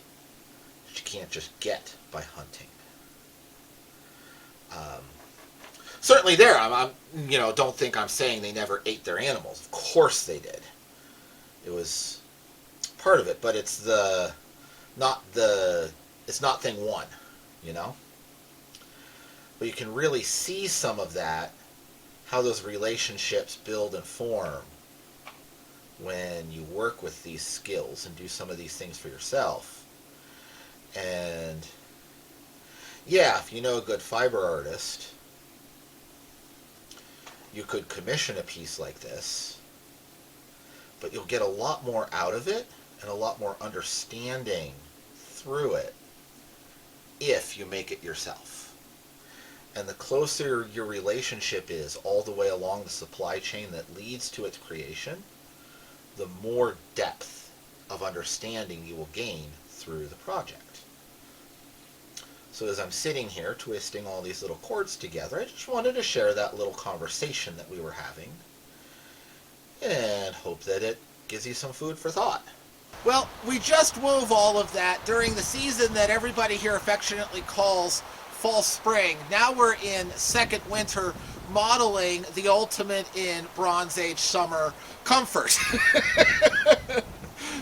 that you can't just get by hunting. Certainly there, I'm don't think I'm saying they never ate their animals. Of course they did. It was part of it, but it's not thing one, But you can really see some of that, how those relationships build and form when you work with these skills and do some of these things for yourself. And yeah, if you know a good fiber artist, you could commission a piece like this, but you'll get a lot more out of it and a lot more understanding through it if you make it yourself. And the closer your relationship is all the way along the supply chain that leads to its creation, the more depth of understanding you will gain through the project. So as I'm sitting here twisting all these little cords together, I just wanted to share that little conversation that we were having and hope that it gives you some food for thought. Well, we just wove all of that during the season that everybody here affectionately calls fall spring. Now we're in second winter, modeling the ultimate in Bronze Age summer comfort.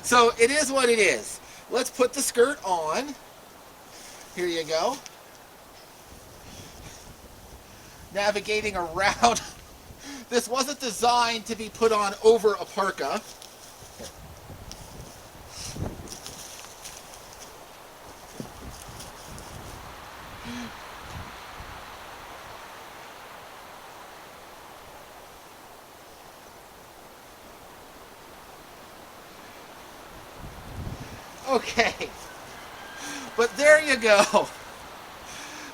So it is what it is. Let's put the skirt on. Here you go. Navigating around. This wasn't designed to be put on over a parka. Okay. But there you go.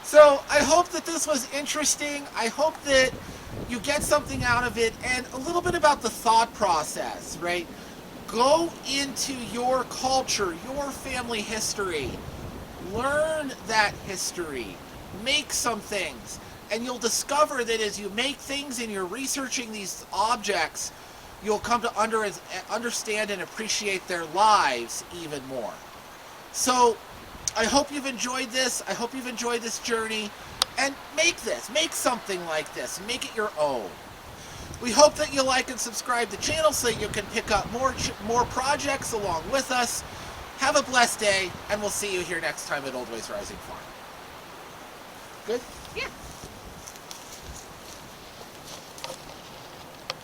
So I hope that this was interesting. I hope that you get something out of it and a little bit about the thought process, right? Go into your culture, your family history. Learn that history. Make some things. And you'll discover that as you make things and you're researching these objects, you'll come to understand and appreciate their lives even more. So I hope you've enjoyed this. I hope you've enjoyed this journey. And make something like this. Make it your own. We hope that you like and subscribe to the channel so that you can pick up more projects along with us. Have a blessed day, and we'll see you here next time at Old Ways Rising Farm. Good? Yeah.